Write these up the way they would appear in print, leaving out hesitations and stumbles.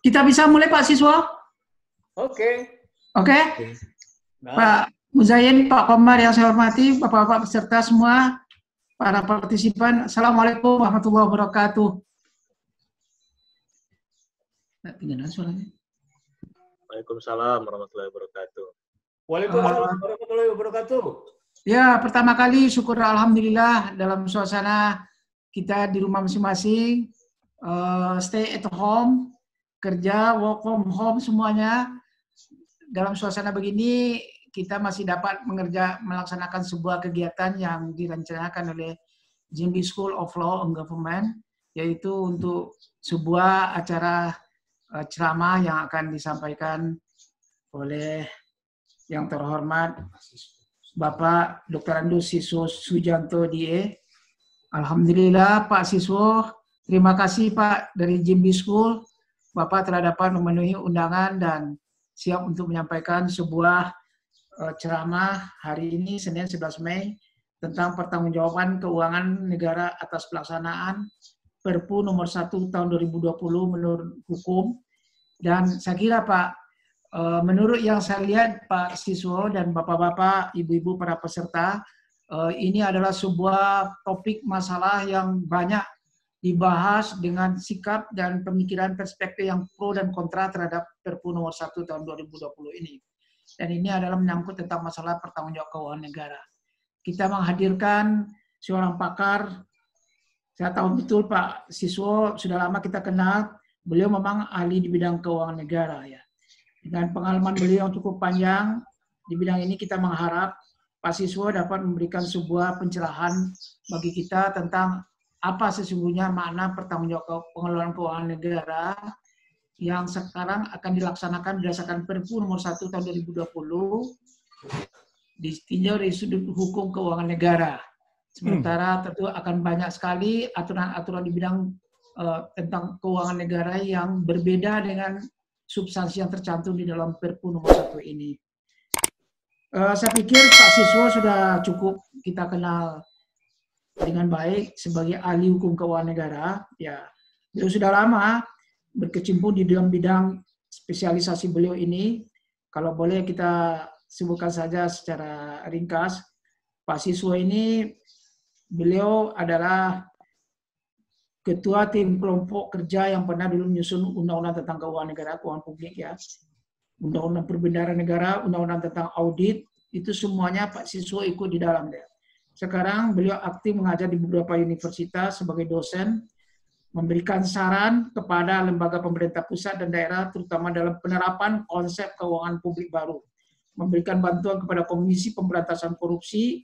Kita bisa mulai Pak Siswa? Oke. Oke? Pak Muzayin, Pak Komar yang saya hormati, Bapak-Bapak peserta semua, para partisipan, Assalamualaikum warahmatullahi wabarakatuh. Waalaikumsalam warahmatullahi wabarakatuh. Waalaikumsalam warahmatullahi wabarakatuh. Ya, pertama kali syukur alhamdulillah dalam suasana kita di rumah masing-masing, stay at home, kerja, work from home semuanya. Dalam suasana begini kita masih dapat melaksanakan sebuah kegiatan yang direncanakan oleh Jambi School of Law and Government, yaitu untuk sebuah acara ceramah yang akan disampaikan oleh yang terhormat Bapak Dr. Andus Siswo Sujanto DA. Alhamdulillah Pak Siswo, terima kasih Pak dari Jambi School. Bapak telah dapat memenuhi undangan dan siap untuk menyampaikan sebuah ceramah hari ini Senin 11 Mei tentang pertanggungjawaban keuangan negara atas pelaksanaan Perpu nomor 1 tahun 2020 menurut hukum. Dan saya kira Pak, menurut yang saya lihat Pak Siswo dan Bapak-Bapak, Ibu-Ibu para peserta, ini adalah sebuah topik masalah yang banyak dibahas dengan sikap dan pemikiran perspektif yang pro dan kontra terhadap Perpu nomor 1 tahun 2020 ini. Dan ini adalah menyangkut tentang masalah pertanggungjawaban keuangan negara. Kita menghadirkan seorang pakar. Saya tahu betul Pak Siswo, sudah lama kita kenal, beliau memang ahli di bidang keuangan negara ya. Dengan pengalaman beliau yang cukup panjang di bidang ini, kita mengharap Pak Siswo dapat memberikan sebuah pencerahan bagi kita tentang apa sesungguhnya makna pertanggungjawaban pengelolaan keuangan negara yang sekarang akan dilaksanakan berdasarkan Perpu nomor 1 tahun 2020 ditinjau dari sudut hukum keuangan negara. Sementara tentu akan banyak sekali aturan-aturan di bidang tentang keuangan negara yang berbeda dengan substansi yang tercantum di dalam Perpu nomor 1 ini. Saya pikir Pak Siswo sudah cukup kita kenal dengan baik sebagai ahli hukum keuangan negara. Ya, beliau sudah lama berkecimpung di dalam bidang spesialisasi beliau ini. Kalau boleh kita sebutkan saja secara ringkas, Pak Siswo ini beliau adalah ketua tim kelompok kerja yang pernah dulu menyusun undang-undang tentang keuangan negara, keuangan publik ya. Undang-undang perbendaharaan negara, undang-undang tentang audit, itu semuanya Pak Siswo ikut di dalamnya. Sekarang beliau aktif mengajar di beberapa universitas sebagai dosen, memberikan saran kepada lembaga pemerintah pusat dan daerah, terutama dalam penerapan konsep keuangan publik baru. Memberikan bantuan kepada Komisi Pemberantasan Korupsi,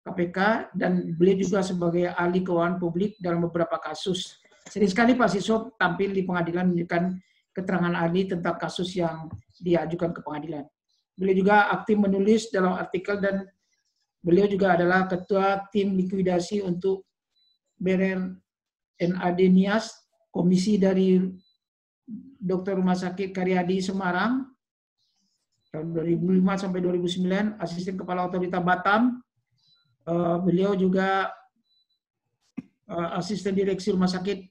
KPK, dan beliau juga sebagai ahli keuangan publik dalam beberapa kasus. Sering sekali Pak Siswo tampil di pengadilan memberikan keterangan ahli tentang kasus yang diajukan ke pengadilan. Beliau juga aktif menulis dalam artikel dan beliau juga adalah ketua tim likuidasi untuk BRNAD Nias, komisi dari Dr. Rumah Sakit Karyadi Semarang, tahun 2005 sampai 2009, asisten kepala otorita Batam. Beliau juga asisten direksi Rumah Sakit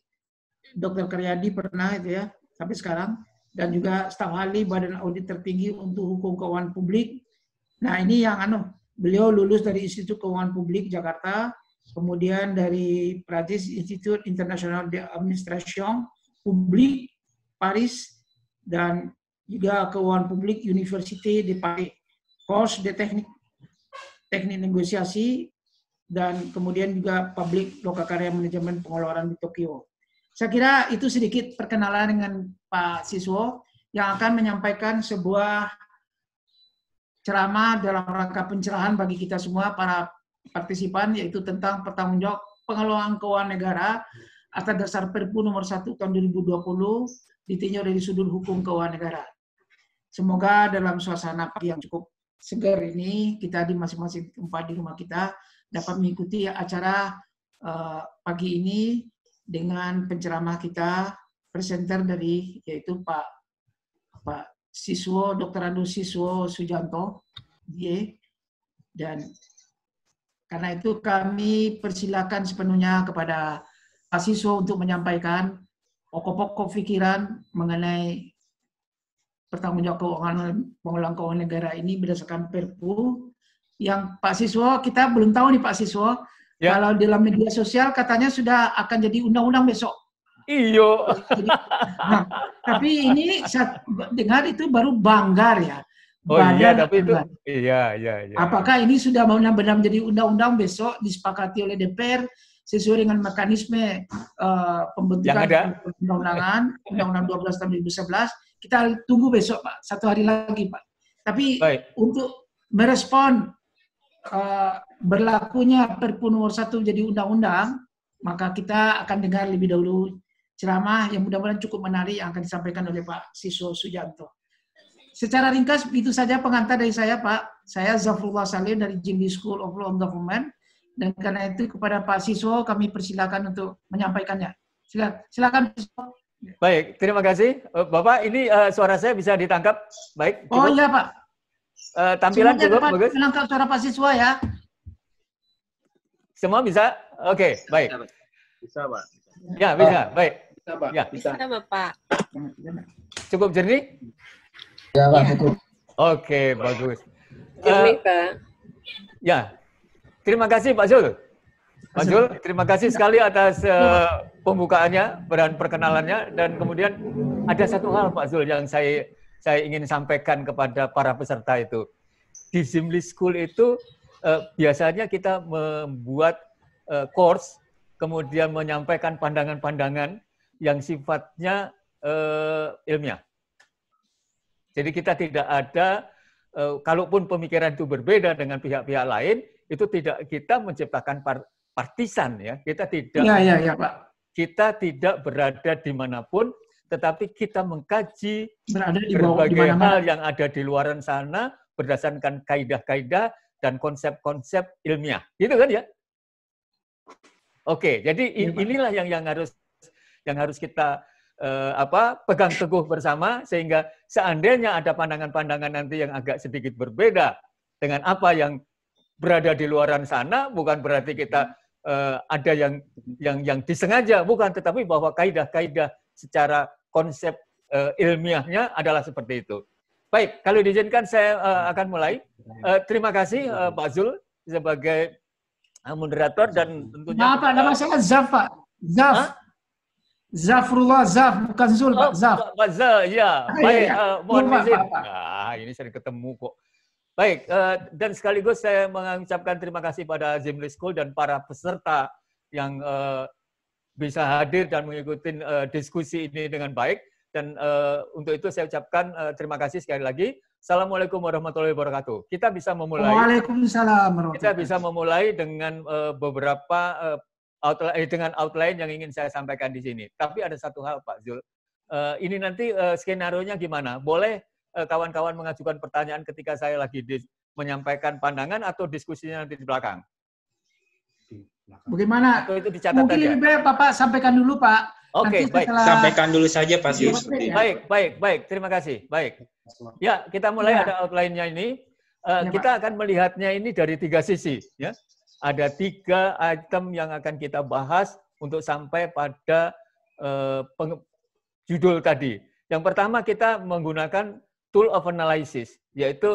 Dr. Karyadi pernah itu ya, sampai sekarang. Dan juga staf ahli Badan Audit Tertinggi untuk Hukum Keuangan Publik. Nah ini yang beliau lulus dari Institut Keuangan Publik Jakarta, kemudian dari Prancis Institut International d'Administration Publique Paris, dan juga Keuangan Publik Université de Paris, course de teknik negosiasi, dan kemudian juga Public Lokakarya Manajemen Pengeluaran di Tokyo. Saya kira itu sedikit perkenalan dengan Pak Siswo yang akan menyampaikan sebuah ceramah dalam rangka pencerahan bagi kita semua para partisipan, yaitu tentang pertanggungjawab pengelolaan keuangan negara atas dasar Perpu nomor 1 tahun 2020 ditinjau dari sudut hukum keuangan negara. Semoga dalam suasana pagi yang cukup segar ini, kita di masing-masing tempat di rumah kita dapat mengikuti acara pagi ini dengan penceramah kita, presenter dari yaitu Pak Siswo, Dr. Andus Siswo Sujanto, dan karena itu kami persilakan sepenuhnya kepada Pak Siswo untuk menyampaikan pokok-pokok pikiran mengenai pertanggungjawab pengelolaan keuangan negara ini berdasarkan Perpu yang Pak Siswo, kita belum tahu nih Pak Siswo, kalau dalam media sosial katanya sudah akan jadi undang-undang besok. Iyo. Nah, tapi ini saya dengar itu baru banggar ya. Oh iya, tapi itu iya. Apakah ini sudah benar-benar menjadi undang-undang besok disepakati oleh DPR sesuai dengan mekanisme pembentukan undang-undangan Undang-Undang 12 tahun 2011? Kita tunggu besok Pak, 1 hari lagi Pak. Tapi untuk merespon berlakunya Perpu nomor 1 jadi undang-undang, maka kita akan dengar lebih dahulu ceramah yang mudah-mudahan cukup menarik yang akan disampaikan oleh Pak Siswo Sujanto. Secara ringkas, itu saja pengantar dari saya, Pak. Saya Zafrullah Salim dari Jimli School of Law and Government. Dan karena itu kepada Pak Siswo kami persilakan untuk menyampaikannya. Silakan. Baik, terima kasih. Bapak, ini suara saya bisa ditangkap? Baik. Cukup. Oh iya, Pak. Tampilan cukup, bagus. Menangkap suara Pak Siswo ya. Semua bisa? Oke, baik. Bisa, Pak. Ya, bisa. Baik. Bisa, Pak. Ya. Bisa, Bapak. Cukup jernih? Ya, Pak, cukup. Oke, bagus. Jernih, Pak. Ya, terima kasih Pak Zul. Pak Zul, terima kasih sekali atas pembukaannya dan perkenalannya. Dan kemudian ada satu hal Pak Zul yang saya ingin sampaikan kepada para peserta itu. Di Jimli School itu biasanya kita membuat course, kemudian menyampaikan pandangan-pandangan yang sifatnya ilmiah. Jadi kita tidak ada, kalaupun pemikiran itu berbeda dengan pihak-pihak lain, itu tidak kita menciptakan partisan ya. Kita tidak, ya, Pak. Kita tidak berada dimanapun, tetapi kita mengkaji berada di berbagai hal yang ada di luar sana berdasarkan kaidah-kaidah dan konsep-konsep ilmiah, gitu kan ya? Oke, jadi inilah yang harus kita pegang teguh bersama, sehingga seandainya ada pandangan-pandangan nanti yang agak sedikit berbeda dengan apa yang berada di luaran sana, bukan berarti kita ada yang disengaja, bukan, tetapi bahwa kaidah-kaidah secara konsep ilmiahnya adalah seperti itu. Baik, kalau diizinkan saya akan mulai. Terima kasih Pak Zul sebagai moderator dan tentunya. Maaf Pak, nama saya Zaf Pak. Zaf. Zafrullah, Zaf, bukan Zul, Pak. Zaf. Pak Zul, ya. Baik, mohon izin. Nah, ini sering ketemu kok. Baik, dan sekaligus saya mengucapkan terima kasih pada Jimli School dan para peserta yang bisa hadir dan mengikuti diskusi ini dengan baik. Dan untuk itu saya ucapkan terima kasih sekali lagi. Assalamualaikum warahmatullahi wabarakatuh. Kita bisa memulai. Waalaikumsalam warahmatullahi wabarakatuh. Kita bisa memulai dengan beberapa dengan outline yang ingin saya sampaikan di sini. Tapi ada satu hal Pak Zul. Ini nanti skenario-nya gimana? Boleh kawan-kawan mengajukan pertanyaan ketika saya lagi menyampaikan pandangan atau diskusinya nanti di belakang? Bagaimana? Atau itu dicatat mungkin aja? Lebih baik Bapak sampaikan dulu Pak. Oke, baik. Sampaikan dulu saja Pak Sis. Baik. Terima kasih. Baik. Ya, kita mulai ada outline-nya ini. Kita akan melihatnya ini dari 3 sisi. Ya. Ada 3 item yang akan kita bahas untuk sampai pada judul tadi. Yang pertama kita menggunakan tool of analysis, yaitu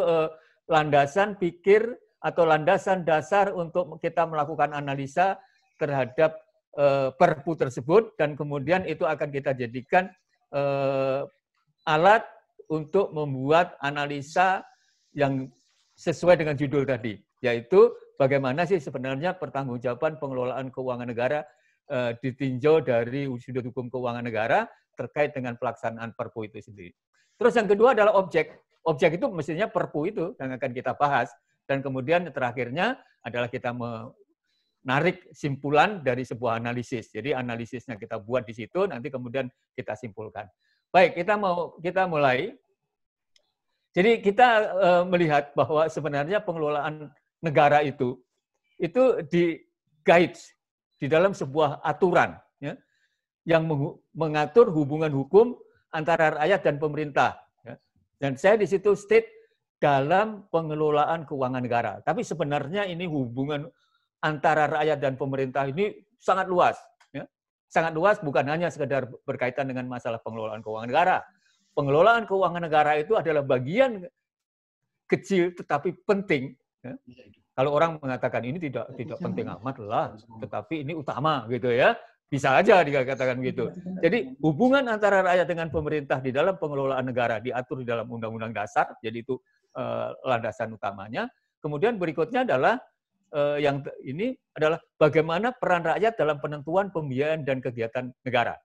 landasan pikir atau landasan dasar untuk kita melakukan analisa terhadap Perpu tersebut, dan kemudian itu akan kita jadikan alat untuk membuat analisa yang sesuai dengan judul tadi, yaitu bagaimana sih sebenarnya pertanggungjawaban pengelolaan keuangan negara ditinjau dari sudut hukum keuangan negara terkait dengan pelaksanaan Perpu itu sendiri. Terus yang kedua adalah objek. Objek itu mestinya Perpu itu yang akan kita bahas. Dan kemudian terakhirnya adalah kita menarik simpulan dari sebuah analisis. Jadi analisisnya kita buat di situ, nanti kemudian kita simpulkan. Baik, kita mulai. Jadi kita melihat bahwa sebenarnya pengelolaan negara itu di guide di dalam sebuah aturan ya, yang mengatur hubungan hukum antara rakyat dan pemerintah. Ya. Dan saya di situ state dalam pengelolaan keuangan negara. Tapi sebenarnya ini hubungan antara rakyat dan pemerintah ini sangat luas. Ya. sangat luas, bukan hanya sekedar berkaitan dengan masalah pengelolaan keuangan negara. Pengelolaan keuangan negara itu adalah bagian kecil tetapi penting. Ya. Kalau orang mengatakan ini tidak penting amat lah, tetapi ini utama gitu ya. Bisa aja dikatakan gitu. Jadi hubungan antara rakyat dengan pemerintah di dalam pengelolaan negara diatur di dalam Undang-Undang Dasar, jadi itu landasan utamanya. Kemudian berikutnya adalah yang ini adalah bagaimana peran rakyat dalam penentuan pembiayaan dan kegiatan negara.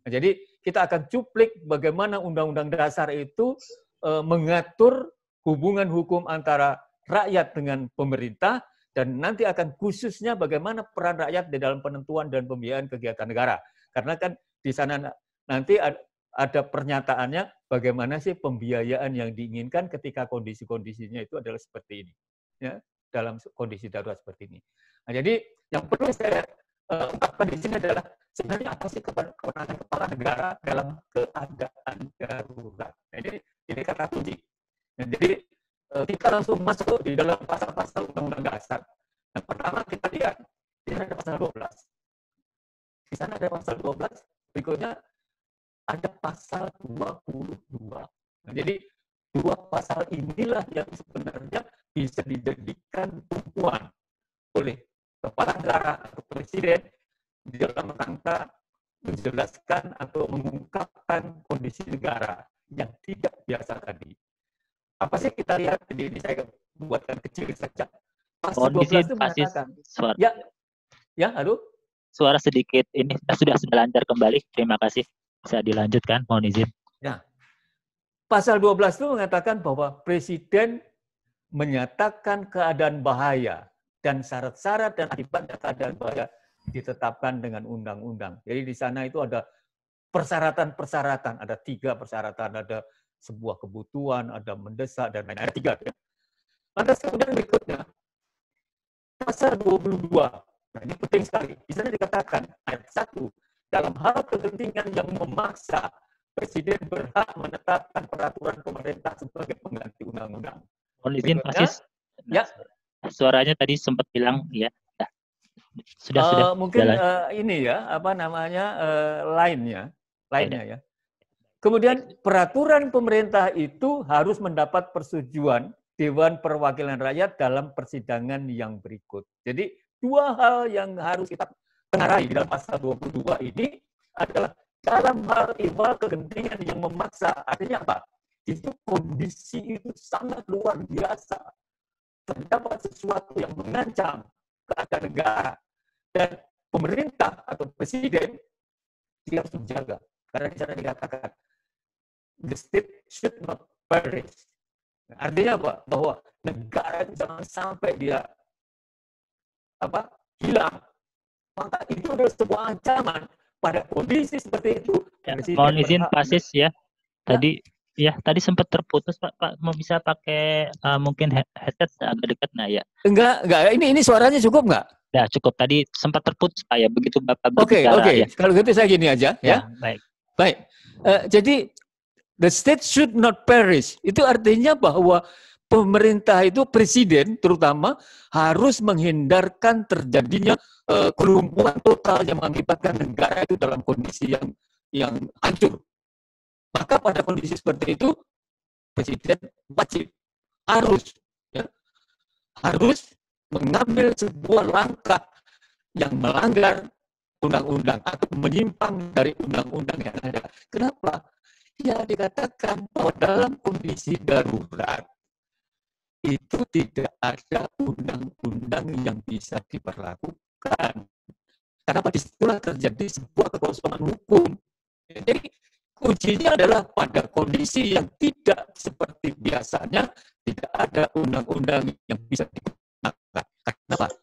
Nah, jadi kita akan cuplik bagaimana Undang-Undang Dasar itu mengatur hubungan hukum antara rakyat dengan pemerintah, dan nanti akan khususnya bagaimana peran rakyat di dalam penentuan dan pembiayaan kegiatan negara. Karena kan di sana nanti ada pernyataannya bagaimana sih pembiayaan yang diinginkan ketika kondisi-kondisinya itu adalah seperti ini. Ya, dalam kondisi darurat seperti ini. Nah, jadi yang perlu saya ungkapkan di sini adalah sebenarnya apa sih kewenangan kepala negara dalam keadaan darurat. Nah, ini kata kunci. Nah, jadi kita langsung masuk di dalam pasal-pasal Undang-Undang Dasar. Yang pertama kita lihat, di sana ada pasal 12. Di sana ada pasal 12, berikutnya ada pasal 22. Nah, jadi dua pasal inilah yang sebenarnya bisa dijadikan tumpuan oleh kepala negara atau presiden di dalam rangka menjelaskan atau mengungkapkan kondisi negara yang tidak biasa tadi. Apa sih kita lihat, ini saya buatkan kecil saja. Pasal 12 itu mengatakan, suara. Ya, halo? Suara sedikit, ini sudah lancar kembali, terima kasih. Bisa dilanjutkan, mohon izin. Nah, pasal 12 itu mengatakan bahwa presiden menyatakan keadaan bahaya dan syarat-syarat dan akibat keadaan bahaya ditetapkan dengan undang-undang. Jadi di sana itu ada persyaratan-persyaratan, ada 3 persyaratan, ada sebuah kebutuhan, ada mendesak, dan lain-lain. Ada 3. Ya. Lantas kemudian berikutnya, pasal 22. Nah, ini penting sekali. Di sana dikatakan, ayat 1, dalam hal kegentingan yang memaksa, Presiden berhak menetapkan peraturan pemerintah sebagai pengganti undang-undang. Mohon izin, Pasis. Ya. Suaranya tadi sempat hilang, ya. Sudah. Mungkin ini ya, apa namanya, lainnya ya. Kemudian peraturan pemerintah itu harus mendapat persetujuan Dewan Perwakilan Rakyat dalam persidangan yang berikut. Jadi 2 hal yang harus kita tengarai di dalam pasal 22 ini adalah dalam hal ihwal kegentingan yang memaksa. Artinya apa? Itu kondisi itu sangat luar biasa. Terdapat sesuatu yang mengancam keadaan negara. Dan pemerintah atau presiden dia harus menjaga. Karena di sana dikatakan the state should not perish. Artinya apa? Bahwa negara itu jangan sampai dia hilang. Maka itu adalah sebuah ancaman pada kondisi seperti itu. Ya, mohon izin Pasis ya. Tadi sempat terputus Pak. Mau bisa pakai mungkin headset agak dekat ya. Enggak. Ini suaranya cukup enggak? Ya, cukup. Tadi sempat terputus Pak ya. Begitu Bapak Oke. Ya. Kalau gitu saya gini aja ya. Baik. Jadi the state should not perish. Itu artinya bahwa pemerintah itu, presiden terutama, harus menghindarkan terjadinya kelumpuhan total yang mengakibatkan negara itu dalam kondisi yang hancur. Maka pada kondisi seperti itu, presiden wajib harus mengambil sebuah langkah yang melanggar undang-undang atau menyimpang dari undang-undang yang ada. Kenapa? Ya, dikatakan bahwa dalam kondisi darurat itu tidak ada undang-undang yang bisa diberlakukan. Karena disitulah terjadi sebuah kekosongan hukum. Jadi kuncinya adalah pada kondisi yang tidak seperti biasanya, tidak ada undang-undang yang bisa digunakan. Kenapa?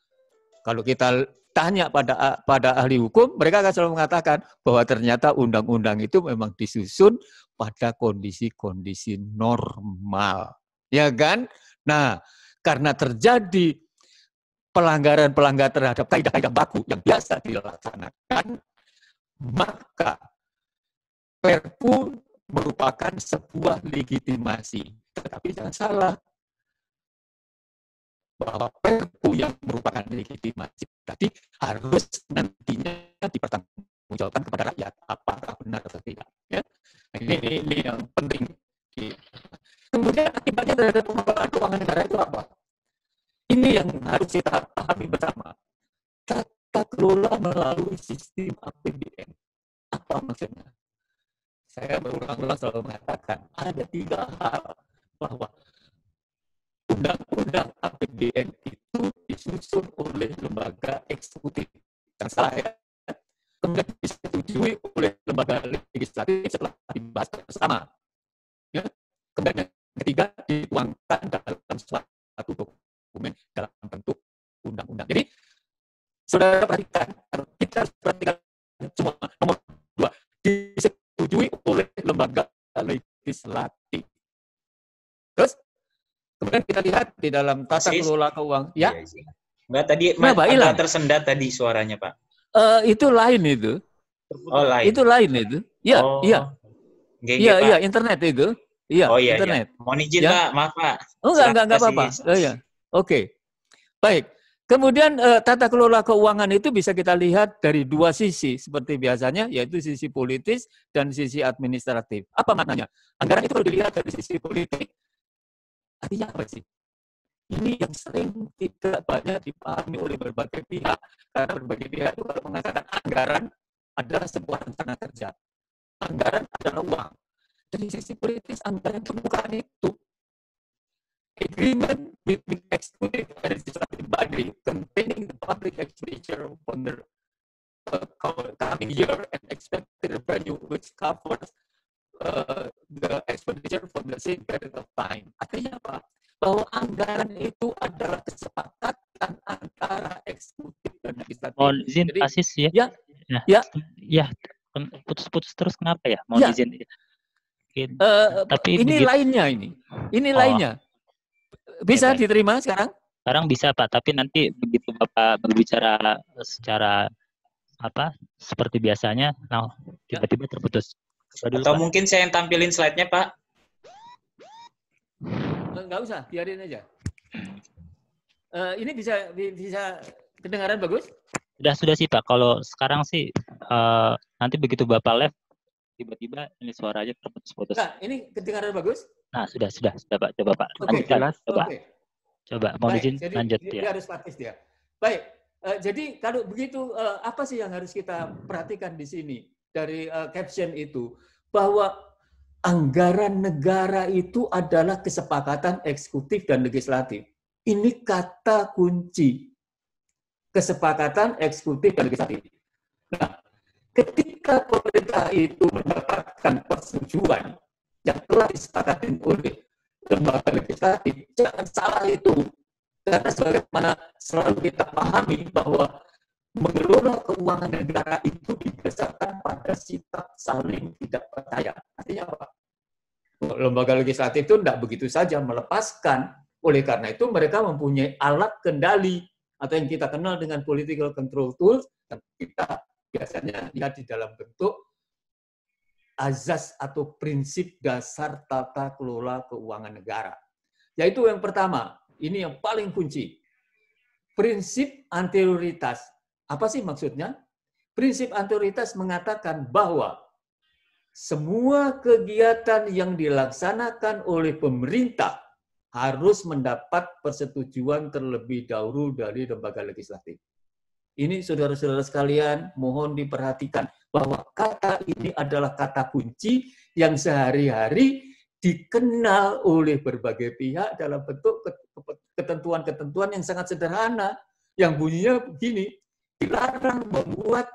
Kalau kita tanya pada ahli hukum, mereka akan selalu mengatakan bahwa ternyata undang-undang itu memang disusun pada kondisi-kondisi normal. Ya kan? Nah, karena terjadi pelanggaran-pelanggaran terhadap kaidah-kaidah baku yang biasa dilaksanakan, maka Perpu merupakan sebuah legitimasi. Tetapi jangan salah, bahwa Perpu yang merupakan legitimasi tadi harus nantinya dipertanggungjawabkan pertanggungjawabkan kepada rakyat apakah benar atau tidak. Ya, nah, ini yang penting. Kemudian akibatnya terhadap pengelolaan keuangan negara itu apa? Ini yang harus kita pahami bersama. Tata kelola melalui sistem APBN. Apa maksudnya? Saya berulang-ulang selalu mengatakan ada 3 hal bahwa undang-undang APBN itu disusun oleh lembaga eksekutif. Yang salah ya. Kemudian disetujui oleh lembaga legislatif setelah dibahas bersama. Ya. Kemudian yang ketiga dituangkan dalam suatu dokumen dalam bentuk undang-undang. Jadi, saudara perhatikan, kita harus perhatikan semua nomor 2 disetujui oleh lembaga legislatif. Terus, kemudian kita lihat di dalam tata kelola keuangan. Ya, enggak tadi agak tersendat tadi suaranya, Pak. Itu lain itu. Oh, lain. Itu lain itu. Ya, iya. Iya, internet itu. Iya, oh, iya, internet. Iya. Mohon izin, ya? Pak. Maaf, Pak. Oh, enggak apa-apa. Oh, iya. Oke. Baik. Kemudian tata kelola keuangan itu bisa kita lihat dari 2 sisi seperti biasanya, yaitu sisi politis dan sisi administratif. Apa maknanya? Anggaran itu kalau dilihat dari sisi politik, artinya apa sih? Ini yang sering tidak banyak dipahami oleh berbagai pihak. Karena berbagai pihak itu kalau mengatakan anggaran adalah sebuah rencana kerja. Anggaran adalah uang. Dari sisi politis, anggaran itu bukan itu. Agreement between executive and legislative body containing the public expenditure for the coming year and expected revenue which covers the expenditure for the same period of time. Artinya apa? Bahwa anggaran itu adalah kesepakatan antara eksekutif dan legislatif. Mohon izin, Asis ya. Ya. Putus-putus terus kenapa ya? Mohon izin. Tapi ini lainnya ini. Ini lainnya. Bisa diterima sekarang? Sekarang bisa, Pak, tapi nanti begitu Bapak berbicara secara seperti biasanya, tiba-tiba terputus. Atau mungkin saya yang tampilin slide-nya, Pak. Enggak usah, biarin aja. Ini bisa kedengaran bagus? Sudah sih, Pak. Kalau sekarang sih nanti begitu Bapak live tiba-tiba ini suaranya terputus-putus. Nah, ini kedengaran bagus? Nah, sudah Pak. Coba Pak. Lanjutkan. Coba mau izin lanjut ya. Dia harus praktis dia. Baik. Jadi kalau begitu apa sih yang harus kita perhatikan di sini dari caption itu, bahwa anggaran negara itu adalah kesepakatan eksekutif dan legislatif. Ini kata kunci. Kesepakatan eksekutif dan legislatif. Nah, ketika pemerintah itu mendapatkan persetujuan yang telah disepakati oleh lembaga legislatif, jangan salah itu. Karena sebagaimana selalu kita pahami bahwa mengelola keuangan negara itu didasarkan pada sikap saling tidak percaya. Artinya apa? Lembaga legislatif itu tidak begitu saja melepaskan. Oleh karena itu mereka mempunyai alat kendali atau yang kita kenal dengan political control tools, dan kita biasanya lihat di dalam bentuk azas atau prinsip dasar tata kelola keuangan negara. Yaitu yang pertama, ini yang paling kunci. Prinsip anterioritas. Apa sih maksudnya? Prinsip anterioritas mengatakan bahwa semua kegiatan yang dilaksanakan oleh pemerintah harus mendapat persetujuan terlebih dahulu dari lembaga legislatif. Ini saudara-saudara sekalian, mohon diperhatikan bahwa kata ini adalah kata kunci yang sehari-hari dikenal oleh berbagai pihak dalam bentuk ketentuan-ketentuan yang sangat sederhana, yang bunyinya begini, dilarang membuat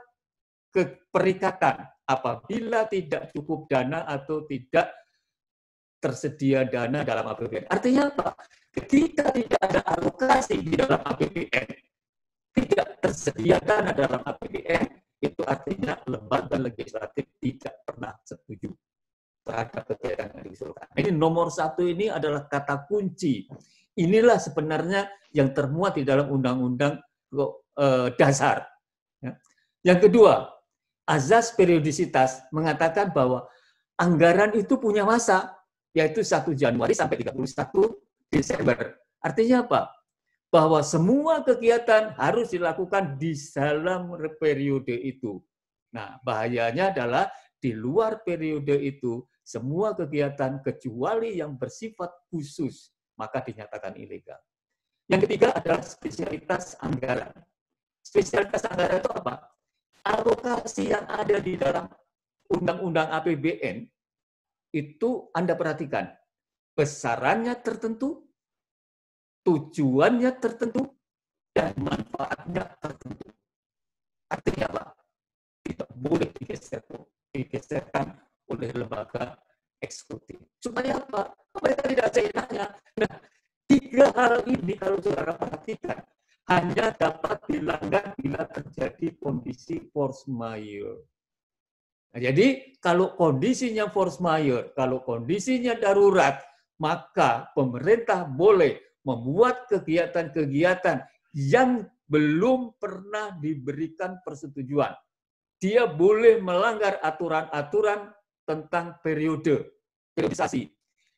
perikatan apabila tidak cukup dana atau tidak tersedia dana dalam APBN. Artinya apa? Ketika tidak ada alokasi di dalam APBN, tidak tersedia dana dalam APBN, itu artinya lembaga legislatif tidak pernah setuju terhadap kegiatan yang diusulkan. Ini nomor 1 ini adalah kata kunci. Inilah sebenarnya yang termuat di dalam undang-undang dasar. Yang kedua, azas periodisitas mengatakan bahwa anggaran itu punya masa, yaitu 1 Januari sampai 31 Desember. Artinya apa? Bahwa semua kegiatan harus dilakukan di dalam periode itu. Nah, bahayanya adalah di luar periode itu, semua kegiatan kecuali yang bersifat khusus, maka dinyatakan ilegal. Yang ketiga adalah spesialitas anggaran. Spesialitas anggaran itu apa? Alokasi yang ada di dalam Undang-Undang APBN, itu Anda perhatikan, besarannya tertentu, tujuannya tertentu, dan manfaatnya tertentu. Artinya apa? Tidak boleh digeserkan oleh lembaga eksekutif. Supaya apa? Supaya tidak seenaknya. Nah, tiga hal ini kalau saudara perhatikan, hanya dapat dilanggar bila terjadi kondisi force majeure. Nah, jadi kalau kondisinya force majeure, kalau kondisinya darurat, maka pemerintah boleh membuat kegiatan-kegiatan yang belum pernah diberikan persetujuan. Dia boleh melanggar aturan-aturan tentang periodisasi.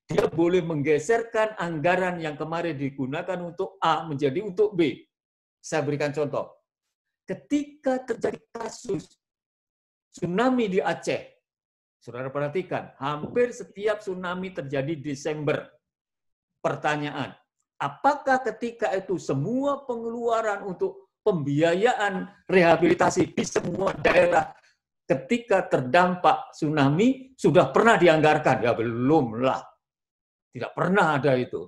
Dia boleh menggeserkan anggaran yang kemarin digunakan untuk A menjadi untuk B. Saya berikan contoh. Ketika terjadi kasus tsunami di Aceh, saudara perhatikan, hampir setiap tsunami terjadi Desember. Pertanyaan, apakah ketika itu semua pengeluaran untuk pembiayaan rehabilitasi di semua daerah ketika terdampak tsunami sudah pernah dianggarkan? Ya belum lah. Tidak pernah ada itu.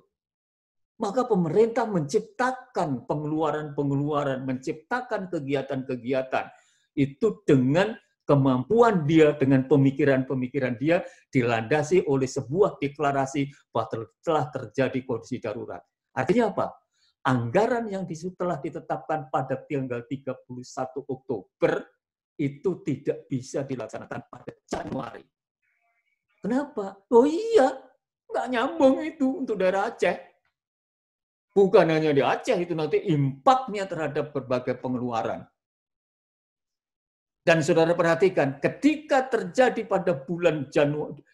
Maka pemerintah menciptakan pengeluaran-pengeluaran, menciptakan kegiatan-kegiatan itu dengan kemampuan dia, dengan pemikiran-pemikiran dia, dilandasi oleh sebuah deklarasi bahwa telah terjadi kondisi darurat. Artinya apa? Anggaran yang telah ditetapkan pada tanggal 31 Oktober itu tidak bisa dilaksanakan pada Januari. Kenapa? Oh iya, nggak nyambung itu untuk daerah Aceh. Bukan hanya di Aceh, itu nanti impaknya terhadap berbagai pengeluaran. Dan saudara perhatikan, ketika terjadi pada bulan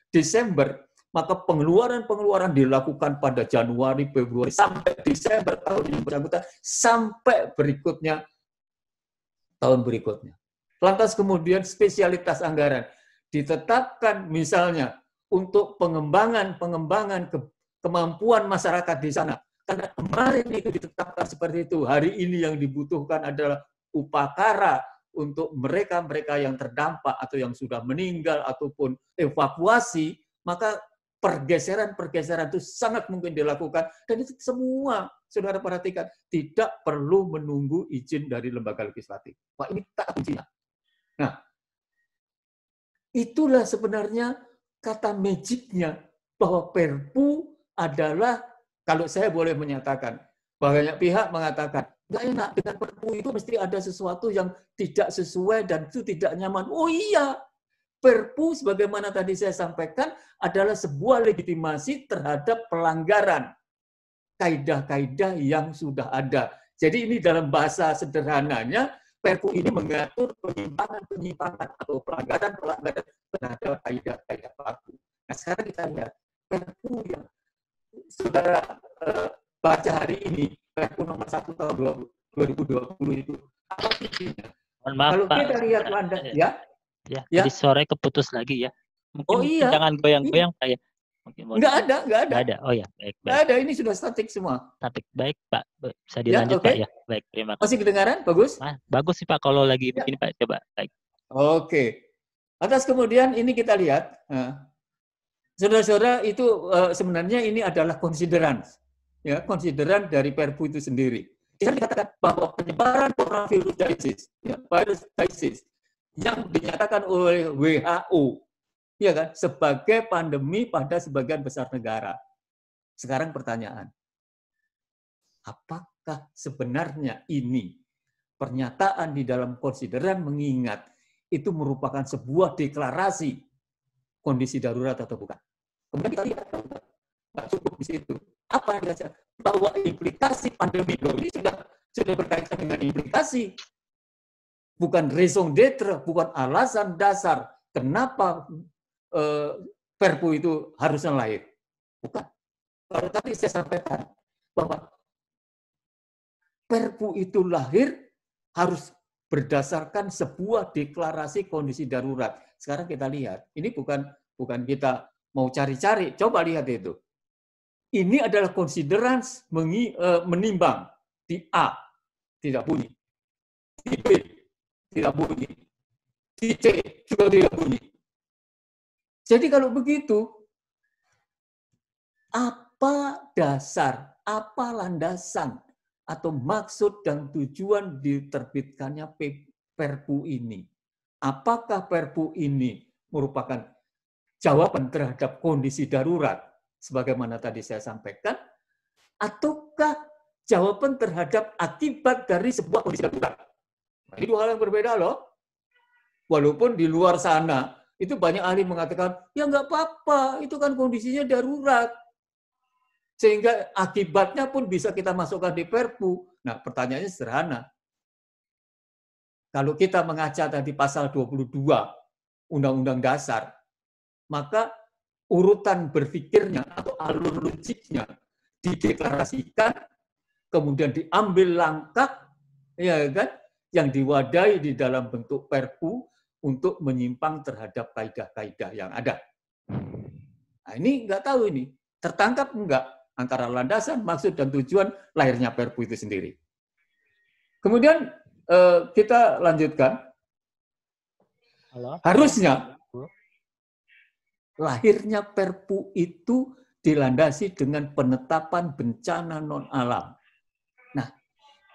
Desember, maka pengeluaran-pengeluaran dilakukan pada Januari, Februari, sampai Desember tahun yang bersangkutan, sampai berikutnya, tahun berikutnya. Lantas kemudian spesialitas anggaran ditetapkan misalnya untuk pengembangan kemampuan masyarakat di sana. Karena kemarin itu ditetapkan seperti itu, hari ini yang dibutuhkan adalah upakara untuk mereka-mereka yang terdampak atau yang sudah meninggal ataupun evakuasi, maka pergeseran-pergeseran itu sangat mungkin dilakukan. Dan itu semua, saudara perhatikan, tidak perlu menunggu izin dari lembaga legislatif. Wah, ini tak kuncinya. Nah, itulah sebenarnya kata magicnya, bahwa Perpu adalah, kalau saya boleh menyatakan, banyak pihak mengatakan, nggak enak, dengan Perpu itu mesti ada sesuatu yang tidak sesuai dan itu tidak nyaman. Oh iya, Perpu sebagaimana tadi saya sampaikan adalah sebuah legitimasi terhadap pelanggaran kaidah-kaidah yang sudah ada. Jadi ini dalam bahasa sederhananya, Perpu ini mengatur penyimpangan-penyimpangan atau pelanggaran-pelanggaran terhadap kaidah-kaidah baku. Nah sekarang kita lihat, Perpu yang saudara baca hari ini, Perpu nomor 1 tahun 2020 itu, apa isinya? Maaf, kalau Pak. kita lihat ya. Ya, jadi sore keputus lagi ya. Mungkin iya. Jangan goyang-goyang kayak. Enggak ada. Enggak ada. Oh ya, baik. Enggak ada, ini sudah statik semua. Statik. Baik, Pak. Bisa dilanjut, okay. Pak ya. Baik, terima kasih. Masih kedengaran? Bagus? Bagus sih, Pak, kalau lagi begini, Pak. Coba. Baik. Oke. Atas kemudian ini kita lihat, saudara-saudara, itu sebenarnya ini adalah konsideran. Ya, konsideran dari Perpu itu sendiri. Kita dikatakan bahwa penyebaran coronavirus disease, yang dinyatakan oleh WHO, ya kan, sebagai pandemi pada sebagian besar negara. Sekarang pertanyaan, apakah sebenarnya ini pernyataan di dalam konsideran mengingat itu merupakan sebuah deklarasi kondisi darurat atau bukan? Kemudian kita lihat, nggak cukup di situ. Apa yang dirasakan? Bahwa implikasi pandemi ini sudah berkaitan dengan implikasi. Bukan raison d'être, bukan alasan dasar kenapa Perpu itu harusnya lahir. Bukan. Kalau tadi saya sampaikan bahwa Perpu itu lahir harus berdasarkan sebuah deklarasi kondisi darurat. Sekarang kita lihat, ini bukan kita mau cari-cari, coba lihat itu. Ini adalah considerance menimbang. Di A, tidak bunyi. Di B, tidak bunyi. Di C, juga tidak bunyi. Jadi kalau begitu, apa dasar, apa landasan, atau maksud dan tujuan diterbitkannya Perpu ini? Apakah Perpu ini merupakan jawaban terhadap kondisi darurat, sebagaimana tadi saya sampaikan, ataukah jawaban terhadap akibat dari sebuah kondisi darurat? Nah, ini dua hal yang berbeda loh. Walaupun di luar sana, itu banyak ahli mengatakan, ya nggak apa-apa, itu kan kondisinya darurat. Sehingga akibatnya pun bisa kita masukkan di Perpu. Nah, pertanyaannya sederhana. Kalau kita mengaca tadi pasal 22 Undang-Undang Dasar, maka urutan berpikirnya atau alur logiknya dideklarasikan, kemudian diambil langkah, ya kan, yang diwadahi di dalam bentuk Perpu untuk menyimpang terhadap kaidah-kaidah yang ada. Nah, ini nggak tahu ini tertangkap enggak antara landasan, maksud dan tujuan lahirnya Perpu itu sendiri. Kemudian kita lanjutkan. Harusnya lahirnya Perpu itu dilandasi dengan penetapan bencana non-alam. Nah,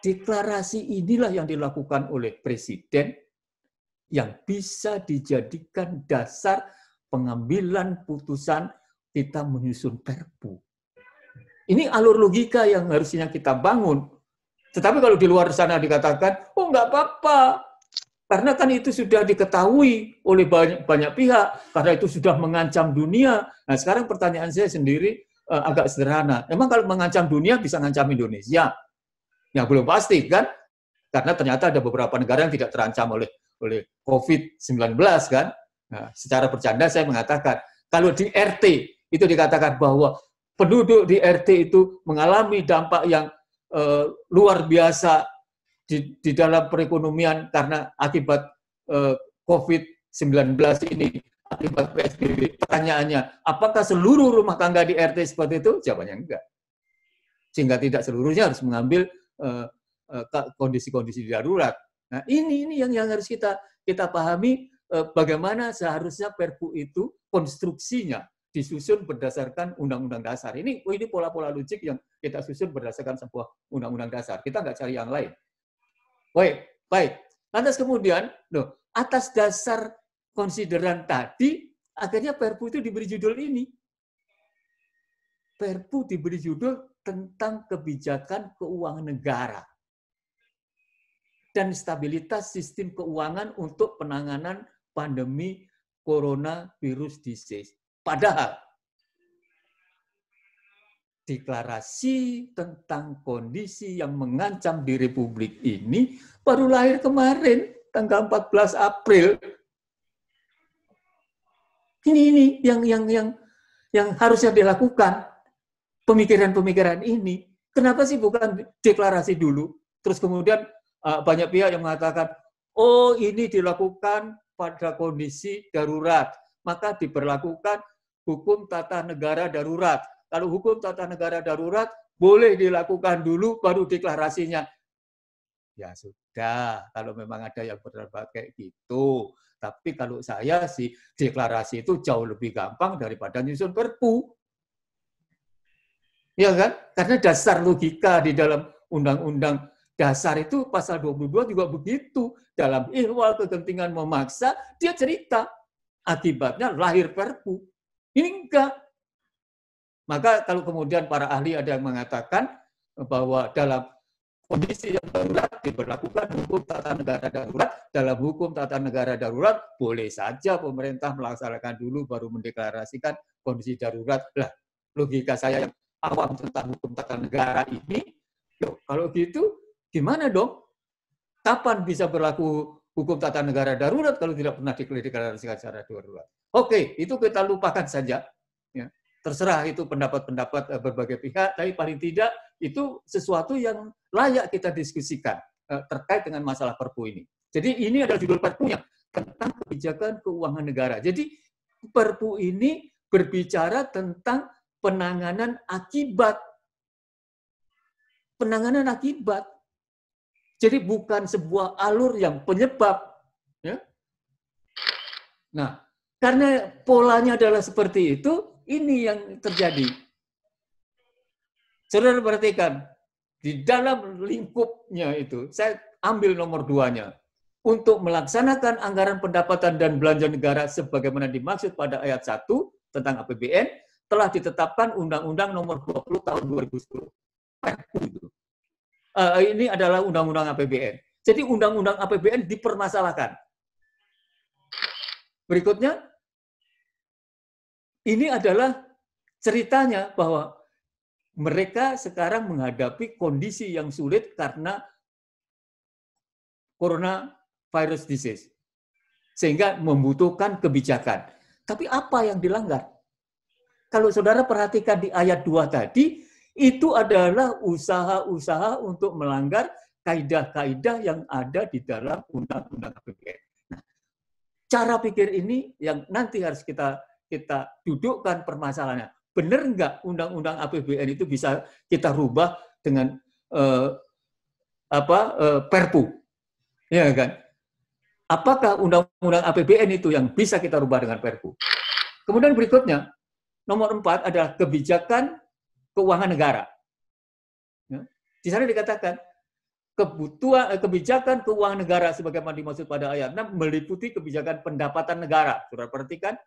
deklarasi inilah yang dilakukan oleh Presiden yang bisa dijadikan dasar pengambilan putusan kita menyusun Perpu. Ini alur logika yang harusnya kita bangun. Tetapi kalau di luar sana dikatakan, oh nggak apa-apa, karena kan itu sudah diketahui oleh banyak pihak, karena itu sudah mengancam dunia. Nah, sekarang pertanyaan saya sendiri agak sederhana. Memang kalau mengancam dunia bisa mengancam Indonesia? Ya belum pasti kan? Karena ternyata ada beberapa negara yang tidak terancam oleh COVID-19 kan? Nah, secara bercanda saya mengatakan, kalau di RT itu dikatakan bahwa penduduk di RT itu mengalami dampak yang luar biasa di dalam perekonomian karena akibat COVID-19 ini, akibat PSBB. Pertanyaannya, apakah seluruh rumah tangga di RT seperti itu? Jawabannya enggak. Sehingga tidak seluruhnya harus mengambil kondisi-kondisi darurat. Nah, ini yang harus kita pahami, bagaimana seharusnya Perpu itu konstruksinya disusun berdasarkan Undang-Undang Dasar. Ini pola-pola logik yang kita susun berdasarkan sebuah Undang-Undang Dasar. Kita nggak cari yang lain. Baik. Lantas kemudian, atas dasar konsideran tadi, akhirnya Perpu itu diberi judul ini. Perpu diberi judul tentang kebijakan keuangan negara dan stabilitas sistem keuangan untuk penanganan pandemi coronavirus disease. Padahal deklarasi tentang kondisi yang mengancam di Republik ini baru lahir kemarin, tanggal 14 April. Ini yang harusnya dilakukan, pemikiran-pemikiran ini. Kenapa sih bukan deklarasi dulu? Terus kemudian banyak pihak yang mengatakan, oh ini dilakukan pada kondisi darurat, maka diberlakukan hukum tata negara darurat. Kalau hukum tata negara darurat boleh dilakukan dulu baru deklarasinya. Ya sudah, kalau memang ada yang berpendapat kayak gitu. Tapi kalau saya sih deklarasi itu jauh lebih gampang daripada nyusun Perpu. Ya kan? Karena dasar logika di dalam Undang-Undang Dasar itu pasal 22 juga begitu. Dalam ihwal kegentingan memaksa, dia cerita. Akibatnya lahir Perpu. Ini enggak. Maka kalau kemudian para ahli ada yang mengatakan bahwa dalam kondisi yang darurat diberlakukan hukum tata negara darurat, dalam hukum tata negara darurat boleh saja pemerintah melaksanakan dulu baru mendeklarasikan kondisi darurat. Lah, logika saya yang awam tentang hukum tata negara ini, kalau gitu gimana dong? Kapan bisa berlaku hukum tata negara darurat kalau tidak pernah dideklarasikan secara darurat? Oke, itu kita lupakan saja. Ya. Terserah itu pendapat-pendapat berbagai pihak, tapi paling tidak itu sesuatu yang layak kita diskusikan terkait dengan masalah Perpu ini. Jadi ini adalah judul Perpunya, tentang kebijakan keuangan negara. Jadi Perpu ini berbicara tentang penanganan akibat. Penanganan akibat. Jadi bukan sebuah alur yang penyebab. Ya. Nah, karena polanya adalah seperti itu, ini yang terjadi. Saudara perhatikan, di dalam lingkupnya itu, saya ambil nomor 2-nya. Untuk melaksanakan anggaran pendapatan dan belanja negara sebagaimana dimaksud pada ayat 1 tentang APBN, telah ditetapkan Undang-Undang nomor 20 tahun 2010. Perpu itu. Ini adalah Undang-Undang APBN. Jadi Undang-Undang APBN dipermasalahkan. Berikutnya, ini adalah ceritanya bahwa mereka sekarang menghadapi kondisi yang sulit karena coronavirus disease. Sehingga membutuhkan kebijakan. Tapi apa yang dilanggar? Kalau saudara perhatikan di ayat 2 tadi, itu adalah usaha-usaha untuk melanggar kaidah-kaidah yang ada di dalam Undang-Undang APBN. Nah, cara pikir ini yang nanti harus kita dudukkan permasalahannya. Benar nggak Undang-Undang APBN itu bisa kita rubah dengan Perpu? Ya kan? Apakah Undang-Undang APBN itu yang bisa kita rubah dengan Perpu? Kemudian berikutnya, nomor 4 adalah kebijakan keuangan negara. Ya. Di sana dikatakan, kebijakan keuangan negara sebagaimana dimaksud pada ayat 6 meliputi kebijakan pendapatan negara. Saudara perhatikan,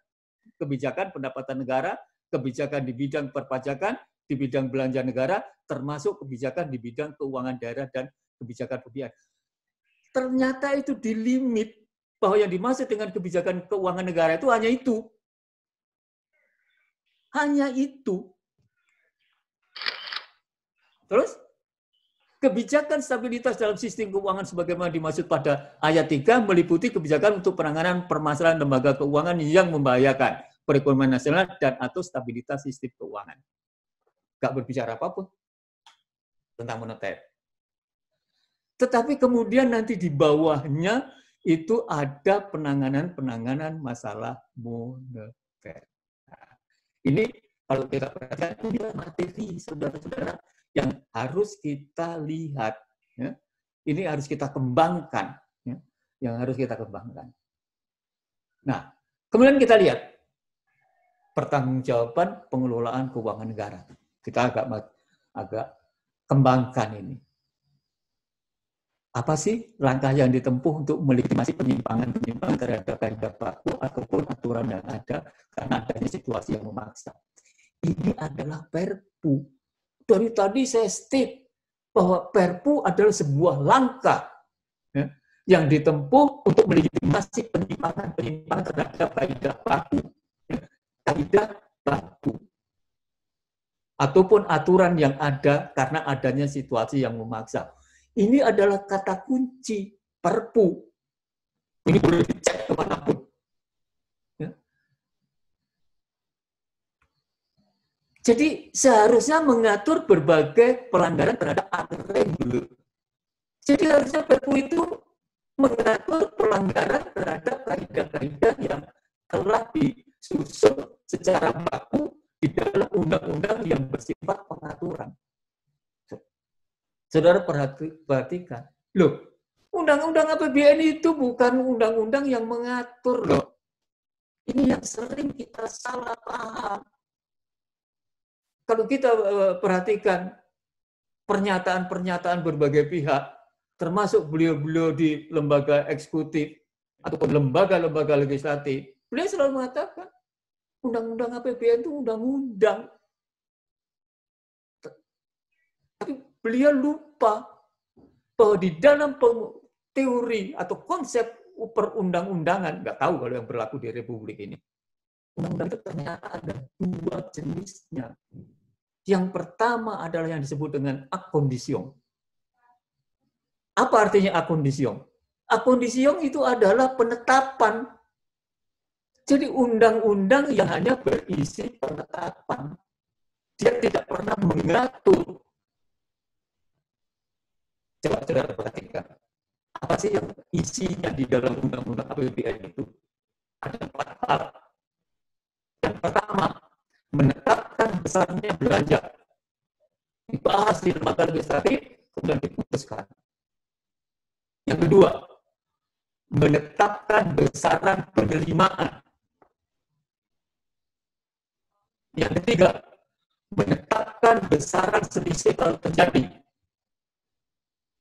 kebijakan pendapatan negara, kebijakan di bidang perpajakan, di bidang belanja negara, termasuk kebijakan di bidang keuangan daerah dan kebijakan pembiayaan. Ternyata itu dilimit bahwa yang dimaksud dengan kebijakan keuangan negara itu hanya itu. Hanya itu. Terus, kebijakan stabilitas dalam sistem keuangan sebagaimana dimaksud pada ayat 3 meliputi kebijakan untuk penanganan permasalahan lembaga keuangan yang membahayakan perekonomian nasional dan atau stabilitas sistem keuangan. Nggak berbicara apapun tentang moneter. Tetapi kemudian nanti di bawahnya itu ada penanganan masalah moneter. Nah, ini kalau kita perhatikan, ini materi saudara-saudara yang harus kita lihat. Ya. Ini harus kita kembangkan. Ya. Yang harus kita kembangkan. Nah, kemudian kita lihat pertanggungjawaban pengelolaan keuangan negara. Kita agak kembangkan ini. Apa sih langkah yang ditempuh untuk melegitimasi penyimpangan-penyimpangan terhadap kaidah baku ataupun aturan yang ada karena adanya situasi yang memaksa? Ini adalah Perpu. Dari tadi saya state bahwa Perpu adalah sebuah langkah ya, yang ditempuh untuk melegitimasi penyimpangan-penyimpangan terhadap kaidah baku. Ya, kaidah baku. Ataupun aturan yang ada karena adanya situasi yang memaksa. Ini adalah kata kunci Perpu. Ini boleh dicek kemanapun. Ya. Jadi seharusnya mengatur berbagai pelanggaran terhadap aturan yang dulu. Jadi harusnya Perpu itu mengatur pelanggaran terhadap kaidah-kaidah yang telah disusun secara baku di dalam undang-undang yang bersifat pengaturan. Saudara perhatikan, loh, undang-undang APBN itu bukan undang-undang yang mengatur, loh. Ini yang sering kita salah paham. Kalau kita perhatikan pernyataan-pernyataan berbagai pihak, termasuk beliau-beliau di lembaga eksekutif ataupun lembaga-lembaga legislatif, beliau selalu mengatakan, undang-undang APBN itu undang-undang. Tapi beliau lupa bahwa di dalam teori atau konsep perundang-undangan, nggak tahu kalau yang berlaku di Republik ini, undang-undang itu ternyata ada 2 jenisnya. Yang pertama adalah yang disebut dengan ad conditionem. Apa artinya ad conditionem? Ad conditionem itu adalah penetapan. Jadi undang-undang yang hanya berisi penetapan. Dia tidak pernah mengatur. Coba saudara perhatikan. Apa sih yang isinya di dalam undang-undang APBN itu? Ada 4 hal. Yang pertama, menetapkan besarnya belanja. Dibahas di lembaga legislatif, kemudian diputuskan. Yang kedua, menetapkan besaran penerimaan. Yang ketiga, menetapkan besaran selisih kalau terjadi.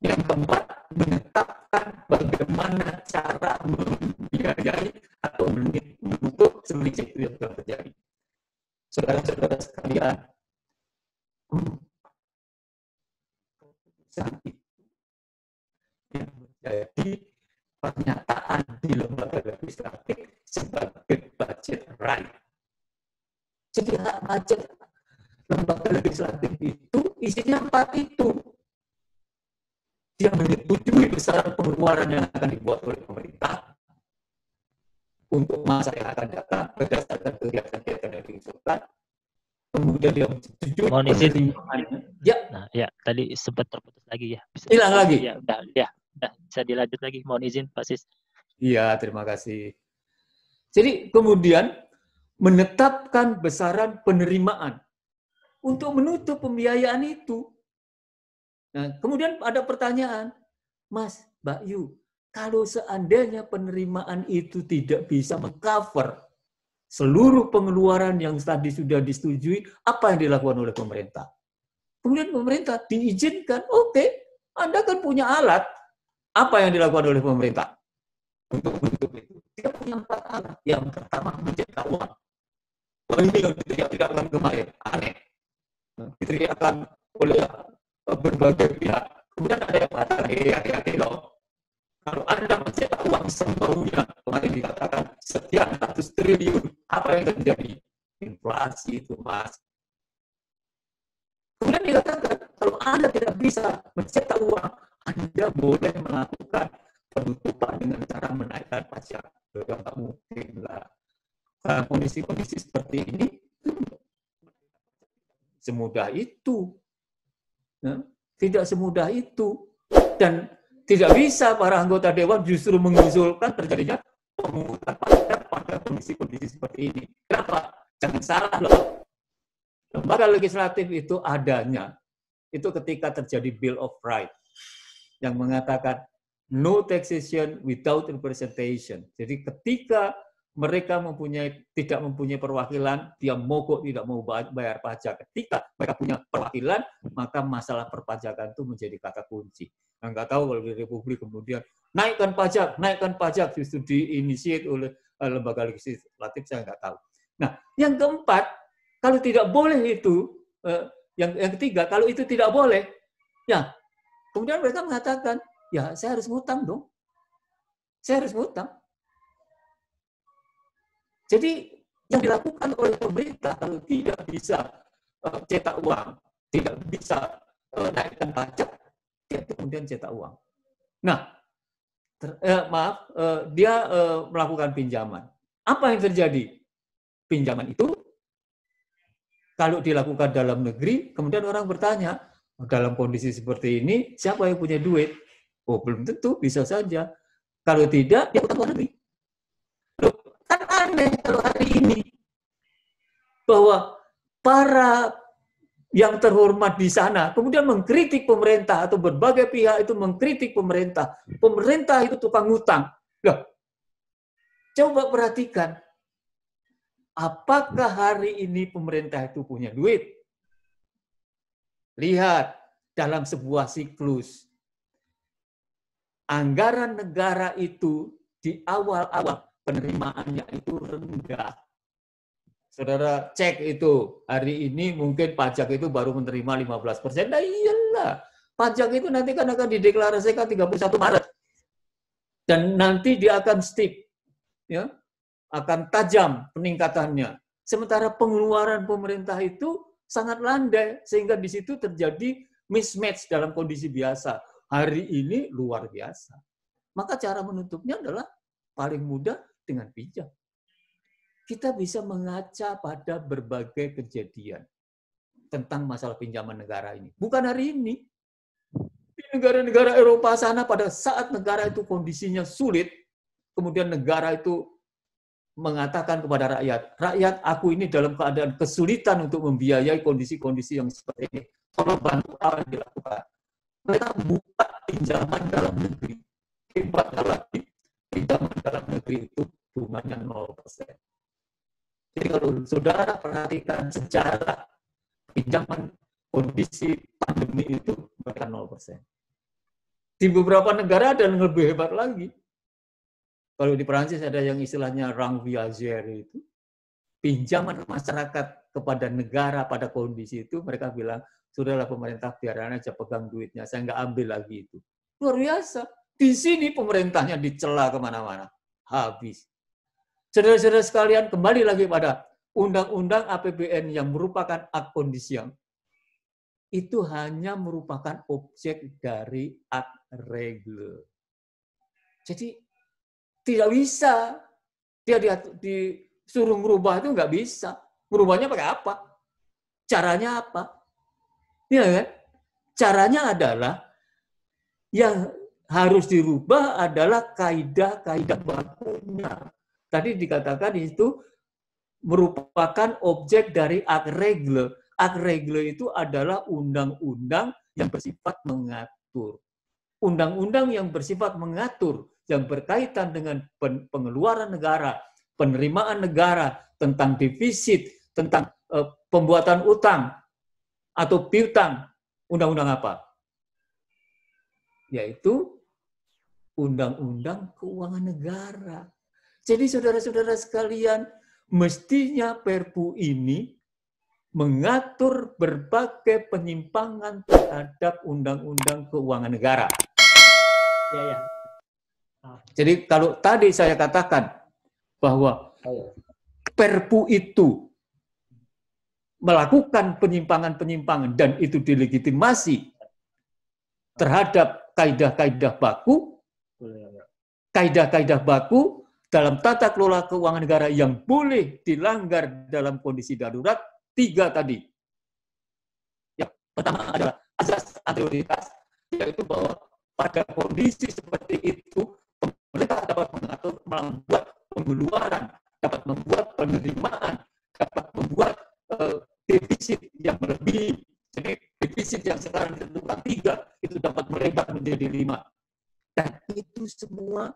Yang keempat, menetapkan bagaimana cara membiayai atau menutup selisih itu yang telah terjadi. Saudara-saudara sekalian, keputusan itu yang menjadi pernyataan di lembaga legislatif sebagai budget right. Jadi hak budget lembaga legislatif itu isinya 4 itu. Dia menyetujui besaran pengeluaran yang akan dibuat oleh pemerintah untuk masa yang akan datang berdasarkan kegiatan-kegiatan yang diusulkan. Kemudian dia menyetujui. Mohon izin. Ya. Nah, ya tadi sempat terputus lagi ya. Bisa, hilang lagi. Ya, udah, bisa dilanjut lagi. Mohon izin, Pak Sis. Iya, terima kasih. Jadi kemudian menetapkan besaran penerimaan untuk menutup pembiayaan itu. Nah, kemudian ada pertanyaan, Mas, Mbak Yu, kalau seandainya penerimaan itu tidak bisa mengcover seluruh pengeluaran yang tadi sudah disetujui, apa yang dilakukan oleh pemerintah? Kemudian pemerintah diizinkan, oke, Anda kan punya alat. Apa yang dilakukan oleh pemerintah? Untuk menutup itu, dia punya 4 alat. Yang pertama, mencetak uang. Ini yang diteriakkan kemarin, aneh. Diteriakkan oleh berbagai pihak. Kemudian ada yang mengatakan, hati-hati loh. Kalau Anda mencetak uang semaunya, kemarin dikatakan sekian ratus triliun, apa yang terjadi? Inflasi itu, Mas. Kemudian dikatakan, kalau Anda tidak bisa mencetak uang, Anda boleh melakukan penutupan dengan cara menaikkan pajak. Tidak mungkin lah. Karena kondisi-kondisi seperti ini, semudah itu. Nah, tidak semudah itu. Dan tidak bisa para anggota dewan justru mengusulkan terjadinya pemungutan pajak pada kondisi-kondisi seperti ini. Kenapa? Jangan salah loh. Lembaga legislatif itu adanya itu ketika terjadi Bill of Rights yang mengatakan no taxation without representation. Jadi ketika mereka tidak mempunyai perwakilan, dia mogok tidak mau bayar pajak. Ketika mereka punya perwakilan, maka masalah perpajakan itu menjadi kata kunci. Nah, nggak tahu kalau di Republik kemudian naikkan pajak justru diinisiasi oleh lembaga legislatif, saya nggak tahu. Nah, yang keempat, kalau tidak boleh itu, yang ketiga, kalau itu tidak boleh, ya kemudian mereka mengatakan, ya saya harus ngutang dong, saya harus ngutang. Jadi yang dilakukan oleh pemerintah kalau tidak bisa cetak uang, tidak bisa naikkan pajak, dia kemudian cetak uang. Nah, dia melakukan pinjaman. Apa yang terjadi? Pinjaman itu kalau dilakukan dalam negeri, kemudian orang bertanya, dalam kondisi seperti ini, siapa yang punya duit? Oh, belum tentu, bisa saja. Kalau tidak, dia utang luar negeri. Loh, kan aneh kalau hari ini bahwa para yang terhormat di sana kemudian mengkritik pemerintah atau berbagai pihak itu mengkritik pemerintah. Pemerintah itu tukang ngutang. Loh, coba perhatikan. Apakah hari ini pemerintah itu punya duit? Lihat dalam sebuah siklus. Anggaran negara itu di awal-awal penerimaannya itu rendah. Saudara cek itu, hari ini mungkin pajak itu baru menerima 15%. Nah iyalah, pajak itu nanti kan akan dideklarasikan 31 Maret. Dan nanti dia akan steep. Ya, akan tajam peningkatannya. Sementara pengeluaran pemerintah itu sangat landai, sehingga di situ terjadi mismatch dalam kondisi biasa. Hari ini luar biasa. Maka cara menutupnya adalah paling mudah dengan pinjam. Kita bisa mengaca pada berbagai kejadian tentang masalah pinjaman negara ini. Bukan hari ini. negara-negara Eropa sana pada saat negara itu kondisinya sulit, kemudian negara itu mengatakan kepada rakyat, rakyat aku ini dalam keadaan kesulitan untuk membiayai kondisi-kondisi yang seperti ini. Tolong bantu apa yang dilakukan. Mereka buka pinjaman dalam negeri. Hebatnya lagi, pinjaman dalam negeri itu bunganya 0%. Jadi kalau saudara perhatikan sejarah pinjaman kondisi pandemi itu mereka 0%. Di beberapa negara ada yang lebih hebat lagi. Kalau di Perancis ada yang istilahnya rang viager itu, pinjaman masyarakat kepada negara pada kondisi itu, mereka bilang, sudahlah pemerintah biaran aja pegang duitnya, saya nggak ambil lagi itu. Luar biasa. Di sini pemerintahnya dicela kemana-mana. Habis. Saudara-saudara sekalian, kembali lagi pada Undang-Undang APBN yang merupakan ad conditium, itu hanya merupakan objek dari ad regle. Jadi, tidak bisa. Dia disuruh merubah itu nggak bisa. Merubahnya pakai apa? Caranya apa? Ya kan? Caranya adalah yang harus dirubah adalah kaidah-kaidah bakunya. Tadi dikatakan itu merupakan objek dari ad regle. Ad regle itu adalah undang-undang yang bersifat mengatur. Undang-undang yang bersifat mengatur yang berkaitan dengan pengeluaran negara, penerimaan negara, tentang defisit, tentang pembuatan utang atau piutang. Undang-undang apa? Yaitu Undang-Undang Keuangan Negara. Jadi saudara-saudara sekalian, mestinya Perpu ini mengatur berbagai penyimpangan terhadap Undang-Undang Keuangan Negara. Ya, ya. Jadi kalau tadi saya katakan bahwa Perpu itu melakukan penyimpangan-penyimpangan dan itu dilegitimasi terhadap kaidah-kaidah baku, kaidah-kaidah baku dalam tata kelola keuangan negara yang boleh dilanggar dalam kondisi darurat, 3 tadi. Yang pertama adalah asas anterioritas, yaitu bahwa pada kondisi seperti itu, pemerintah dapat mengatur, membuat pengeluaran, dapat membuat penerimaan, dapat membuat defisit yang melebihi. Jadi defisit yang sekarang ditentukan 3, itu dapat melebar menjadi 5. Dan itu semua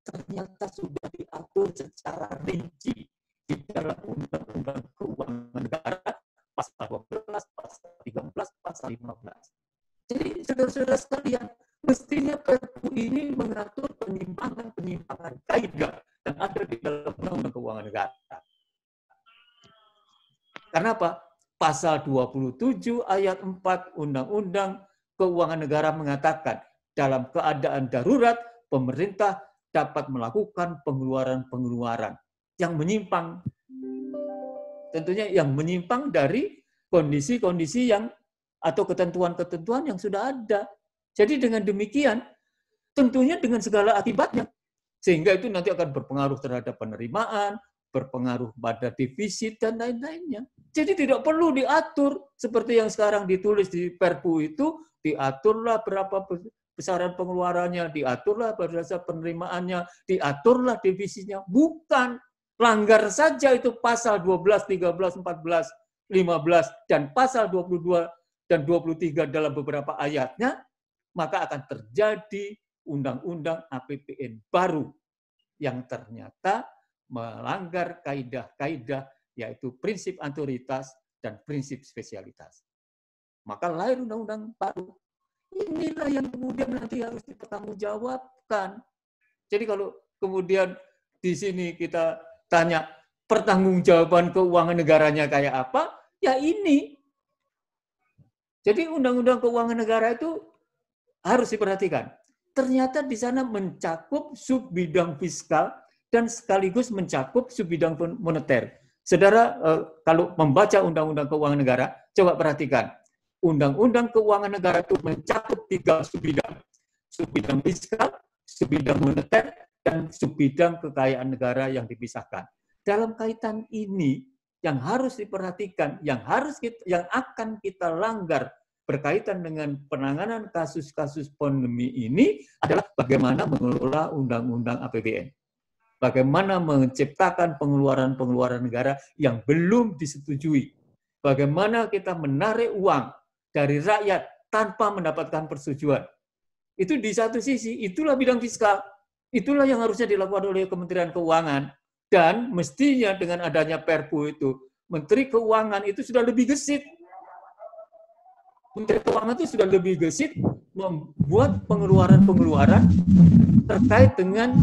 ternyata sudah diatur secara rinci di dalam Undang-Undang Keuangan Negara, pasal 12, pasal 13, pasal 15. Jadi saudara-saudara sekalian, mestinya Perpu ini mengatur penyimpangan-penyimpangan kaidah yang ada di dalam Undang-Undang Keuangan Negara. Karena apa? Pasal 27 ayat 4 Undang-Undang Keuangan Negara mengatakan, dalam keadaan darurat, pemerintah dapat melakukan pengeluaran-pengeluaran yang menyimpang. Tentunya yang menyimpang dari kondisi-kondisi yang atau ketentuan-ketentuan yang sudah ada. Jadi dengan demikian, tentunya dengan segala akibatnya. Sehingga itu nanti akan berpengaruh terhadap penerimaan, berpengaruh pada defisit, dan lain-lainnya. Jadi tidak perlu diatur seperti yang sekarang ditulis di Perpu itu, diaturlah berapa besaran pengeluarannya, diaturlah berdasar penerimaannya, diaturlah defisitnya. Bukan. Langgar saja itu pasal 12, 13, 14, 15, dan pasal 22 dan 23 dalam beberapa ayatnya, maka akan terjadi undang-undang APBN baru yang ternyata melanggar kaidah-kaidah, yaitu prinsip anterioritas dan prinsip spesialitas. Maka lahir undang-undang baru. Inilah yang kemudian nanti harus dipertanggungjawabkan. Jadi kalau kemudian di sini kita tanya pertanggungjawaban keuangan negaranya kayak apa, ya ini. Jadi undang-undang keuangan negara itu harus diperhatikan. Ternyata di sana mencakup subbidang fiskal dan sekaligus mencakup subbidang moneter. Saudara, kalau membaca undang-undang keuangan negara, coba perhatikan. Undang-undang keuangan negara itu mencakup 3 subbidang. Subbidang fiskal, subbidang moneter, dan subbidang kekayaan negara yang dipisahkan. Dalam kaitan ini, yang harus diperhatikan, yang akan kita langgar berkaitan dengan penanganan kasus-kasus pandemi ini adalah bagaimana mengelola undang-undang APBN. Bagaimana menciptakan pengeluaran-pengeluaran negara yang belum disetujui. Bagaimana kita menarik uang dari rakyat tanpa mendapatkan persetujuan. Itu di satu sisi, itulah bidang fiskal. Itulah yang harusnya dilakukan oleh Kementerian Keuangan. Dan mestinya dengan adanya Perpu itu, Menteri Keuangan itu sudah lebih gesit. Menteri Keuangan itu sudah lebih gesit membuat pengeluaran-pengeluaran terkait dengan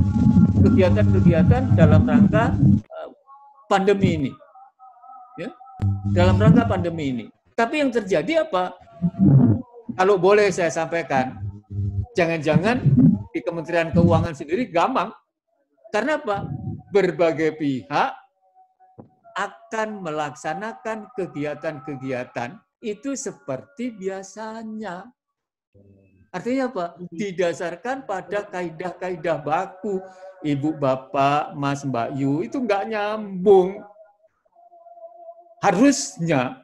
kegiatan-kegiatan dalam rangka pandemi ini. Ya? Dalam rangka pandemi ini. Tapi yang terjadi apa? Kalau boleh saya sampaikan, jangan-jangan di Kementerian Keuangan sendiri gampang. Karena apa? Berbagai pihak akan melaksanakan kegiatan-kegiatan itu seperti biasanya. Artinya apa? Didasarkan pada kaidah-kaidah baku. Ibu, Bapak, Mas, Mbak Yu, itu nggak nyambung. Harusnya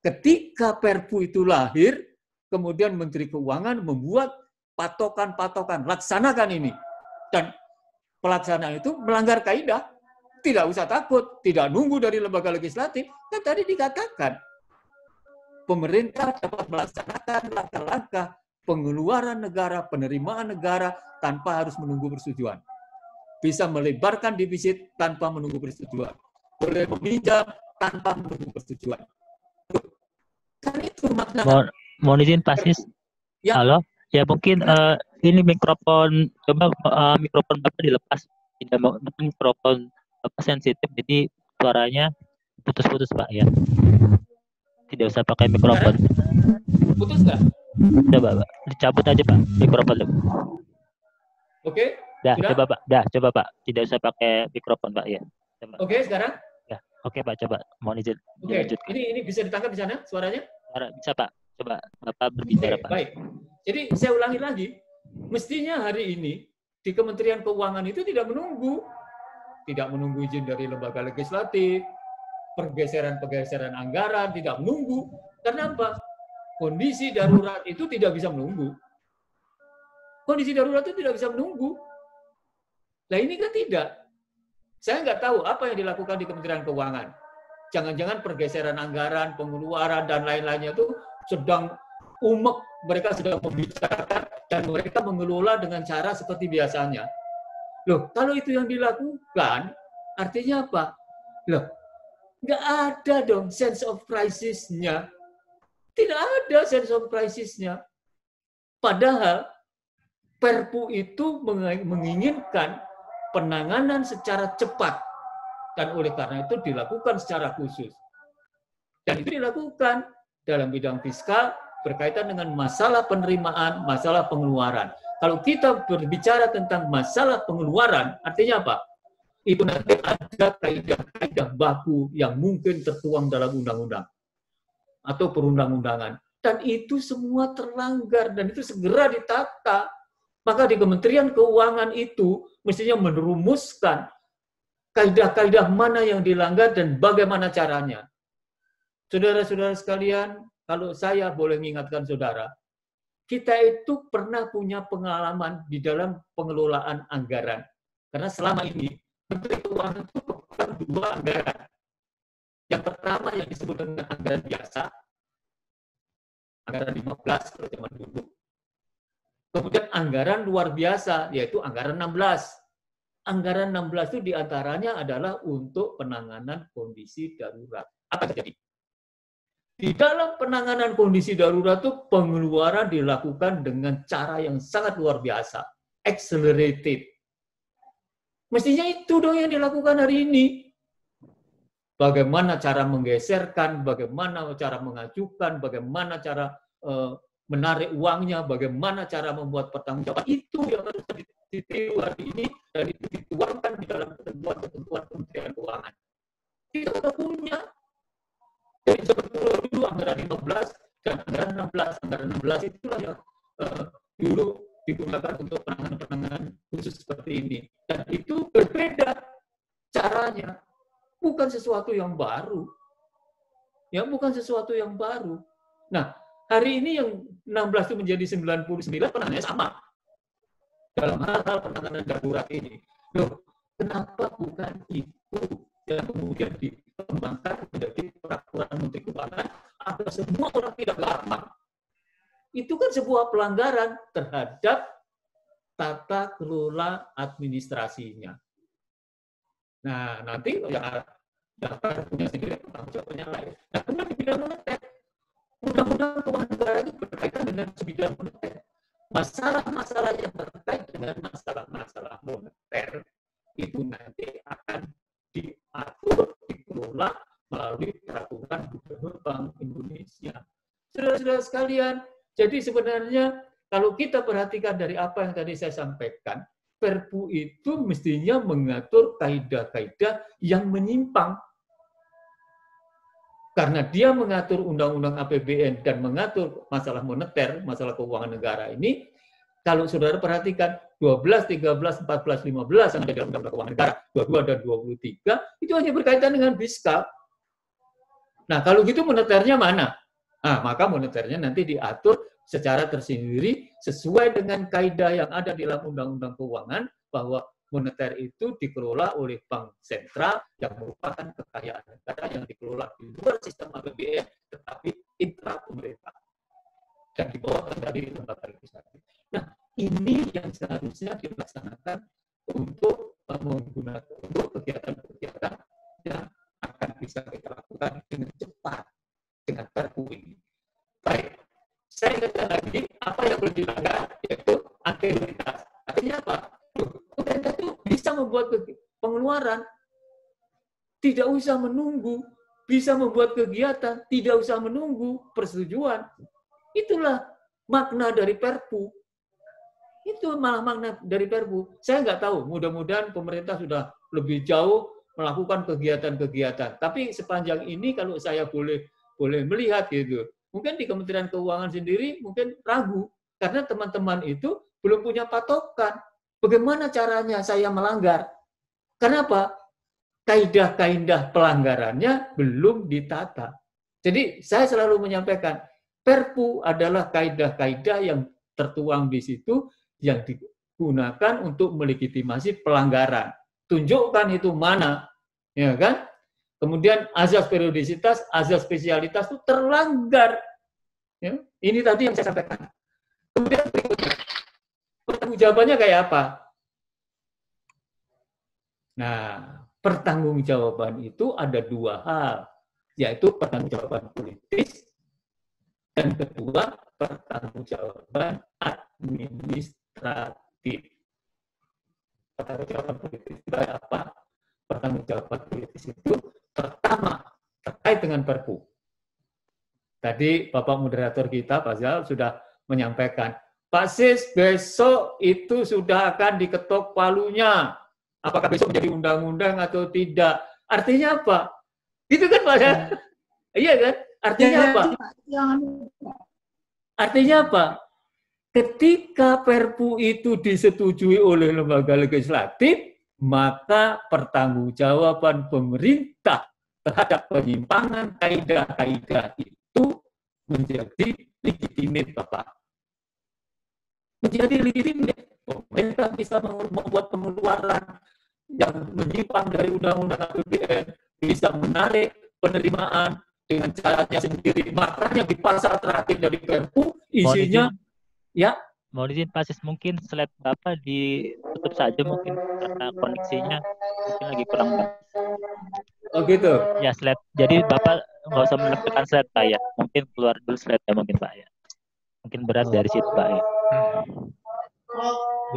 ketika Perpu itu lahir, kemudian Menteri Keuangan membuat patokan-patokan, laksanakan ini. Dan pelaksanaan itu melanggar kaidah. Tidak usah takut, tidak nunggu dari lembaga legislatif. Kan tadi dikatakan, pemerintah dapat melaksanakan langkah-langkah pengeluaran negara, penerimaan negara tanpa harus menunggu persetujuan. Bisa melebarkan defisit tanpa menunggu persetujuan. Boleh meminjam tanpa menunggu persetujuan. Kan itu makna. Mohon izin Pak Sis. Ya. Halo. Ya mungkin ini mikrofon, coba mikrofon Bapak dilepas. Tidak mau mikrofon Bapak sensitif, jadi suaranya putus-putus Pak ya. Tidak usah pakai mikrofon. Putus nggak? Coba Pak, dicabut aja Pak mikrofon. Oke. Dah, Sudah? coba Pak. Dah, coba Pak. Tidak usah pakai mikrofon Pak ya. Coba. Oke, sekarang? Ya, oke Pak, coba. Mohon izin. Oke. Ini bisa ditangkap di sana suaranya? Bisa Pak. Coba Bapak berbicara Pak. Baik. Jadi saya ulangi lagi, mestinya hari ini di Kementerian Keuangan itu tidak menunggu izin dari lembaga legislatif, pergeseran-pergeseran anggaran, tidak menunggu. Karena apa? Kondisi darurat itu tidak bisa menunggu. Kondisi darurat itu tidak bisa menunggu. Nah ini kan tidak. Saya nggak tahu apa yang dilakukan di Kementerian Keuangan. Jangan-jangan pergeseran anggaran, pengeluaran, dan lain-lainnya itu sedang umek, mereka sedang membicarakan, dan mereka mengelola dengan cara seperti biasanya. Loh, kalau itu yang dilakukan, artinya apa? Loh, nggak ada dong sense of crisis-nya. Tidak ada sense of crisis-nya. Padahal, Perpu itu menginginkan penanganan secara cepat. Dan oleh karena itu dilakukan secara khusus. Dan itu dilakukan dalam bidang fiskal berkaitan dengan masalah penerimaan, masalah pengeluaran. Kalau kita berbicara tentang masalah pengeluaran, artinya apa? Itu nanti ada kaidah-kaidah baku yang mungkin tertuang dalam undang-undang atau perundang-undangan. Dan itu semua terlanggar dan itu segera ditata. Maka di Kementerian Keuangan itu mestinya merumuskan kaidah-kaidah mana yang dilanggar dan bagaimana caranya. Saudara-saudara sekalian, kalau saya boleh mengingatkan saudara, kita itu pernah punya pengalaman di dalam pengelolaan anggaran. Karena selama ini, Menteri Keuangan itu merupakan dua anggaran. Yang pertama yang disebut dengan anggaran biasa, anggaran 15 kalau zaman dulu. Kemudian anggaran luar biasa, yaitu anggaran 16. Anggaran 16 itu diantaranya adalah untuk penanganan kondisi darurat. Apa yang terjadi? Di dalam penanganan kondisi darurat itu pengeluaran dilakukan dengan cara yang sangat luar biasa. Accelerated. Mestinya itu dong yang dilakukan hari ini. Bagaimana cara menggeserkan, bagaimana cara mengajukan, bagaimana cara menarik uangnya, bagaimana cara membuat pertanggungjawaban, itu yang harus ditiru hari ini dan itu dituangkan di dalam ketentuan-ketentuan Kementerian Keuangan. Kita sudah punya. Jadi sebetulnya dulu anggaran 15 dan anggaran 16. Anggaran 16 itulah yang dulu digunakan untuk penanganan khusus seperti ini. Dan itu berbeda caranya. Bukan sesuatu yang baru. Ya, bukan sesuatu yang baru. Nah, hari ini yang 16 itu menjadi 99 penanganannya sama. Dalam hal-hal penanganan darurat ini. Loh, kenapa bukan itu yang kemudian dikembangkan menjadi peraturan Menteri Keuangan agar semua orang tidak lama? Itu kan sebuah pelanggaran terhadap tata kelola administrasinya. Nah, nanti yang punya sendiri tanggung jawabnya lain. Nah, kemudian di bidang moneter, undang-undang keuangan negara itu berkaitan dengan bidang moneter. Masalah-masalah yang terkait dengan masalah-masalah moneter itu nanti akan diatur, dikelola melalui peraturan Gubernur Bank Indonesia. Saudara-saudara sekalian, jadi sebenarnya kalau kita perhatikan dari apa yang tadi saya sampaikan, Perpu itu mestinya mengatur kaidah-kaidah yang menyimpang. Karena dia mengatur undang-undang APBN dan mengatur masalah moneter, masalah keuangan negara ini, kalau saudara perhatikan 12, 13, 14, 15 yang ada dalam undang-undang keuangan negara, 22 dan 23, itu hanya berkaitan dengan fiskal. Nah, kalau gitu moneternya mana? Nah, maka moneternya nanti diatur secara tersendiri sesuai dengan kaidah yang ada di dalam undang-undang keuangan bahwa moneter itu dikelola oleh bank sentral yang merupakan kekayaan negara yang dikelola di luar sistem APBN tetapi intra pemerintah dan di bawah kendali lembaga legislatif. Nah, ini yang seharusnya dilaksanakan untuk menggunakan untuk kegiatan-kegiatan yang akan bisa kita lakukan dengan cepat dengan Perpu ini. Baik. Saya ingatkan lagi, apa yang belum dilanggar, yaitu anterioritas. Artinya apa? Pemerintah itu bisa membuat pengeluaran, tidak usah menunggu, bisa membuat kegiatan, tidak usah menunggu persetujuan. Itulah makna dari Perpu. Itu malah makna dari Perpu. Saya nggak tahu, mudah-mudahan pemerintah sudah lebih jauh melakukan kegiatan-kegiatan. Tapi sepanjang ini kalau saya boleh melihat gitu, mungkin di Kementerian Keuangan sendiri mungkin ragu karena teman-teman itu belum punya patokan. Bagaimana caranya saya melanggar? Kenapa? Kaidah-kaidah pelanggarannya belum ditata. Jadi saya selalu menyampaikan, Perpu adalah kaidah-kaidah yang tertuang di situ yang digunakan untuk melegitimasi pelanggaran. Tunjukkan itu mana, ya kan? Kemudian azas periodisitas, azas spesialitas itu terlanggar. Ya, ini tadi yang saya sampaikan. Kemudian berikutnya, pertanggungjawabannya kayak apa? Nah, pertanggungjawaban itu ada dua hal, yaitu pertanggungjawaban politis dan kedua pertanggungjawaban administratif. Pertanggungjawaban politis itu apa? Pertanggungjawaban politis itu pertama terkait dengan Perpu. Tadi Bapak moderator kita, Pak Zal, sudah menyampaikan, Pak Sis, besok itu sudah akan diketok palunya. Apakah besok menjadi undang-undang atau tidak? Artinya apa? Itu kan Pak Zal? Iya kan? Artinya apa? Artinya apa? Ketika Perpu itu disetujui oleh lembaga legislatif, maka pertanggungjawaban pemerintah terhadap penyimpangan kaidah-kaidah itu menjadi legitimate, Bapak. Menjadi legitimate. Pemerintah bisa membuat pengeluaran yang menyimpang dari undang-undang APBN, bisa menarik penerimaan dengan caranya sendiri. Makanya di pasal terakhir dari Perpu isinya, ya. Mau izin Pak Sis, mungkin slide Bapak ditutup saja mungkin karena koneksinya mungkin lagi kurang bagus. Oh gitu? Ya slide, jadi Bapak nggak usah menekan slide Pak ya, mungkin keluar dulu slide-nya mungkin Pak ya. Mungkin berat dari situ Pak ya.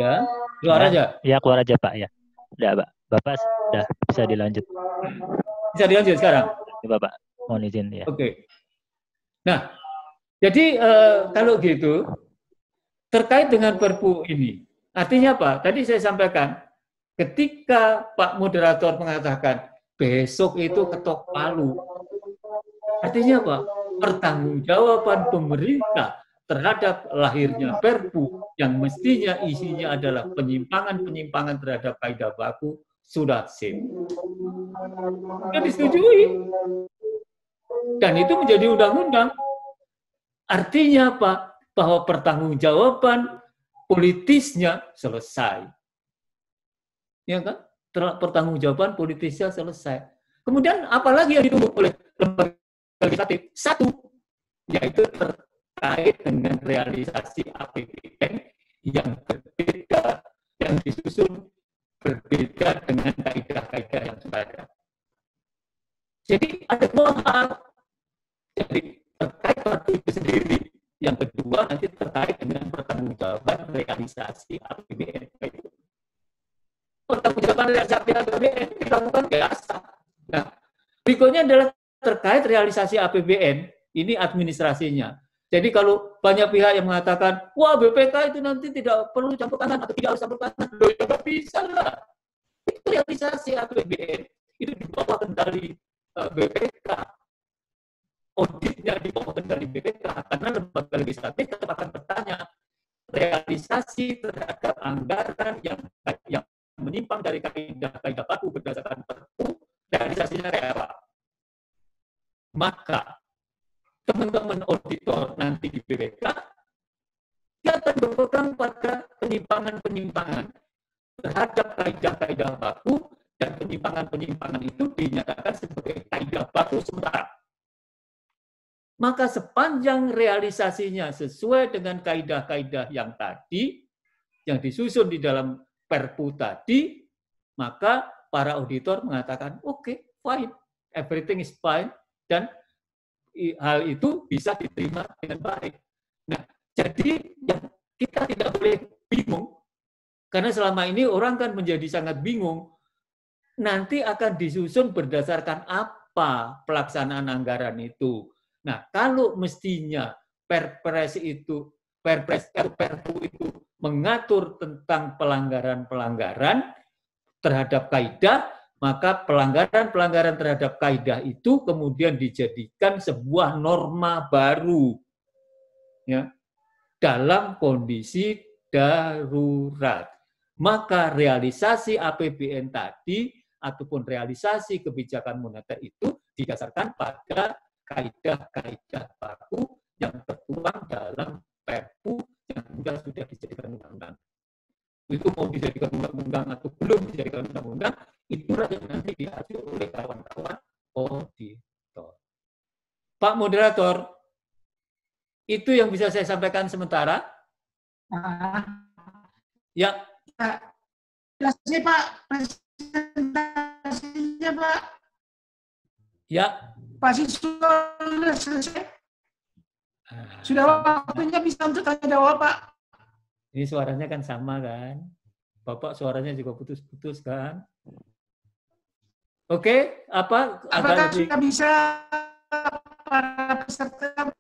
Ya, keluar aja? Ya keluar aja Pak ya. Udah Pak, Bapak sudah bisa dilanjut. Bisa dilanjut sekarang? Ya, Bapak, mohon izin ya. Oke. Nah, jadi kalau gitu, terkait dengan Perpu ini, artinya apa? Tadi saya sampaikan, ketika Pak Moderator mengatakan, besok itu ketok palu, artinya apa? Pertanggungjawaban pemerintah terhadap lahirnya Perpu yang mestinya isinya adalah penyimpangan-penyimpangan terhadap kaidah baku sudah sip. Sudah disetujui. Dan itu menjadi undang-undang. Artinya apa? Bahwa pertanggungjawaban politisnya selesai. Ya kan? Pertanggungjawaban politisnya selesai. Kemudian apalagi yang ditunggu oleh lembaga legislatif? Satu, yaitu terkait dengan realisasi APBN yang berbeda, yang disusun berbeda dengan kaidah-kaidah yang sudah ada. Jadi ada dua hal. Jadi terkait waktu itu sendiri. Yang kedua nanti terkait dengan pertanggungjawaban realisasi APBN. Pertanggungjawaban realisasi APBN dilakukan biasa. Nah, berikutnya adalah terkait realisasi APBN. Ini administrasinya. Jadi kalau banyak pihak yang mengatakan, wah BPK itu nanti tidak perlu campur tangan atau tidak harus campur tangan, loh ya nggak bisa lah. Itu realisasi APBN. Itu di bawah kendali BPK. Auditnya di bawah kendali BPK. Karena lembaga legislatif tetap akan bertanya, realisasi terhadap anggaran yang menyimpang dari kaidah-kaidah baku berdasarkan Perpu, realisasinya kayak apa? Maka teman-teman auditor nanti di BPK dia akan berpegang pada penyimpangan-penyimpangan terhadap kaidah-kaidah baku, dan penyimpangan-penyimpangan itu dinyatakan sebagai kaidah baku sementara. Maka sepanjang realisasinya sesuai dengan kaidah-kaidah yang tadi, yang disusun di dalam Perpu tadi, maka para auditor mengatakan, oke, fine, everything is fine, dan hal itu bisa diterima dengan baik. Nah, jadi yang kita tidak boleh bingung, karena selama ini orang kan menjadi sangat bingung, nanti akan disusun berdasarkan apa pelaksanaan anggaran itu. Nah, kalau mestinya Perpres itu, Perpu itu mengatur tentang pelanggaran-pelanggaran terhadap kaidah, maka pelanggaran-pelanggaran terhadap kaidah itu kemudian dijadikan sebuah norma baru, ya, dalam kondisi darurat. Maka realisasi APBN tadi ataupun realisasi kebijakan moneter itu didasarkan pada kaidah-kaidah baku yang tertuang dalam Perpu yang sudah dijadikan undang-undang. Itu mau dijadikan undang-undang atau belum dijadikan undang-undang, itulah yang nanti diatur oleh kawan-kawan auditor. Pak Moderator, itu yang bisa saya sampaikan sementara. Ya. Presentasinya Pak, presentasinya Pak. Ya. Pak Siswa sudah selesai. Sudah waktunya bisa untuk tanya jawab Pak. Ini suaranya kan sama kan? Bapak suaranya juga putus-putus kan? Oke, apa? Apakah sudah bisa para peserta?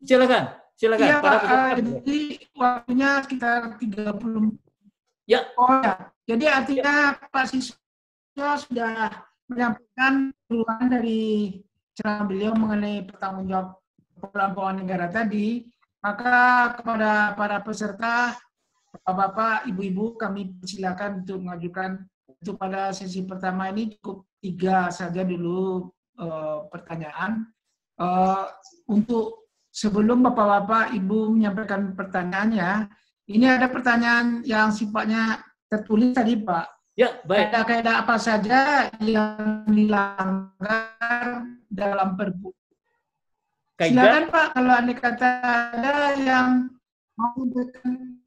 Silakan. Iya, para Pak. Jadi waktunya sekitar 30. Ya. Oh ya. Jadi artinya Pak Siswa sudah menyampaikan keluhan dari ceramah beliau mengenai pertanggungjawaban keuangan negara tadi. Maka kepada para peserta, Bapak-bapak, Ibu-ibu, kami persilakan untuk mengajukan. Untuk pada sesi pertama ini cukup 3 saja dulu pertanyaan. Untuk sebelum Bapak-bapak, Ibu menyampaikan pertanyaannya, ini ada pertanyaan yang sifatnya tertulis tadi, Pak. Ya, baik. Kaidah-kaidah apa saja yang dilanggar dalam Perpu? Silakan Pak, kalau Anda kata ada yang mau memberikan.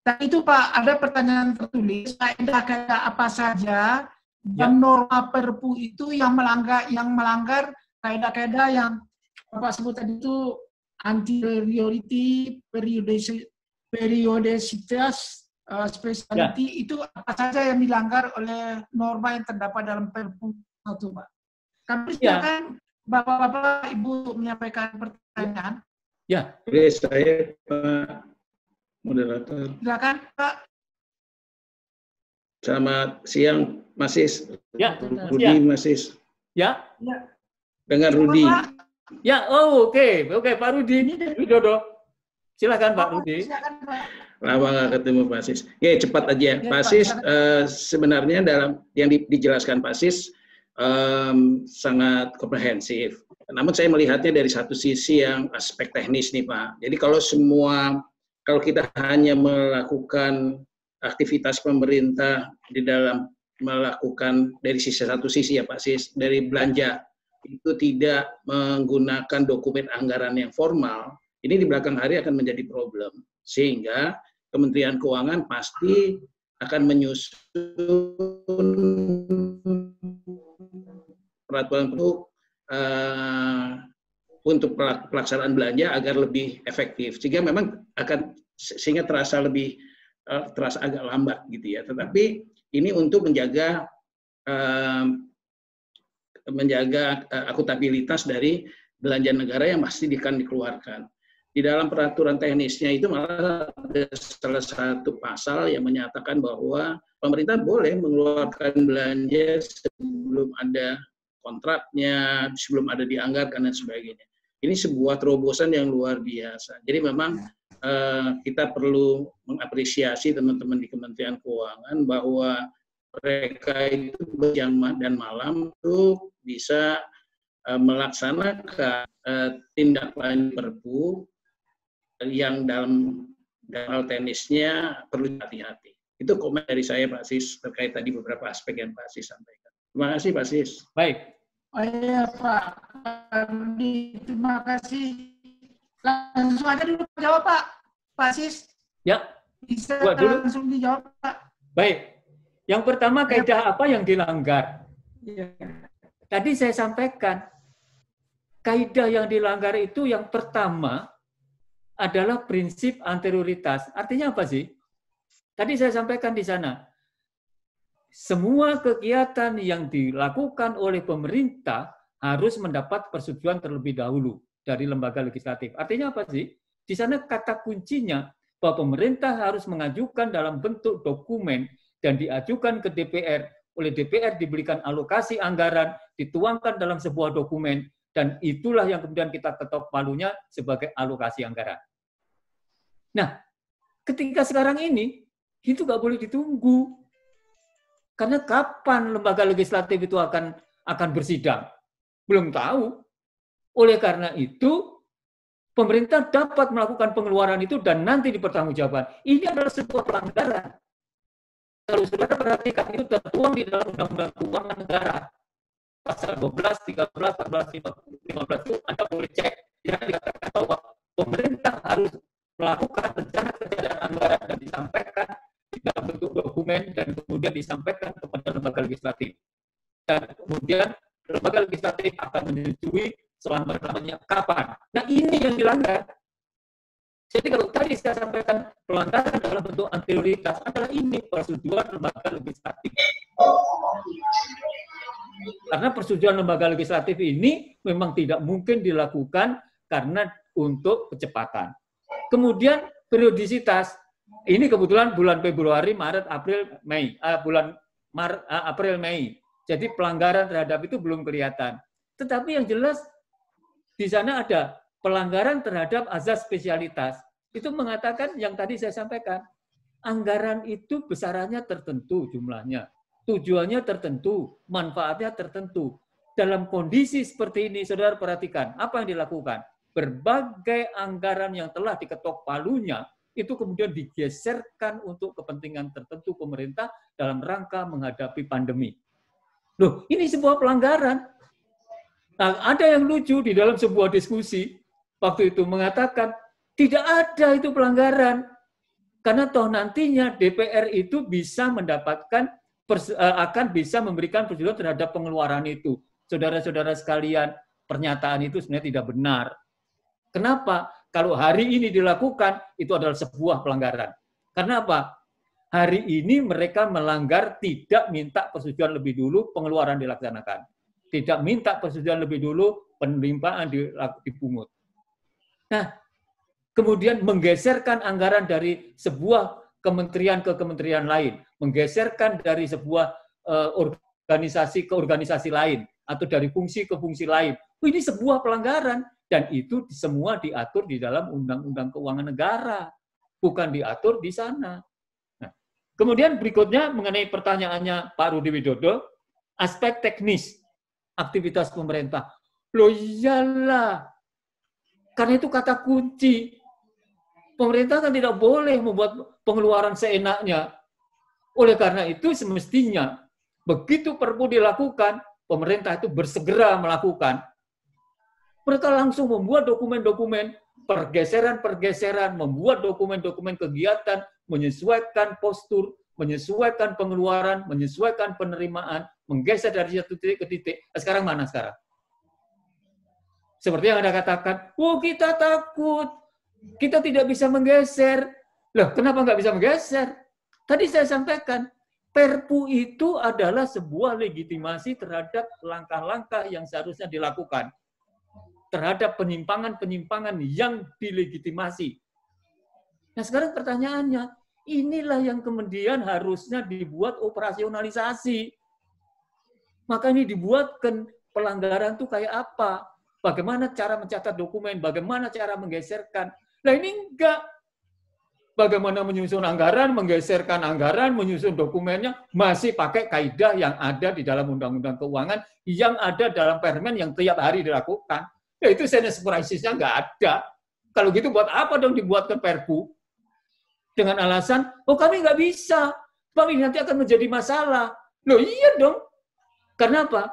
Nah itu Pak, ada pertanyaan tertulis, kaidah-kaidah apa saja yang norma Perpu itu yang melanggar kaidah-kaidah yang Bapak sebut tadi itu anti-priority, periodicitas, speciality, itu apa saja yang dilanggar oleh norma yang terdapat dalam Perpu itu Pak. Kami silakan Bapak-bapak, Ibu menyampaikan pertanyaan. Ya, boleh saya Pak Moderator. Silakan Pak. Selamat siang, Masis. Ya. Rudi, Masis. Ya. Dengar Rudi. Ya, oke, Pak Rudi Widodo. Silakan Pak Rudi. Silakan Pak. Lama nggak ketemu Pak Sis. Ya, cepat aja. Pak Sis, sebenarnya dalam yang dijelaskan Pak Sis sangat komprehensif. Namun saya melihatnya dari satu sisi yang aspek teknis nih Pak. Jadi kalau kita hanya melakukan aktivitas pemerintah di dalam melakukan dari satu sisi ya Pak Sis, dari belanja itu tidak menggunakan dokumen anggaran yang formal, ini di belakang hari akan menjadi problem. Sehingga Kementerian Keuangan pasti akan menyusun peraturan untuk pelaksanaan belanja agar lebih efektif, sehingga memang sehingga terasa agak lambat gitu ya. Tetapi ini untuk menjaga akuntabilitas dari belanja negara yang pasti akan dikeluarkan. Di dalam peraturan teknisnya itu malah ada salah satu pasal yang menyatakan bahwa pemerintah boleh mengeluarkan belanja sebelum ada kontraknya, sebelum ada dianggarkan dan sebagainya. Ini sebuah terobosan yang luar biasa. Jadi memang kita perlu mengapresiasi teman-teman di Kementerian Keuangan bahwa mereka itu berjam dan malam untuk bisa melaksanakan tindak lanjut Perpu yang dalam hal teknisnya perlu hati-hati. Itu komen dari saya Pak Sis terkait tadi beberapa aspek yang Pak Sis sampaikan. Terima kasih Pak Sis. Baik. Oh iya Pak, terima kasih. Langsung aja dulu jawab Pak Sis. Ya. Bisa dulu. langsung dijawab Pak. Baik. Yang pertama kaidah apa yang dilanggar? Ya. Tadi saya sampaikan, kaidah yang dilanggar itu yang pertama adalah prinsip anterioritas. Artinya apa sih? Tadi saya sampaikan di sana, semua kegiatan yang dilakukan oleh pemerintah harus mendapat persetujuan terlebih dahulu dari lembaga legislatif. Artinya apa sih? Di sana kata kuncinya bahwa pemerintah harus mengajukan dalam bentuk dokumen dan diajukan ke DPR. Oleh DPR diberikan alokasi anggaran, dituangkan dalam sebuah dokumen, dan itulah yang kemudian kita ketok palunya sebagai alokasi anggaran. Nah, ketika sekarang ini, itu nggak boleh ditunggu. Karena kapan lembaga legislatif itu akan bersidang? Belum tahu. Oleh karena itu, pemerintah dapat melakukan pengeluaran itu dan nanti dipertanggungjawabkan. Ini adalah sebuah pelanggaran. Kalau saudara perhatikan, itu tertuang di dalam Undang-Undang Keuangan Negara. Pasal 12, 13, 14, 15 itu Anda boleh cek. Yang dikatakan bahwa pemerintah harus melakukan rencana kerja dan anggaran dan disampaikan di dalam bentuk dokumen dan kemudian disampaikan kepada lembaga legislatif. Dan kemudian lembaga legislatif akan menyetujui selama-lamanya kapan. Nah ini yang dilanggar. Jadi kalau tadi saya sampaikan pelanggaran dalam bentuk anterioritas adalah ini persetujuan lembaga legislatif. Karena persetujuan lembaga legislatif ini memang tidak mungkin dilakukan karena untuk kecepatan. Kemudian periodisitas. Ini kebetulan bulan Februari, Maret, April, Mei. April, Mei. Jadi pelanggaran terhadap itu belum kelihatan. Tetapi yang jelas di sana ada pelanggaran terhadap azas spesialitas. Itu mengatakan yang tadi saya sampaikan. Anggaran itu besarannya tertentu jumlahnya. Tujuannya tertentu, manfaatnya tertentu. Dalam kondisi seperti ini, saudara perhatikan, apa yang dilakukan? Berbagai anggaran yang telah diketok palunya, itu kemudian digeserkan untuk kepentingan tertentu pemerintah dalam rangka menghadapi pandemi. Loh, ini sebuah pelanggaran. Nah, ada yang lucu di dalam sebuah diskusi, waktu itu mengatakan, tidak ada itu pelanggaran. Karena toh nantinya DPR itu bisa mendapatkan, akan bisa memberikan persetujuan terhadap pengeluaran itu. Saudara-saudara sekalian, pernyataan itu sebenarnya tidak benar. Kenapa? Kalau hari ini dilakukan, itu adalah sebuah pelanggaran. Karena apa? Hari ini mereka melanggar tidak minta persetujuan lebih dulu, pengeluaran dilaksanakan. Tidak minta persetujuan lebih dulu, penerimaan dipungut. Nah, kemudian menggeserkan anggaran dari sebuah kementerian ke kementerian lain, menggeserkan dari sebuah organisasi ke organisasi lain, atau dari fungsi ke fungsi lain. Ini sebuah pelanggaran, dan itu semua diatur di dalam Undang-Undang Keuangan Negara, bukan diatur di sana. Nah, kemudian berikutnya mengenai pertanyaannya Pak Rudi Widodo, aspek teknis aktivitas pemerintah. Loh iyalah. Karena itu kata kunci. Pemerintah kan tidak boleh membuat pengeluaran seenaknya. Oleh karena itu semestinya begitu Perpu dilakukan, pemerintah itu bersegera melakukan. Mereka langsung membuat dokumen-dokumen pergeseran-pergeseran, membuat dokumen-dokumen kegiatan, menyesuaikan postur, menyesuaikan pengeluaran, menyesuaikan penerimaan, menggeser dari satu titik ke titik. Sekarang mana sekarang? Seperti yang Anda katakan, oh kita takut, kita tidak bisa menggeser. Loh, kenapa nggak bisa menggeser? Tadi saya sampaikan, Perpu itu adalah sebuah legitimasi terhadap langkah-langkah yang seharusnya dilakukan. Terhadap penyimpangan-penyimpangan yang dilegitimasi. Nah sekarang pertanyaannya, inilah yang kemudian harusnya dibuat operasionalisasi. Maka ini dibuatkan pelanggaran itu kayak apa? Bagaimana cara mencatat dokumen, bagaimana cara menggeserkan. Nah ini enggak. Bagaimana menyusun anggaran, menggeserkan anggaran, menyusun dokumennya, masih pakai kaidah yang ada di dalam Undang-Undang Keuangan, yang ada dalam permen yang tiap hari dilakukan. Ya itu sense crisis-nya nggak ada. Kalau gitu buat apa dong dibuatkan Perpu? Dengan alasan, oh kami nggak bisa, Pak, ini nanti akan menjadi masalah. Loh iya dong. Karena apa?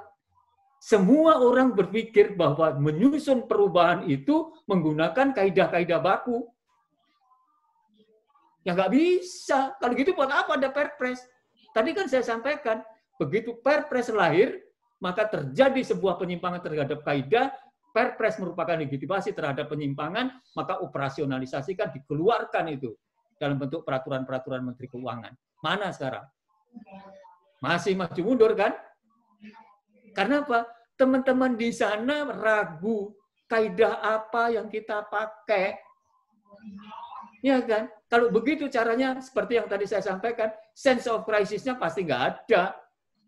Semua orang berpikir bahwa menyusun perubahan itu menggunakan kaidah-kaidah baku. Ya nggak bisa. Kalau gitu buat apa ada Perpres? Tadi kan saya sampaikan, begitu Perpres lahir, maka terjadi sebuah penyimpangan terhadap kaidah, Perpres merupakan legitimasi terhadap penyimpangan, maka operasionalisasikan, dikeluarkan itu dalam bentuk peraturan-peraturan Menteri Keuangan. Mana sekarang? Masih maju mundur kan? Karena apa? Teman-teman di sana ragu kaidah apa yang kita pakai. Ya kan? Kalau begitu caranya, seperti yang tadi saya sampaikan, sense of crisis-nya pasti nggak ada.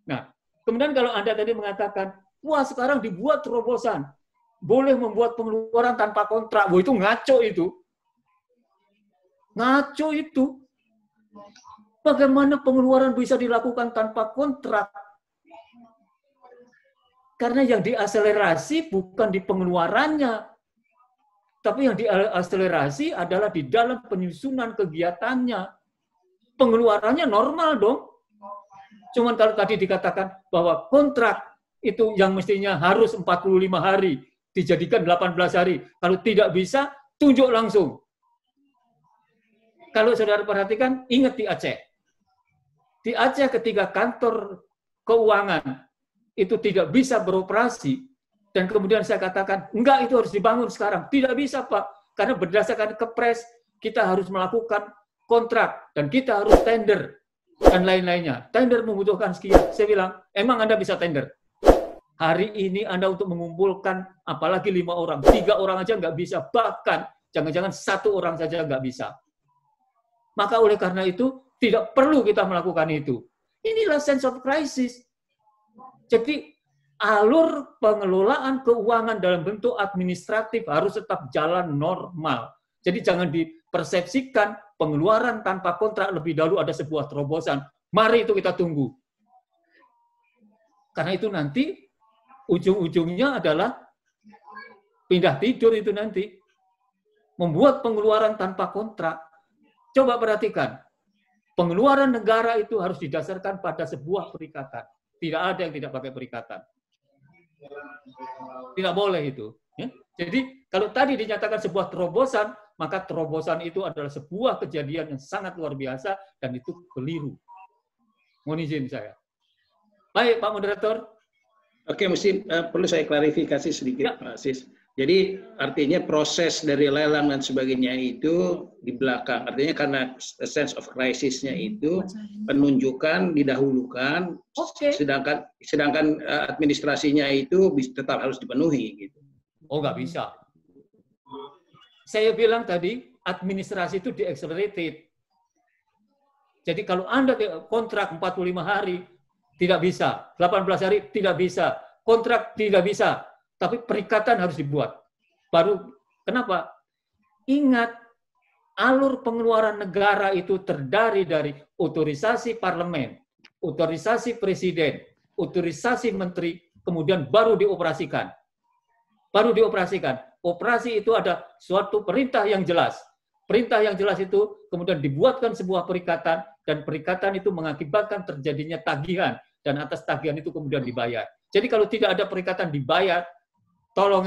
Nah, kemudian kalau Anda tadi mengatakan, wah sekarang dibuat terobosan, boleh membuat pengeluaran tanpa kontrak. Wah itu ngaco itu. Ngaco itu. Bagaimana pengeluaran bisa dilakukan tanpa kontrak? Karena yang diakselerasi bukan di pengeluarannya, tapi yang diakselerasi adalah di dalam penyusunan kegiatannya. Pengeluarannya normal dong. Cuman kalau tadi dikatakan bahwa kontrak itu yang mestinya harus 45 hari, dijadikan 18 hari. Kalau tidak bisa, tunjuk langsung. Kalau saudara perhatikan, ingat di Aceh. Di Aceh ketika kantor keuangan itu tidak bisa beroperasi, dan kemudian saya katakan, enggak itu harus dibangun sekarang. Tidak bisa Pak, karena berdasarkan kepres, kita harus melakukan kontrak, dan kita harus tender, dan lain-lainnya. Tender membutuhkan sekian. Saya bilang, emang Anda bisa tender? Hari ini Anda untuk mengumpulkan, apalagi 5 orang, 3 orang aja nggak bisa, bahkan jangan-jangan 1 orang saja nggak bisa. Maka oleh karena itu, tidak perlu kita melakukan itu. Inilah sense of crisis. Jadi, alur pengelolaan keuangan dalam bentuk administratif harus tetap jalan normal. Jadi jangan dipersepsikan pengeluaran tanpa kontrak lebih dahulu ada sebuah terobosan. Mari itu kita tunggu. Karena itu nanti ujung-ujungnya adalah pindah tidur itu nanti. Membuat pengeluaran tanpa kontrak. Coba perhatikan. Pengeluaran negara itu harus didasarkan pada sebuah perikatan. Tidak ada yang tidak pakai perikatan. Tidak boleh itu. Ya? Jadi kalau tadi dinyatakan sebuah terobosan, maka terobosan itu adalah sebuah kejadian yang sangat luar biasa dan itu keliru. Mohon izin saya. Baik Pak Moderator. Oke, mesti perlu saya klarifikasi sedikit ya. Pak Sis. Jadi artinya proses dari lelang dan sebagainya itu di belakang. Artinya karena sense of crisis-nya itu penunjukan didahulukan, sedangkan administrasinya itu tetap harus dipenuhi. Gitu. Oh nggak bisa. Saya bilang tadi administrasi itu di-accelerated. Jadi kalau Anda kontrak 45 hari tidak bisa, 18 hari tidak bisa, kontrak tidak bisa. Tapi perikatan harus dibuat. Baru, kenapa? Ingat, alur pengeluaran negara itu terdiri dari otorisasi parlemen, otorisasi presiden, otorisasi menteri, kemudian baru dioperasikan. baru dioperasikan. Operasi itu ada suatu perintah yang jelas. Perintah yang jelas itu kemudian dibuatkan sebuah perikatan, dan perikatan itu mengakibatkan terjadinya tagihan, dan atas tagihan itu kemudian dibayar. Jadi kalau tidak ada perikatan dibayar, tolong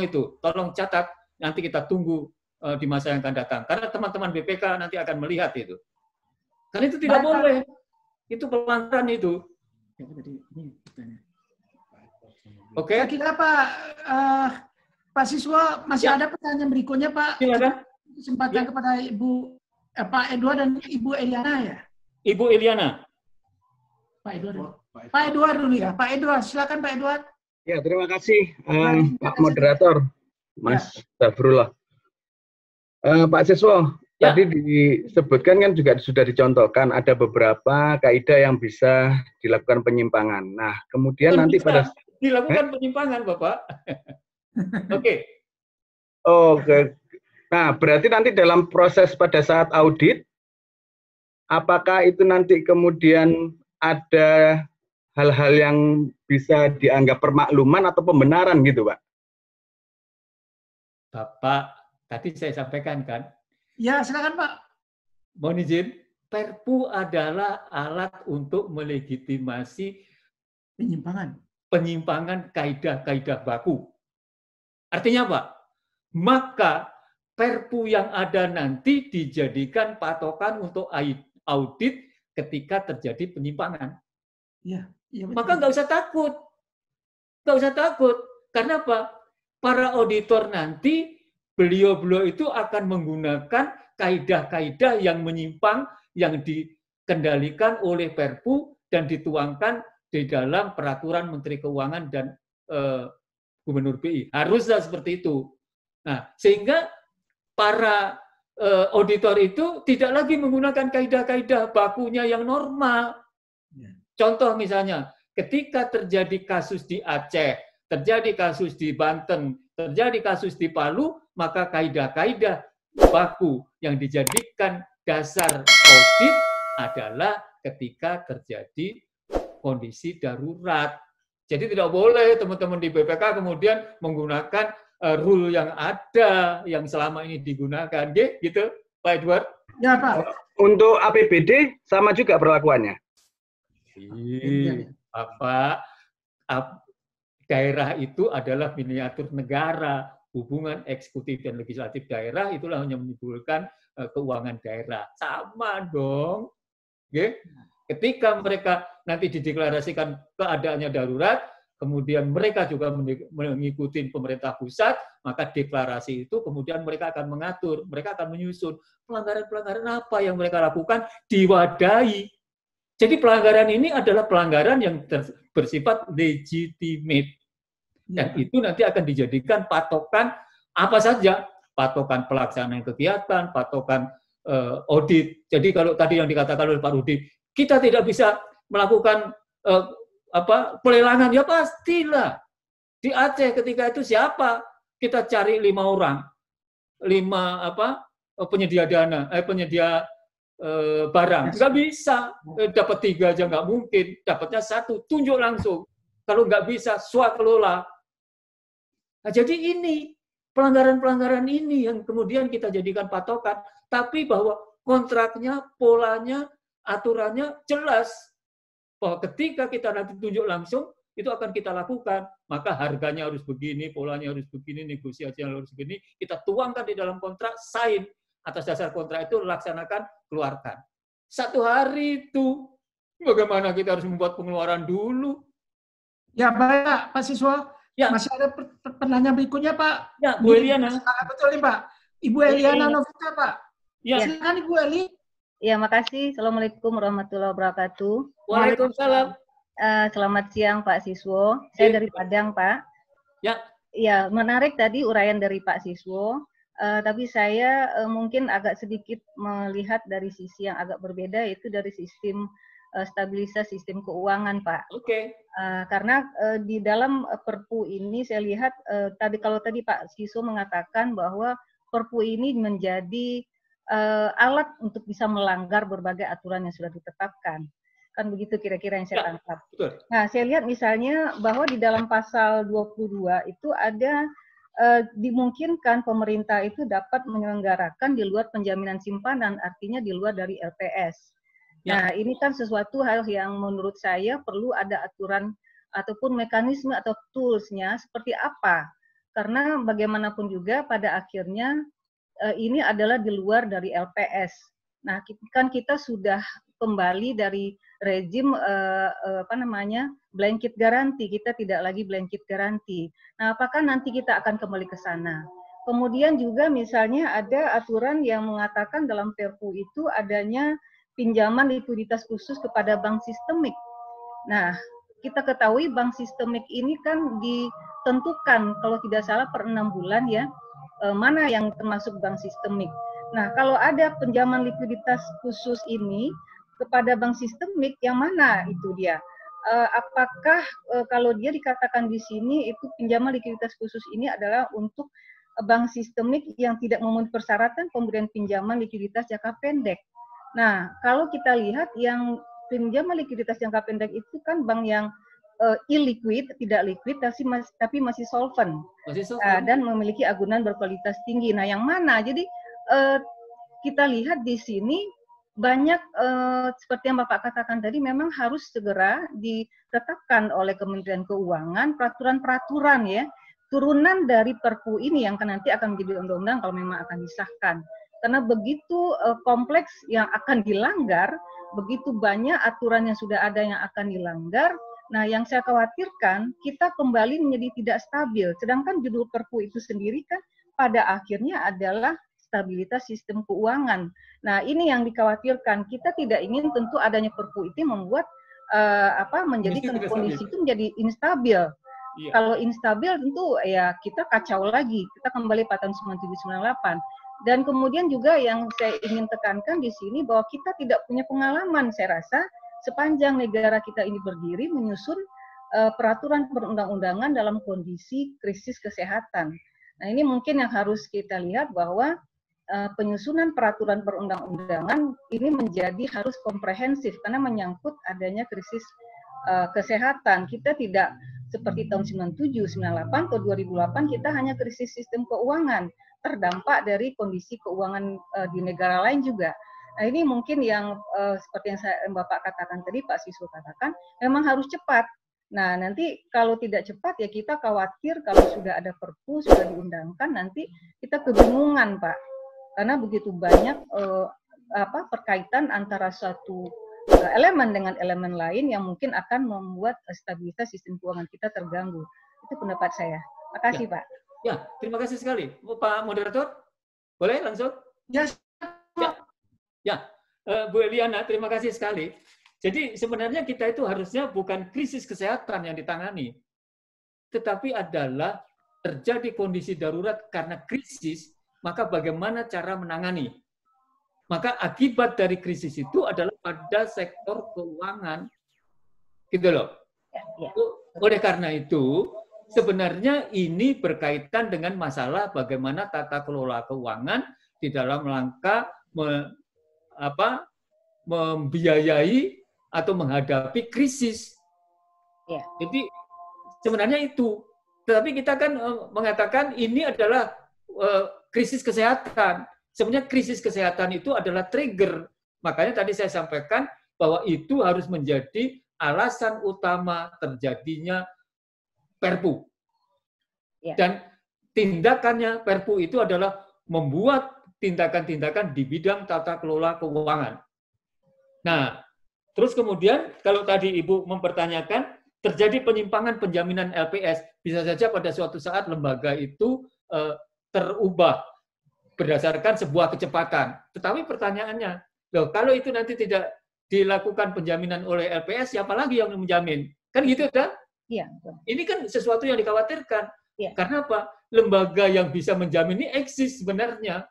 catat, nanti kita tunggu di masa yang akan datang. Karena teman-teman BPK nanti akan melihat itu. Karena itu tidak boleh. Itu pelanggaran itu. Oke. Kira Pak Siswa masih ada pertanyaan berikutnya, Pak. Silakan. Kesempatan kepada Pak Edward dan Ibu Eliana ya. Ibu Eliana. Pak Edward. Pak Edward dulu ya. Pak Edward, silakan Pak Edward. Ya, terima kasih Pak Moderator, Mas Zafrullah. Pak Siswo, tadi disebutkan kan juga sudah dicontohkan ada beberapa kaidah yang bisa dilakukan penyimpangan. Nah, kemudian nanti pada dilakukan penyimpangan, Bapak. Oke. Oke. Nah, berarti nanti dalam proses pada saat audit, apakah itu nanti kemudian ada hal-hal yang bisa dianggap permakluman atau pembenaran gitu, Pak? Bapak, tadi saya sampaikan kan? Ya, silakan Pak. Mohon izin, Perpu adalah alat untuk melegitimasi penyimpangan kaidah-kaidah baku. Artinya apa? Maka Perpu yang ada nanti dijadikan patokan untuk audit ketika terjadi penyimpangan. Ya, betul. Maka nggak usah takut. Nggak usah takut. Karena apa? Para auditor nanti, beliau-beliau itu akan menggunakan kaidah-kaidah yang menyimpang, yang dikendalikan oleh Perpu dan dituangkan di dalam peraturan Menteri Keuangan dan Gubernur BI. Haruslah seperti itu. Nah, sehingga para auditor itu tidak lagi menggunakan kaidah-kaidah bakunya yang normal. Contoh misalnya, ketika terjadi kasus di Aceh, terjadi kasus di Banten, terjadi kasus di Palu, maka kaidah-kaidah baku yang dijadikan dasar audit adalah ketika terjadi kondisi darurat. Jadi tidak boleh teman-teman di BPK kemudian menggunakan rule yang ada, yang selama ini digunakan. Gitu, Pak Edward? Ya, Pak. Untuk APBD sama juga perlakuannya? Bapak, daerah itu adalah miniatur negara. Hubungan eksekutif dan legislatif daerah itulah yang menimbulkan keuangan daerah. Sama dong. Ketika mereka nanti dideklarasikan keadaannya darurat, kemudian mereka juga mengikuti pemerintah pusat, maka deklarasi itu kemudian mereka akan mengatur, mereka akan menyusun pelanggaran-pelanggaran apa yang mereka lakukan diwadahi. Jadi pelanggaran ini adalah pelanggaran yang bersifat legitimate. Dan itu nanti akan dijadikan patokan apa saja, patokan pelaksanaan kegiatan, patokan audit. Jadi kalau tadi yang dikatakan oleh Pak Rudi, kita tidak bisa melakukan pelelangan, ya pastilah. Di Aceh ketika itu siapa? Kita cari 5 orang, 5 penyedia dana, penyedia barang. Nggak bisa, dapat 3 aja nggak mungkin, dapatnya 1, tunjuk langsung. Kalau nggak bisa, swakelola. Nah, jadi ini pelanggaran-pelanggaran ini yang kemudian kita jadikan patokan, tapi bahwa kontraknya, polanya, aturannya jelas. Bahwa ketika kita nanti tunjuk langsung, itu akan kita lakukan. Maka harganya harus begini, polanya harus begini, negosiasinya harus begini. Kita tuangkan di dalam kontrak, sign. Atas dasar kontrak itu laksanakan, keluarkan. 1 hari itu, bagaimana kita harus membuat pengeluaran dulu? Ya, baik Pak Siswa. Ya. Masih ada pertanyaan berikutnya, Pak. Ya, Bu Eliana. Betul nih, Pak. Ibu Eliana Novita, Pak. Ya. Silakan Ibu Eli. Ya, makasih. Assalamualaikum warahmatullahi wabarakatuh. Waalaikumsalam. Selamat siang, Pak Siswo. Saya dari Padang, Pak. Ya. Ya, menarik tadi uraian dari Pak Siswo. Tapi saya mungkin agak sedikit melihat dari sisi yang agak berbeda, yaitu dari sistem stabilisasi sistem keuangan, Pak. Oke. Karena di dalam Perpu ini saya lihat kalau tadi Pak Siswo mengatakan bahwa Perpu ini menjadi alat untuk bisa melanggar berbagai aturan yang sudah ditetapkan. Kan begitu kira-kira yang saya tangkap. Betul. Nah, saya lihat misalnya bahwa di dalam pasal 22 itu ada dimungkinkan pemerintah itu dapat menyelenggarakan di luar penjaminan simpanan, artinya di luar dari LPS. Nah, ini kan sesuatu hal yang menurut saya perlu ada aturan ataupun mekanisme atau tools-nya seperti apa. Karena bagaimanapun juga pada akhirnya ini adalah di luar dari LPS. Nah, kan kita sudah kembali dari rezim blanket garanti, kita tidak lagi blanket garanti. Nah, apakah nanti kita akan kembali ke sana? Kemudian juga misalnya ada aturan yang mengatakan dalam Perpu itu adanya pinjaman likuiditas khusus kepada bank sistemik. Nah, kita ketahui bank sistemik ini kan ditentukan kalau tidak salah per 6 bulan ya, mana yang termasuk bank sistemik. Nah, kalau ada pinjaman likuiditas khusus ini kepada bank sistemik, yang mana itu dia? Apakah kalau dia dikatakan di sini itu pinjaman likuiditas khusus ini adalah untuk bank sistemik yang tidak memenuhi persyaratan pemberian pinjaman likuiditas jangka pendek. Nah, kalau kita lihat yang pinjaman likuiditas jangka pendek itu kan bank yang illiquid, tidak liquid, tapi masih solvent. Dan memiliki agunan berkualitas tinggi. Nah, yang mana? Jadi kita lihat di sini banyak seperti yang Bapak katakan tadi memang harus segera ditetapkan oleh Kementerian Keuangan peraturan-peraturan ya, turunan dari Perpu ini yang nanti akan menjadi undang-undang kalau memang akan disahkan. Karena begitu kompleks yang akan dilanggar, begitu banyak aturan yang sudah ada yang akan dilanggar. Nah, yang saya khawatirkan kita kembali menjadi tidak stabil. Sedangkan judul Perpu itu sendiri kan pada akhirnya adalah stabilitas sistem keuangan. Nah, ini yang dikhawatirkan. Kita tidak ingin tentu adanya Perpu itu membuat menjadikan kondisi itu menjadi instabil. Iya. Kalau instabil tentu ya kita kacau lagi. Kita kembali pada tahun 97-98. Dan kemudian juga yang saya ingin tekankan di sini bahwa kita tidak punya pengalaman, saya rasa sepanjang negara kita ini berdiri menyusun peraturan perundang-undangan dalam kondisi krisis kesehatan. Nah, ini mungkin yang harus kita lihat bahwa penyusunan peraturan perundang-undangan ini menjadi harus komprehensif karena menyangkut adanya krisis kesehatan. Kita tidak seperti tahun 97, 98 atau 2008 kita hanya krisis sistem keuangan, terdampak dari kondisi keuangan di negara lain juga. Nah, ini mungkin yang seperti yang Bapak katakan tadi, Pak Siswo katakan, memang harus cepat. Nah, nanti kalau tidak cepat ya kita khawatir kalau sudah ada Perpu, sudah diundangkan, nanti kita kebingungan, Pak. Karena begitu banyak perkaitan antara suatu elemen dengan elemen lain yang mungkin akan membuat stabilitas sistem keuangan kita terganggu. Itu pendapat saya. Terima kasih, Pak. Ya, terima kasih sekali. Pak Moderator, boleh langsung? Yes. Ya, Bu Eliana, terima kasih sekali. Jadi sebenarnya kita itu harusnya bukan krisis kesehatan yang ditangani, tetapi adalah terjadi kondisi darurat karena krisis, maka bagaimana cara menangani? Maka akibat dari krisis itu adalah pada sektor keuangan. Gitu loh. Ya. Oleh karena itu, sebenarnya ini berkaitan dengan masalah bagaimana tata kelola keuangan di dalam rangka membiayai atau menghadapi krisis. Ya. Jadi sebenarnya itu. Tetapi kita kan mengatakan ini adalah krisis kesehatan. Sebenarnya krisis kesehatan itu adalah trigger. Makanya tadi saya sampaikan bahwa itu harus menjadi alasan utama terjadinya Perpu. Ya. Dan tindakannya Perpu itu adalah membuat tindakan-tindakan di bidang tata kelola keuangan. Nah, terus kemudian kalau tadi Ibu mempertanyakan terjadi penyimpangan penjaminan LPS, bisa saja pada suatu saat lembaga itu terubah berdasarkan sebuah kecepatan. Tetapi pertanyaannya, loh, kalau itu nanti tidak dilakukan penjaminan oleh LPS, siapa lagi yang menjamin? Kan gitu kan? Iya. Ini kan sesuatu yang dikhawatirkan. Ya. Karena apa? Lembaga yang bisa menjamin ini eksis sebenarnya.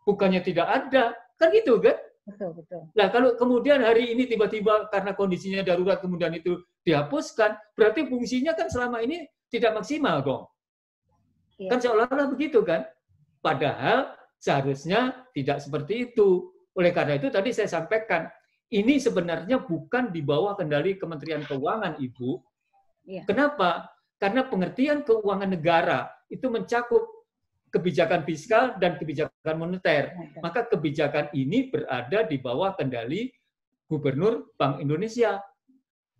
Bukannya tidak ada. Kan gitu kan? Betul. Nah, kalau kemudian hari ini tiba-tiba karena kondisinya darurat kemudian itu dihapuskan, berarti fungsinya kan selama ini tidak maksimal dong. Ya. Kan seolah-olah begitu kan? Padahal seharusnya tidak seperti itu. Oleh karena itu tadi saya sampaikan, ini sebenarnya bukan di bawah kendali Kementerian Keuangan, Ibu. Ya. Kenapa? Karena pengertian keuangan negara itu mencakup kebijakan fiskal dan kebijakan moneter. Maka kebijakan ini berada di bawah kendali Gubernur Bank Indonesia.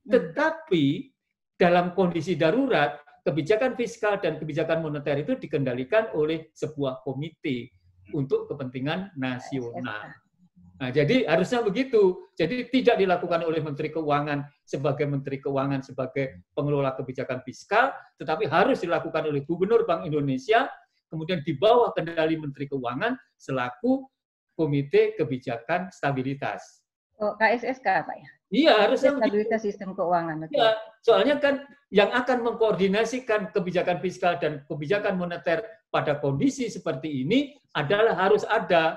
Tetapi dalam kondisi darurat, kebijakan fiskal dan kebijakan moneter itu dikendalikan oleh sebuah komite untuk kepentingan nasional. Nah, jadi harusnya begitu. Jadi tidak dilakukan oleh Menteri Keuangan sebagai Menteri Keuangan sebagai pengelola kebijakan fiskal, tetapi harus dilakukan oleh Gubernur Bank Indonesia, kemudian di bawah kendali Menteri Keuangan selaku Komite Kebijakan Stabilitas. Oh, KSSK, Pak ya? Iya, harusnya Stabilitas Sistem Keuangan. Betul. Ya, soalnya kan yang akan mengkoordinasikan kebijakan fiskal dan kebijakan moneter pada kondisi seperti ini adalah harus ada.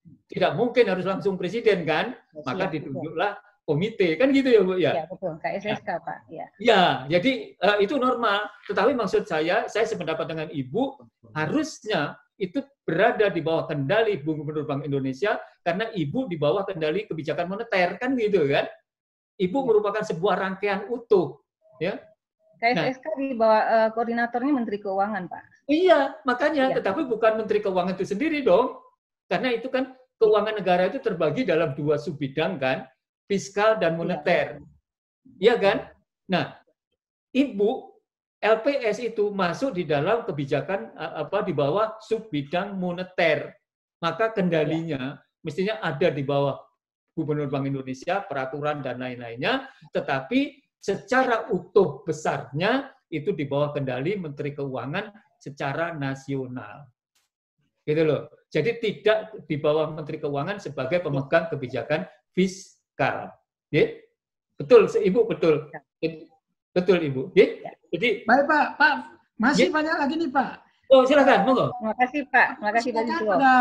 Tidak mungkin harus langsung presiden kan, maka ditunjuklah komite, kan gitu ya Bu ya? Iya betul, KSSK Pak. Ya. Ya, jadi itu normal. Tetapi maksud saya sependapat dengan Ibu, harusnya itu berada di bawah kendali Gubernur Bank Indonesia karena Ibu di bawah kendali kebijakan moneter, kan gitu kan? Ibu merupakan sebuah rangkaian utuh, ya. KSSK di bawah koordinatornya Menteri Keuangan Pak. Iya, makanya. Tetapi bukan Menteri Keuangan itu sendiri dong. Karena itu kan keuangan negara itu terbagi dalam 2 subbidang kan, fiskal dan moneter. Iya kan? Nah, Ibu LPS itu masuk di dalam kebijakan di bawah subbidang moneter. Maka kendalinya mestinya ada di bawah Gubernur Bank Indonesia, peraturan dan lain-lainnya, tetapi secara utuh besarnya itu di bawah kendali Menteri Keuangan secara nasional. Gitu loh. Jadi tidak di bawah Menteri Keuangan sebagai pemegang kebijakan fiskal. Ya? Betul, Ibu, betul. Betul, Ibu. Ya? Jadi baik, Pak. Masih banyak lagi nih, Pak. Oh, silakan, monggo. Terima kasih, Pak. Terima kasih Pak Siswo. Pada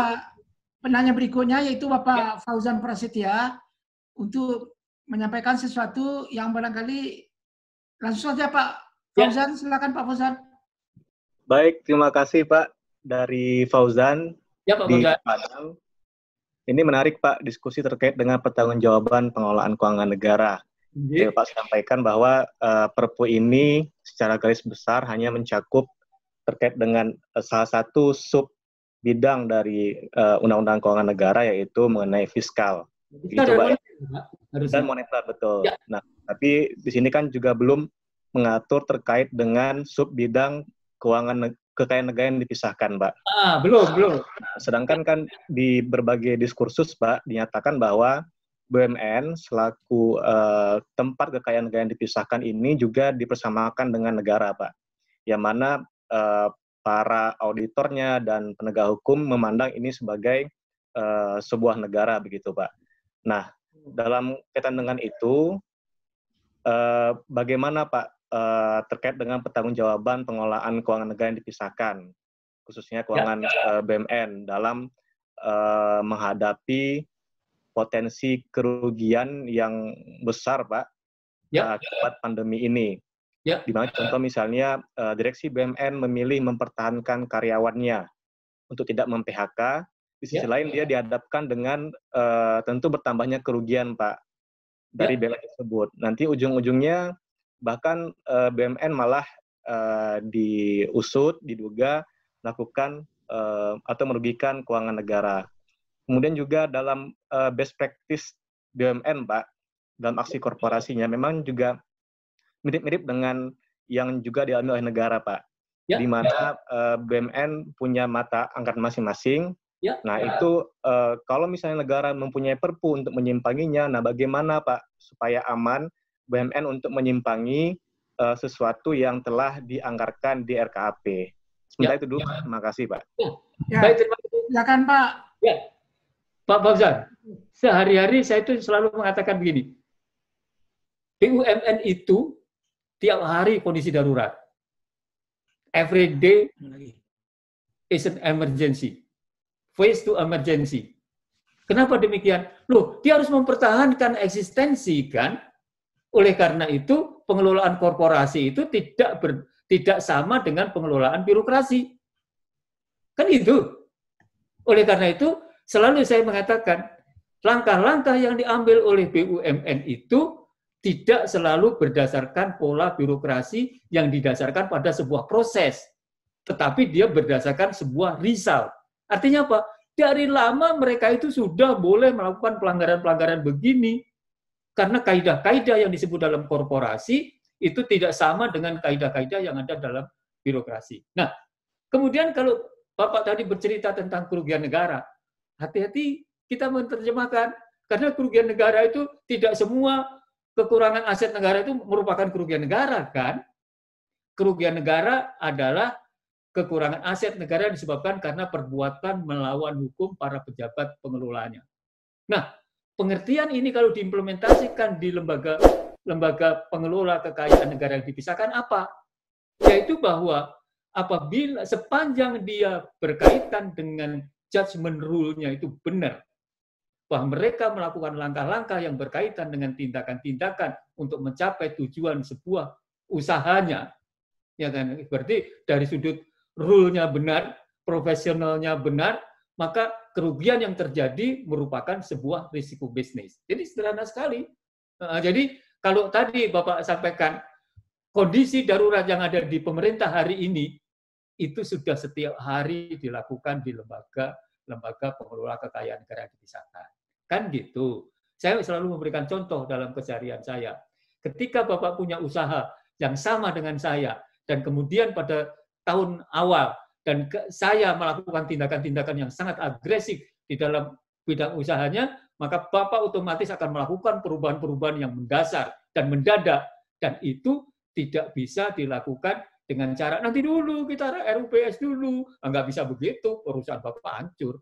penanya berikutnya yaitu Bapak Fauzan Prasetya untuk menyampaikan sesuatu yang barangkali langsung saja Pak Fauzan, silakan Pak Fauzan. Baik, terima kasih Pak dari Fauzan. Ya, Pak Fauzan. Ini menarik Pak, diskusi terkait dengan pertanggungjawaban pengelolaan keuangan negara. Jadi, Pak sampaikan bahwa Perpu ini secara garis besar hanya mencakup terkait dengan salah satu sub bidang dari Undang-Undang Keuangan Negara, yaitu mengenai fiskal. Dan moneter, betul. Ya. Nah, tapi di sini kan juga belum mengatur terkait dengan sub bidang kekayaan negara yang dipisahkan, Pak. Belum. Nah, sedangkan kan di berbagai diskursus, Pak, dinyatakan bahwa BUMN selaku tempat kekayaan negara yang dipisahkan ini juga dipersamakan dengan negara, Pak. Yang mana para auditornya dan penegak hukum memandang ini sebagai sebuah negara, begitu, Pak. Nah, dalam kaitan dengan itu, bagaimana, Pak, terkait dengan pertanggungjawaban pengelolaan keuangan negara yang dipisahkan, khususnya keuangan BUMN dalam menghadapi potensi kerugian yang besar, Pak, akibat pandemi ini. Di mana contoh misalnya direksi BUMN memilih mempertahankan karyawannya untuk tidak mem-PHK, di sisi lain dia dihadapkan dengan tentu bertambahnya kerugian, Pak, dari BUMN tersebut. Nanti ujung-ujungnya bahkan BUMN malah diusut, diduga melakukan atau merugikan keuangan negara. Kemudian juga dalam best practice BUMN, Pak, dalam aksi korporasinya memang juga mirip-mirip dengan yang juga dialami oleh negara, Pak. Di mana BUMN punya mata anggaran masing-masing. Nah, itu kalau misalnya negara mempunyai perpu untuk menyimpanginya, nah bagaimana, Pak, supaya aman BUMN untuk menyimpangi sesuatu yang telah dianggarkan di RKAP. Sementara itu dulu, Pak. Terima kasih, Pak. Baik, terima kasih. Silakan, Pak. Ya, Pak Fauzan, sehari-hari saya itu selalu mengatakan begini, BUMN itu tiap hari kondisi darurat. Every day is an emergency. Phase to emergency. Kenapa demikian? Loh, dia harus mempertahankan eksistensi, kan? Oleh karena itu, pengelolaan korporasi itu tidak sama dengan pengelolaan birokrasi. Kan itu. Oleh karena itu, selalu saya mengatakan, langkah-langkah yang diambil oleh BUMN itu tidak selalu berdasarkan pola birokrasi yang didasarkan pada sebuah proses, tetapi dia berdasarkan sebuah result. Artinya apa? Dari lama mereka itu sudah boleh melakukan pelanggaran-pelanggaran begini, karena kaidah-kaidah yang disebut dalam korporasi itu tidak sama dengan kaidah-kaidah yang ada dalam birokrasi. Nah, kemudian kalau Bapak tadi bercerita tentang kerugian negara, hati-hati kita menerjemahkan, karena kerugian negara itu tidak semua kekurangan aset negara itu merupakan kerugian negara, kan? Kerugian negara adalah kekurangan aset negara yang disebabkan karena perbuatan melawan hukum para pejabat pengelolanya. Nah, pengertian ini kalau diimplementasikan di lembaga pengelola kekayaan negara yang dipisahkan apa? Yaitu bahwa apabila sepanjang dia berkaitan dengan judgment rule-nya itu benar, bahwa mereka melakukan langkah-langkah yang berkaitan dengan tindakan-tindakan untuk mencapai tujuan sebuah usahanya, ya kan? Berarti dari sudut rule-nya benar, profesionalnya benar, maka kerugian yang terjadi merupakan sebuah risiko bisnis. Jadi sederhana sekali. Jadi kalau tadi Bapak sampaikan, kondisi darurat yang ada di pemerintah hari ini, itu sudah setiap hari dilakukan di lembaga pengelola kekayaan negara dipisahkan. Kan gitu. Saya selalu memberikan contoh dalam keseharian saya. Ketika Bapak punya usaha yang sama dengan saya, dan kemudian pada tahun awal, dan saya melakukan tindakan-tindakan yang sangat agresif di dalam bidang usahanya, maka Bapak otomatis akan melakukan perubahan-perubahan yang mendasar dan mendadak, dan itu tidak bisa dilakukan dengan cara nanti dulu kita RUPS dulu, nggak bisa begitu, perusahaan Bapak hancur.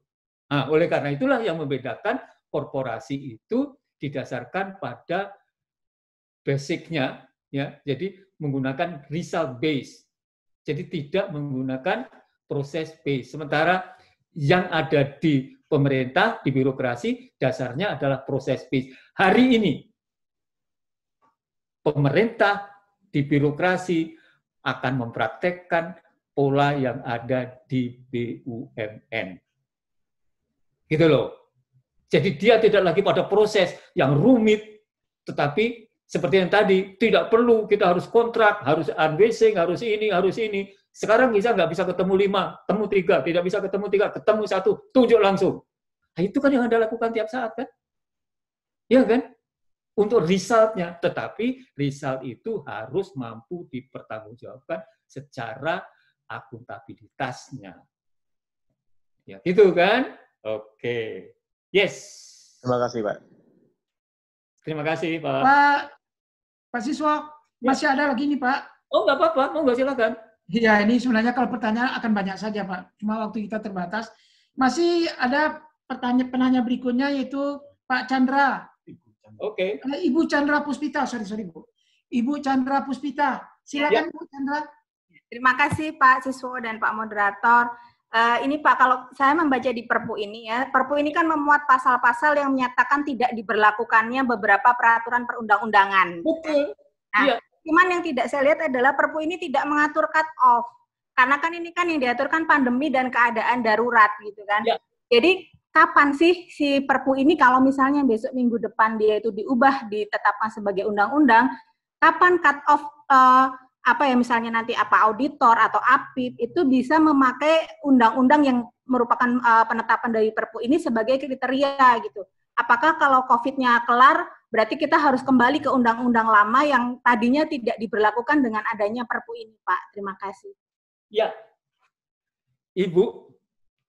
Nah, oleh karena itulah yang membedakan korporasi itu didasarkan pada basicnya, ya, jadi menggunakan result base, jadi tidak menggunakan proses base. Sementara yang ada di pemerintah, di birokrasi, dasarnya adalah proses base. Hari ini pemerintah di birokrasi akan mempraktekkan pola yang ada di BUMN. Gitu loh. Jadi dia tidak lagi pada proses yang rumit, tetapi seperti yang tadi, tidak perlu kita harus kontrak, harus unbasing, harus ini. Sekarang nggak bisa ketemu 5, ketemu 3, tidak bisa ketemu 3, ketemu 1, tunjuk langsung. Nah, itu kan yang Anda lakukan tiap saat, kan? Iya kan? Untuk result-nya, tetapi result itu harus mampu dipertanggungjawabkan secara akuntabilitasnya. Ya, gitu kan? Oke. Yes. Terima kasih, Pak. Terima kasih, Pak. Pak Siswa, masih ada lagi nih, Pak. Oh, nggak apa-apa. Monggo, silakan. Iya, ini sebenarnya kalau pertanyaan akan banyak saja, Pak. Cuma waktu kita terbatas. Masih ada penanya berikutnya, yaitu Pak Chandra. Oke. Ibu Chandra Puspita, sorry Bu. Ibu Chandra Puspita, silakan, ya. Bu Chandra. Terima kasih Pak Siswo dan Pak Moderator. Ini Pak, kalau saya membaca di Perpu ini ya, Perpu ini kan memuat pasal-pasal yang menyatakan tidak diberlakukannya beberapa peraturan perundang-undangan. Betul. Nah, iya. Cuman yang tidak saya lihat adalah Perpu ini tidak mengatur cut off. Karena kan ini kan yang diaturkan pandemi dan keadaan darurat gitu kan. Ya. Jadi kapan sih si Perpu ini kalau misalnya besok minggu depan dia itu diubah, ditetapkan sebagai undang-undang, kapan cut off misalnya nanti auditor atau APIP itu bisa memakai undang-undang yang merupakan penetapan dari Perpu ini sebagai kriteria gitu. Apakah kalau COVID-nya kelar, berarti kita harus kembali ke undang-undang lama yang tadinya tidak diberlakukan dengan adanya Perpu ini, Pak? Terima kasih. Ya, Ibu,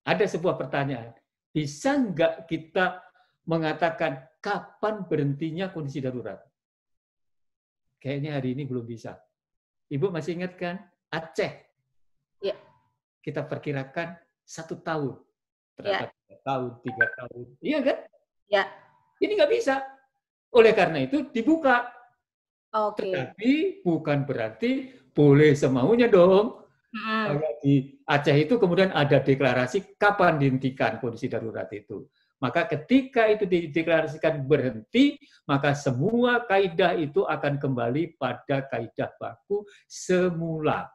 ada sebuah pertanyaan. Bisa nggak kita mengatakan kapan berhentinya kondisi darurat? Kayaknya hari ini belum bisa. Ibu masih ingat kan? Aceh. Ya. Kita perkirakan 1 tahun. Ya. 2 tahun, 3 tahun. Iya kan? Ya. Ini nggak bisa. Oleh karena itu dibuka. Oke. Tetapi bukan berarti boleh semaunya dong. Di Aceh itu kemudian ada deklarasi kapan dihentikan kondisi darurat itu. Maka ketika itu dideklarasikan berhenti, maka semua kaidah itu akan kembali pada kaidah baku semula.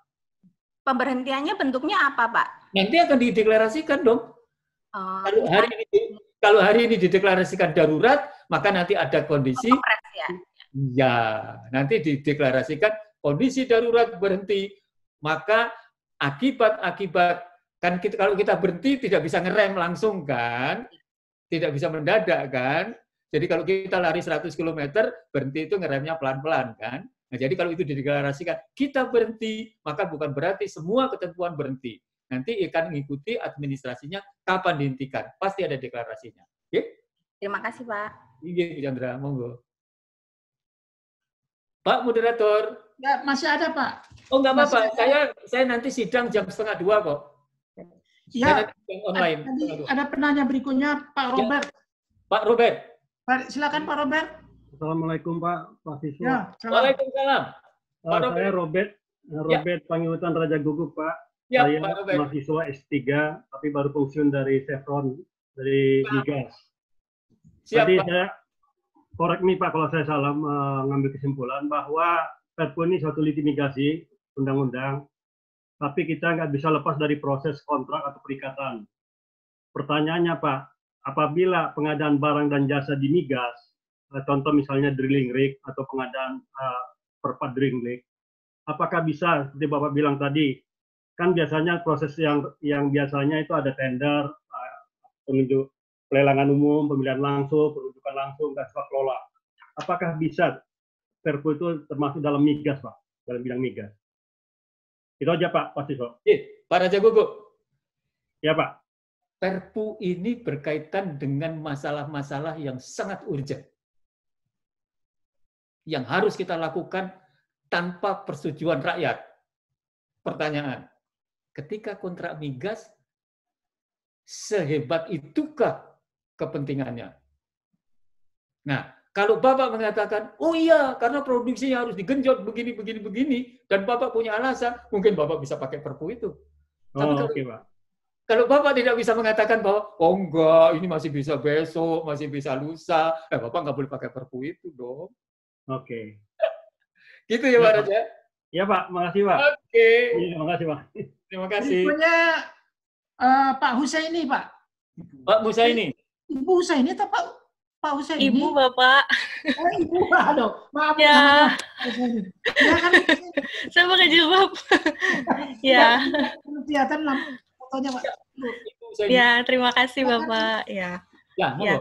Pemberhentiannya bentuknya apa, Pak? Nanti akan dideklarasikan dong. Kalau hari ini dideklarasikan darurat, maka nanti ada kondisi ya. Ya, nanti dideklarasikan kondisi darurat berhenti, maka akibat-akibat kan kalau kita berhenti tidak bisa ngerem langsung kan, tidak bisa mendadak kan. Jadi kalau kita lari 100 km, berhenti itu ngeremnya pelan-pelan kan. Nah, jadi kalau itu dideklarasikan kita berhenti, maka bukan berarti semua ketentuan berhenti. Nanti akan mengikuti administrasinya kapan dihentikan. Pasti ada deklarasinya. Oke? Terima kasih, Pak. Iya, Bu Chandra, monggo. Pak moderator. Ya, masih ada, Pak. Oh, nggak apa-apa. Saya nanti sidang jam 1:30 kok. Ya, online. Ada penanya berikutnya, Pak Robert. Ya. Pak Robert. Silakan Pak Robert. Assalamualaikum Pak Siswa. Ya, waalaikumsalam. Saya Robert Pangiutan Raja Guguk, Pak. Ya, saya Pak Robert. mahasiswa S3, tapi baru pensiun dari Chevron, dari Migas. Siap, Tadi Pak. saya korek nih Pak kalau saya salah mengambil kesimpulan bahwa Perpu ini suatu litigasi undang-undang, tapi kita nggak bisa lepas dari proses kontrak atau perikatan. Pertanyaannya Pak, apabila pengadaan barang dan jasa di migas, contoh misalnya drilling rig atau pengadaan perpat drilling rig, apakah bisa seperti Bapak bilang tadi, kan biasanya proses yang biasanya itu ada tender, penunjuk pelelangan umum, pemilihan langsung, penunjukan langsung, dan swak kelola. Apakah bisa Perpu itu termasuk dalam migas, Pak, dalam bidang migas? Itu aja Pak, pasti Pak. Pak Raja Guguk. Ya Pak. Perpu ini berkaitan dengan masalah-masalah yang sangat urgent. Yang harus kita lakukan tanpa persetujuan rakyat. Pertanyaan, ketika kontrak migas, sehebat itukah kepentingannya? Nah, kalau Bapak mengatakan, oh iya, karena produksinya harus digenjot begini, dan Bapak punya alasan, mungkin Bapak bisa pakai Perpu itu. Tapi Oke, Pak. Kalau Bapak tidak bisa mengatakan bahwa, oh enggak, ini masih bisa besok, masih bisa lusa, Bapak nggak boleh pakai Perpu itu dong. Oke. Gitu ya, Pak Raja? Ya Pak, makasih Pak. Oke. Terima kasih Pak. Terima kasih. Berikutnya Pak Husaini, Pak. Pak Husaini. Ibu Husaini atau Pak Husaini? Ibu, Bapak. Oh, Ibu. Aduh, maaf. Ya. Ya kan. Saya pakai jilbab. Ya. Kelihatan fotonya, Pak. Ya, terima kasih Bapak. Ya. Ya.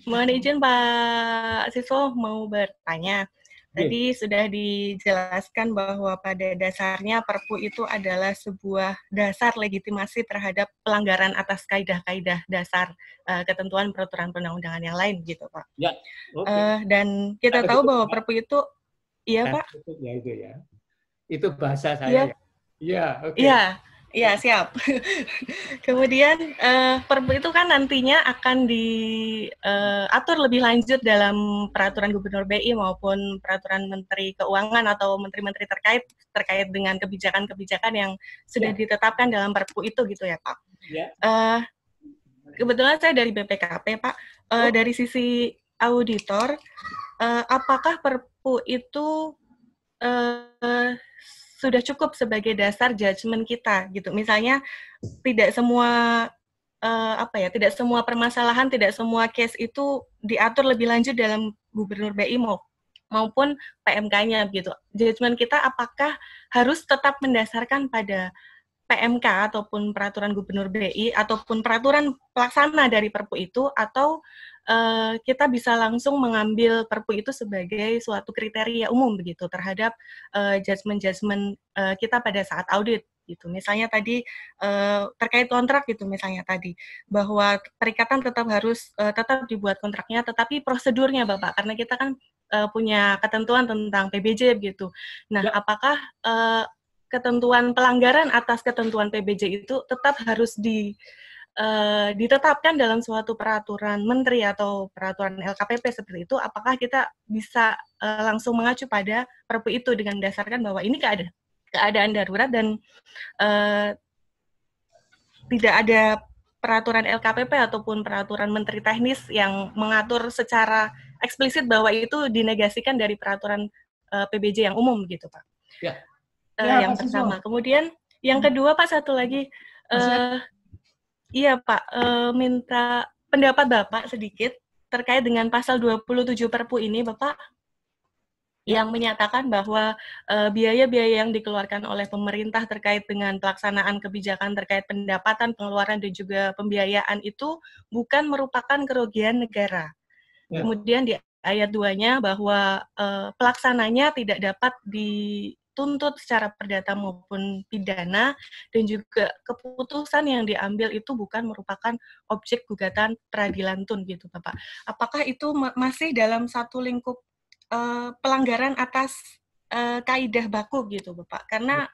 Mohon izin Pak Siswo mau bertanya. Tadi sudah dijelaskan bahwa pada dasarnya Perpu itu adalah sebuah dasar legitimasi terhadap pelanggaran atas kaidah-kaidah dasar ketentuan peraturan perundang-undangan yang lain, gitu Pak. Ya. Dan kita tahu bahwa Perpu itu, iya Pak? Ya itu ya. Itu bahasa saya. Iya, oke. Iya, siap. Kemudian Perpu itu kan nantinya akan diatur lebih lanjut dalam peraturan Gubernur BI maupun peraturan Menteri Keuangan atau menteri-menteri terkait dengan kebijakan-kebijakan yang sudah ditetapkan dalam Perpu itu gitu ya Pak. Kebetulan saya dari BPKP Pak. Dari sisi auditor, apakah Perpu itu sudah cukup sebagai dasar judgement kita gitu. Misalnya tidak semua tidak semua permasalahan, tidak semua case itu diatur lebih lanjut dalam Gubernur BI maupun PMK-nya gitu. Judgement kita apakah harus tetap mendasarkan pada PMK ataupun peraturan Gubernur BI ataupun peraturan pelaksana dari Perpu itu, atau kita bisa langsung mengambil Perpu itu sebagai suatu kriteria umum begitu terhadap judgement kita pada saat audit gitu. Misalnya tadi terkait kontrak gitu, misalnya tadi bahwa perikatan tetap harus tetap dibuat kontraknya, tetapi prosedurnya Bapak, karena kita kan punya ketentuan tentang PBJ gitu. Nah, apakah ketentuan pelanggaran atas ketentuan PBJ itu tetap harus ditetapkan dalam suatu peraturan menteri atau peraturan LKPP seperti itu? Apakah kita bisa langsung mengacu pada Perpu itu dengan mendasarkan bahwa ini keadaan darurat dan tidak ada peraturan LKPP ataupun peraturan menteri teknis yang mengatur secara eksplisit bahwa itu dinegasikan dari peraturan PBJ yang umum gitu Pak? Ya. Yang pertama. Kemudian yang kedua Pak, satu lagi. Iya Pak, minta pendapat Bapak sedikit terkait dengan pasal 27 Perpu ini Bapak. yang menyatakan bahwa biaya-biaya yang dikeluarkan oleh pemerintah terkait dengan pelaksanaan kebijakan terkait pendapatan, pengeluaran, dan juga pembiayaan itu bukan merupakan kerugian negara. Ya. Kemudian di ayat 2-nya bahwa pelaksananya tidak dapat dituntut secara perdata maupun pidana, dan juga keputusan yang diambil itu bukan merupakan objek gugatan peradilan tun gitu, Bapak. Apakah itu masih dalam satu lingkup pelanggaran atas kaidah baku gitu, Bapak? Karena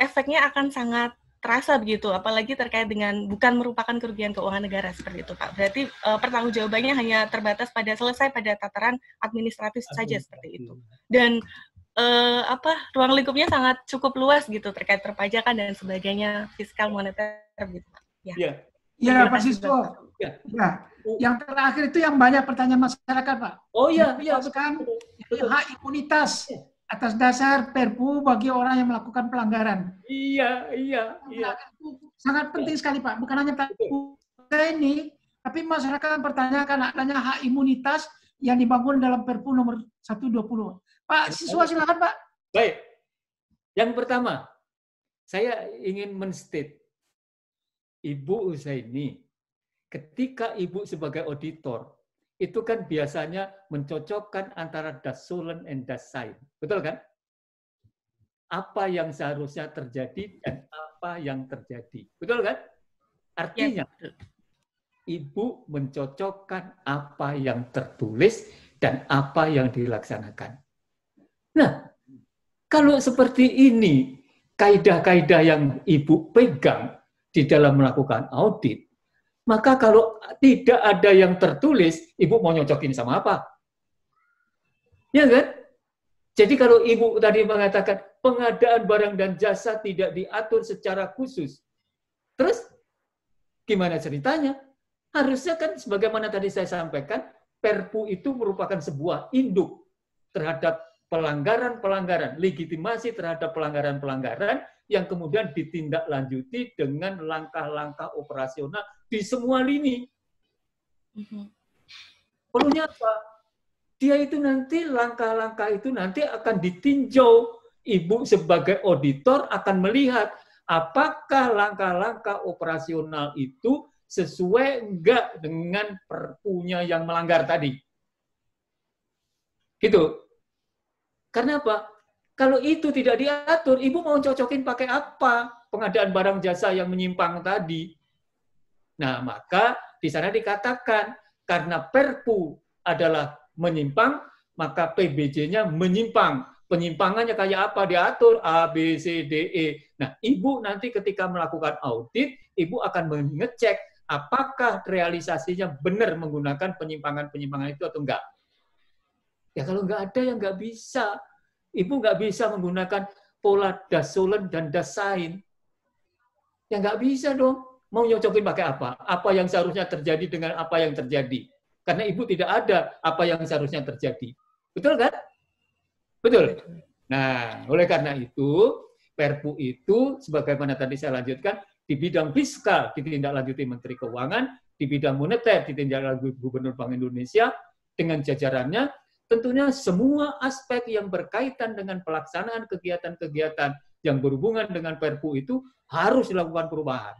efeknya akan sangat terasa begitu, apalagi terkait dengan bukan merupakan kerugian keuangan negara seperti itu, Pak. Berarti pertanggungjawabannya hanya terbatas pada selesai pada tataran administratif saja seperti itu. Dan ruang lingkupnya sangat cukup luas gitu terkait perpajakan dan sebagainya, fiskal moneter gitu, Pak. Ya. Ya, Pak Siswo. Ya. Yang terakhir itu yang banyak pertanyaan masyarakat, Pak. Oh iya, hak imunitas atas dasar Perpu bagi orang yang melakukan pelanggaran. Iya. Sangat penting sekali, Pak. Bukan hanya Perpu ini, tapi masyarakat mempertanyakan adanya hak imunitas yang dibangun dalam Perpu nomor 120. Pak Siswa, silakan, Pak. Baik. Yang pertama, saya ingin men-state Ibu Uzaini, ketika Ibu sebagai auditor, itu kan biasanya mencocokkan antara das Sollen and das Sein. Betul kan? Apa yang seharusnya terjadi dan apa yang terjadi. Betul kan? Artinya, ya, Ibu mencocokkan apa yang tertulis dan apa yang dilaksanakan. Nah, kalau seperti ini, kaidah-kaidah yang Ibu pegang di dalam melakukan audit, maka kalau tidak ada yang tertulis, Ibu mau nyocokin sama apa? Ya kan? Jadi kalau Ibu tadi mengatakan pengadaan barang dan jasa tidak diatur secara khusus, terus gimana ceritanya? Harusnya kan sebagaimana tadi saya sampaikan, Perpu itu merupakan sebuah induk terhadap pelanggaran-pelanggaran, legitimasi terhadap pelanggaran-pelanggaran yang kemudian ditindaklanjuti dengan langkah-langkah operasional di semua lini. Perlunya apa? Dia itu nanti, langkah-langkah itu nanti akan ditinjau. Ibu sebagai auditor akan melihat apakah langkah-langkah operasional itu sesuai enggak dengan perpunya yang melanggar tadi. Gitu. Karena apa? Kalau itu tidak diatur, Ibu mau cocokin pakai apa? Pengadaan barang jasa yang menyimpang tadi. Nah, maka di sana dikatakan, karena Perpu adalah menyimpang, maka PBJ-nya menyimpang. Penyimpangannya kayak apa? Diatur A, B, C, D, E. Nah, Ibu nanti ketika melakukan audit, Ibu akan mengecek apakah realisasinya benar menggunakan penyimpangan-penyimpangan itu atau enggak. Ya kalau enggak ada, ya enggak bisa. Ibu nggak bisa menggunakan pola das Sollen dan das Sein. Ya nggak bisa dong. Mau nyocokin pakai apa? Apa yang seharusnya terjadi dengan apa yang terjadi. Karena Ibu tidak ada apa yang seharusnya terjadi. Betul kan? Betul. Nah, oleh karena itu, Perpu itu, sebagaimana tadi saya lanjutkan, di bidang fiskal ditindaklanjuti Menteri Keuangan, di bidang moneter ditindaklanjuti Gubernur Bank Indonesia, dengan jajarannya, tentunya semua aspek yang berkaitan dengan pelaksanaan kegiatan-kegiatan yang berhubungan dengan Perpu itu harus dilakukan perubahan.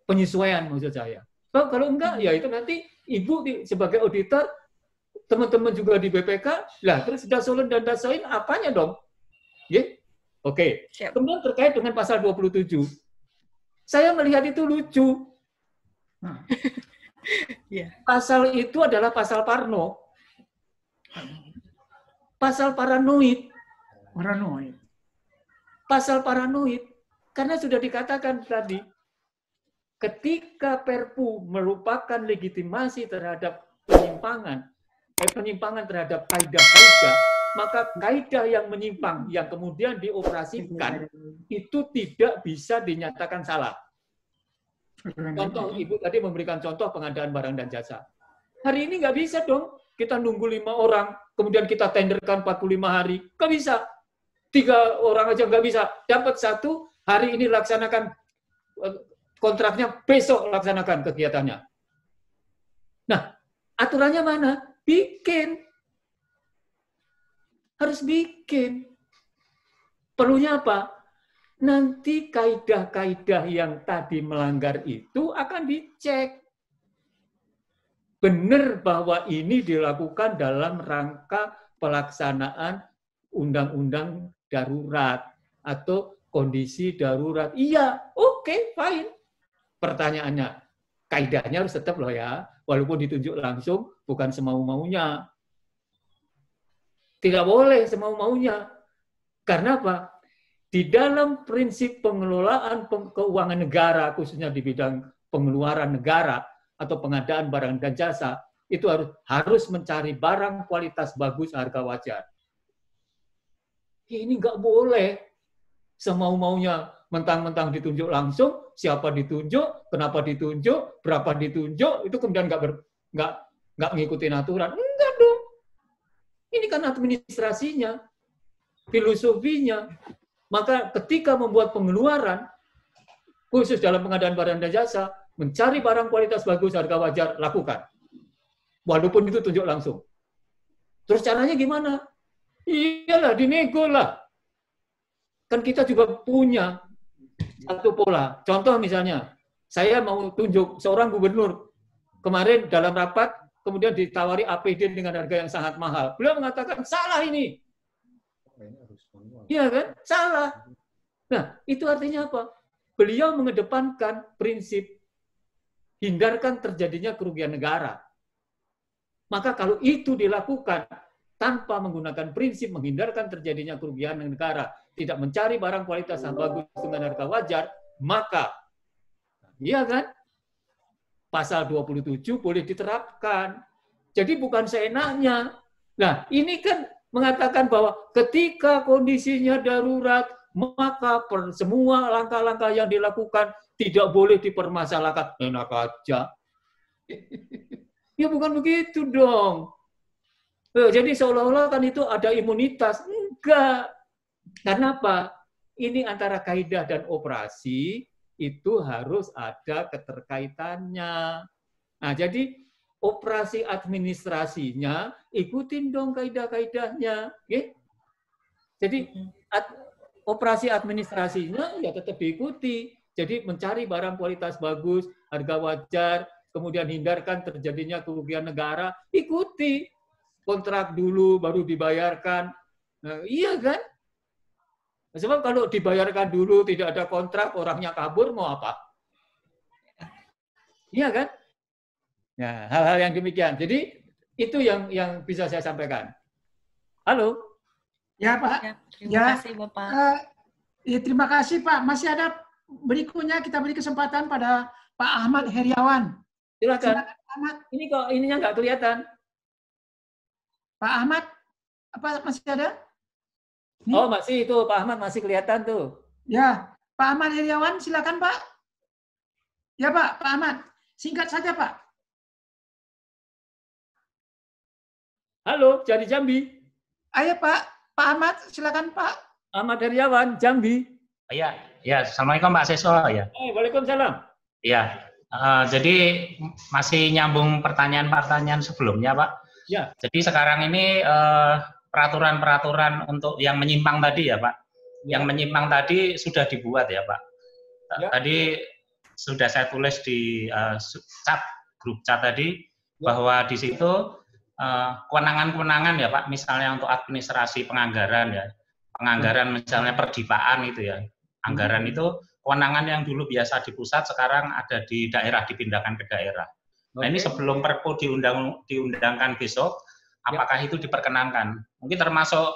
Penyesuaian maksud saya. So, kalau enggak, ya itu nanti Ibu sebagai auditor, teman-teman juga di BPK, lah terus das Sollen dan das Sein apanya dong? Ya? Oke. Kemudian terkait dengan pasal 27. Saya melihat itu lucu. Pasal itu adalah pasal Parno. Pasal paranoid. Pasal paranoid. Karena sudah dikatakan tadi, ketika Perpu merupakan legitimasi terhadap penyimpangan terhadap kaidah-kaidah, maka kaidah yang menyimpang, yang kemudian dioperasikan, itu tidak bisa dinyatakan salah. Contoh, Ibu tadi memberikan contoh pengadaan barang dan jasa. Hari ini nggak bisa dong. Kita nunggu 5 orang, kemudian kita tenderkan 45 hari. Nggak bisa. 3 orang aja nggak bisa. Dapat 1, hari ini laksanakan kontraknya, besok laksanakan kegiatannya. Nah, aturannya mana? Bikin. Harus bikin. Perlunya apa? Nanti kaidah-kaidah yang tadi melanggar itu akan dicek. Benar bahwa ini dilakukan dalam rangka pelaksanaan undang-undang darurat atau kondisi darurat. Iya, oke, fine. Pertanyaannya, kaidahnya harus tetap loh ya, walaupun ditunjuk langsung, bukan semau-maunya. Tidak boleh semau-maunya. Karena apa? Di dalam prinsip pengelolaan keuangan negara, khususnya di bidang pengeluaran negara atau pengadaan barang dan jasa, itu harus mencari barang kualitas bagus, harga wajar. Ini nggak boleh semau-maunya, mentang-mentang ditunjuk langsung, siapa ditunjuk, kenapa ditunjuk, berapa ditunjuk, itu kemudian nggak ngikutin aturan. Enggak dong. Ini kan administrasinya, filosofinya. Maka ketika membuat pengeluaran, khusus dalam pengadaan barang dan jasa, mencari barang kualitas bagus, harga wajar, lakukan. Walaupun itu tunjuk langsung. Terus caranya gimana? Iyalah, dinego lah. Kan kita juga punya satu pola. Contoh misalnya, saya mau tunjuk seorang gubernur. Kemarin dalam rapat, kemudian ditawari APD dengan harga yang sangat mahal. Beliau mengatakan, salah ini. Iya kan? Salah. Nah, itu artinya apa? Beliau mengedepankan prinsip hindarkan terjadinya kerugian negara. Maka kalau itu dilakukan tanpa menggunakan prinsip menghindarkan terjadinya kerugian negara, tidak mencari barang kualitas yang bagus dengan harga wajar, maka, iya kan? Pasal 27 boleh diterapkan. Jadi bukan seenaknya. Nah, ini kan mengatakan bahwa ketika kondisinya darurat, maka semua langkah-langkah yang dilakukan tidak boleh dipermasalahkan. Enak aja. Ya bukan begitu dong. Jadi seolah-olah kan itu ada imunitas. Enggak. Karena apa? Ini antara kaidah dan operasi itu harus ada keterkaitannya. Nah, jadi operasi administrasinya ikutin dong kaidah-kaidahnya. Okay? Jadi operasi administrasinya ya tetap diikuti. Jadi mencari barang kualitas bagus, harga wajar, kemudian hindarkan terjadinya kerugian negara, ikuti. Kontrak dulu, baru dibayarkan. Nah, iya kan? Sebab kalau dibayarkan dulu, tidak ada kontrak, orangnya kabur, mau apa? Iya kan? Nah, hal-hal yang demikian. Jadi, itu yang bisa saya sampaikan. Halo? Ya, Pak. Ya, terima kasih, Bapak. Ya, terima kasih, Pak. Masih ada berikutnya, kita beri kesempatan pada Pak Ahmad Heriawan. Silakan. Ahmad. Ini kok ininya nggak kelihatan. Pak Ahmad, apa masih ada? Ini. Oh, masih itu. Pak Ahmad masih kelihatan tuh. Ya, Pak Ahmad Heriawan, silakan Pak. Ya Pak, Pak Ahmad. Singkat saja Pak. Halo, dari Jambi. Ayo Pak, Pak Ahmad, silakan Pak. Ahmad Heriawan, Jambi. Ya, Assalamualaikum Pak Siswo ya. Waalaikumsalam. Ya, jadi masih nyambung pertanyaan-pertanyaan sebelumnya Pak. Ya. Jadi sekarang ini peraturan-peraturan untuk yang menyimpang tadi ya Pak. Yang menyimpang tadi sudah dibuat ya Pak. Ya. Tadi sudah saya tulis di grup chat tadi bahwa di situ kewenangan-kewenangan ya Pak, misalnya untuk administrasi penganggaran ya, penganggaran misalnya perdipaan itu ya, anggaran itu kewenangan yang dulu biasa di pusat sekarang ada di daerah, dipindahkan ke daerah. Nah ini sebelum Perpu diundangkan besok, apakah itu diperkenankan? Mungkin termasuk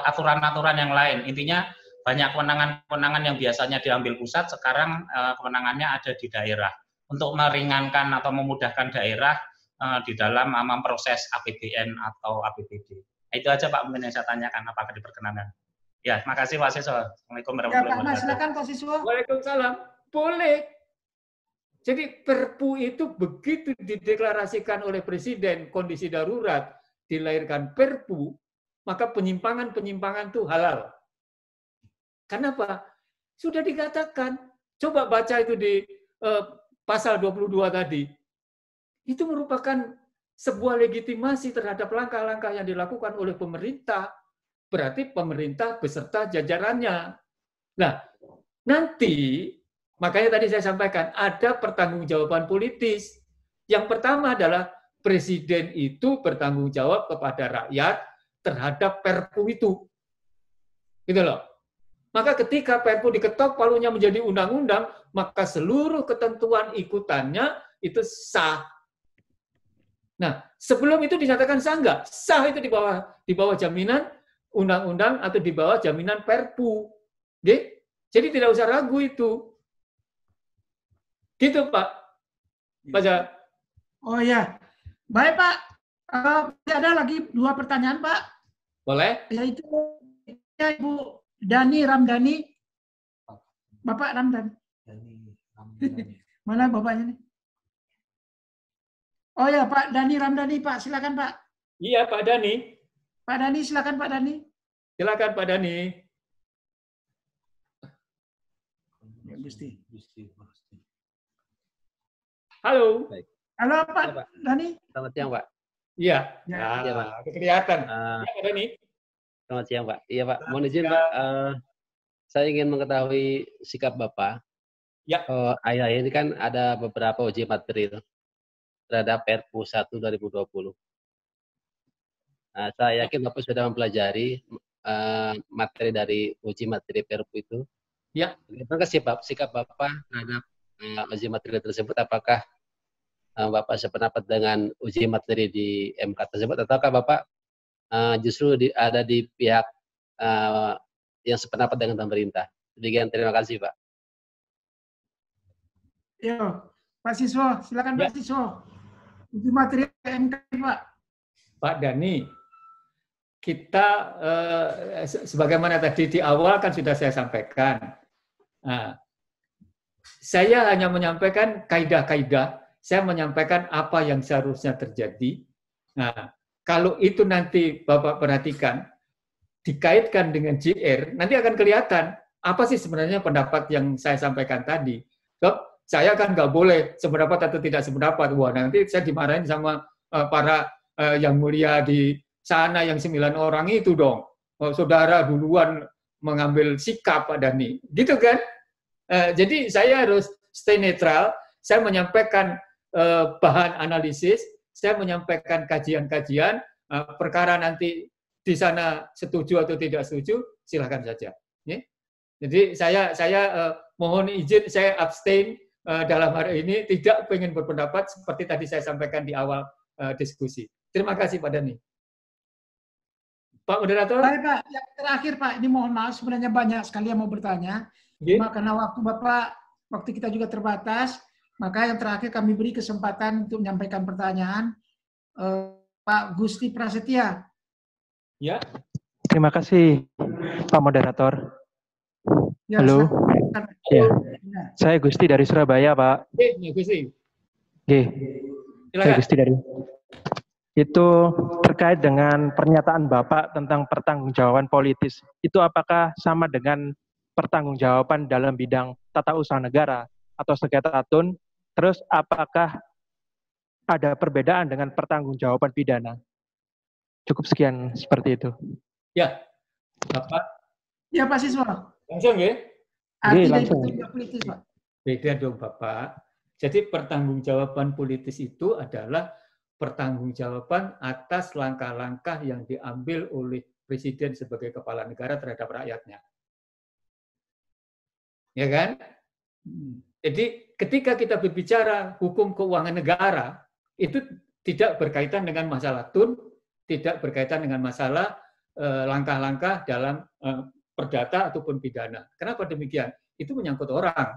aturan-aturan yang lain. Intinya banyak kewenangan-kewenangan yang biasanya diambil pusat, sekarang kewenangannya ada di daerah untuk meringankan atau memudahkan daerah di dalam memproses APBN atau APBD. Nah, itu aja Pak mungkin yang saya tanyakan, apakah diperkenankan. Ya, terima kasih Pak Siswo. Assalamualaikum warahmatullahi wabarakatuh. Silakan Pak Siswo. Waalaikumsalam. Boleh. Jadi Perpu itu begitu dideklarasikan oleh Presiden kondisi darurat, dilahirkan Perpu, maka penyimpangan-penyimpangan itu halal. Kenapa? Sudah dikatakan. Coba baca itu di pasal 22 tadi. Itu merupakan sebuah legitimasi terhadap langkah-langkah yang dilakukan oleh pemerintah, berarti pemerintah beserta jajarannya. Nah, nanti, makanya tadi saya sampaikan, ada pertanggungjawaban politis. Yang pertama adalah presiden itu bertanggung jawab kepada rakyat terhadap Perpu itu. Gitu loh. Maka ketika Perpu diketok palunya menjadi undang-undang, maka seluruh ketentuan ikutannya itu sah. Nah, sebelum itu dinyatakan sah enggak? Sah itu di bawah jaminan undang-undang atau di bawah jaminan Perpu. Jadi tidak usah ragu itu. Gitu, Pak. Pak Jah. Oh ya. Baik, Pak. Ada lagi 2 pertanyaan, Pak. Boleh? Yaitu Ibu Dani Ramdhani. Bapak Ramdhani. Mana bapaknya nih? Oh ya, Pak Dani Ramdhani, Pak. Silakan, Pak. Iya, Pak Dani. Pak Dani, silakan Pak Dani. Silakan Pak Dani. Ya, Gusti. Halo. Halo Pak Dani. Selamat siang, Pak. Iya. Ya. Iya, Pak. Kelihatan. Iya, Pak Dani. Selamat siang, Pak. Iya, Pak. Mohon izin, Pak. Saya ingin mengetahui sikap Bapak. Ya. Akhir-akhir ini kan ada beberapa uji materi terhadap Perpu 1 2020. Nah, saya yakin Bapak sudah mempelajari materi dari uji materi Perpu itu. Ya. Bagaimana sikap Bapak terhadap uji materi tersebut? Apakah Bapak sependapat dengan uji materi di MK tersebut, ataukah Bapak justru ada di pihak yang sependapat dengan pemerintah? Demikian, terima kasih, Pak. Yo, Pak Siswo, silakan ya. Pak Siswo. Uji materi MK, Pak. Pak Dani, kita sebagaimana tadi di awal kan sudah saya sampaikan. Nah, saya hanya menyampaikan kaidah-kaidah, saya menyampaikan apa yang seharusnya terjadi. Nah, kalau itu nanti Bapak perhatikan, dikaitkan dengan JR, nanti akan kelihatan apa sih sebenarnya pendapat yang saya sampaikan tadi. So, saya kan nggak boleh sependapat atau tidak sependapat. Wah, nanti saya dimarahin sama para yang mulia di sana yang 9 orang itu dong. Saudara duluan mengambil sikap, Pak Dani. Gitu kan? Jadi saya harus stay netral, saya menyampaikan bahan analisis, saya menyampaikan kajian-kajian, perkara nanti di sana setuju atau tidak setuju, silakan saja. Jadi saya mohon izin, saya abstain dalam hari ini, tidak ingin berpendapat seperti tadi saya sampaikan di awal diskusi. Terima kasih Pak Dani. Pak Moderator. Baik Pak, yang terakhir Pak, ini mohon maaf sebenarnya banyak sekali yang mau bertanya. Cuma karena waktu kita juga terbatas, maka yang terakhir kami beri kesempatan untuk menyampaikan pertanyaan Pak Gusti Prasetya. Ya. Terima kasih Pak Moderator. Ya, halo. Ya. Saya Gusti dari Surabaya, Pak. Gusti. Saya Gusti dari. Itu terkait dengan pernyataan Bapak tentang pertanggungjawaban politis. Itu apakah sama dengan pertanggungjawaban dalam bidang tata usaha negara atau sengketa tun? Terus apakah ada perbedaan dengan pertanggungjawaban pidana? Cukup sekian seperti itu. Ya, Bapak. Ya, Pak Siswa. Langsung ya? Langsung. Politis, Pak. Beda dong, Bapak. Jadi pertanggungjawaban politis itu adalah pertanggungjawaban atas langkah-langkah yang diambil oleh Presiden sebagai kepala negara terhadap rakyatnya. Ya kan? Jadi ketika kita berbicara hukum keuangan negara, itu tidak berkaitan dengan masalah tun, tidak berkaitan dengan masalah langkah-langkah dalam perdata ataupun pidana. Kenapa demikian? Itu menyangkut orang.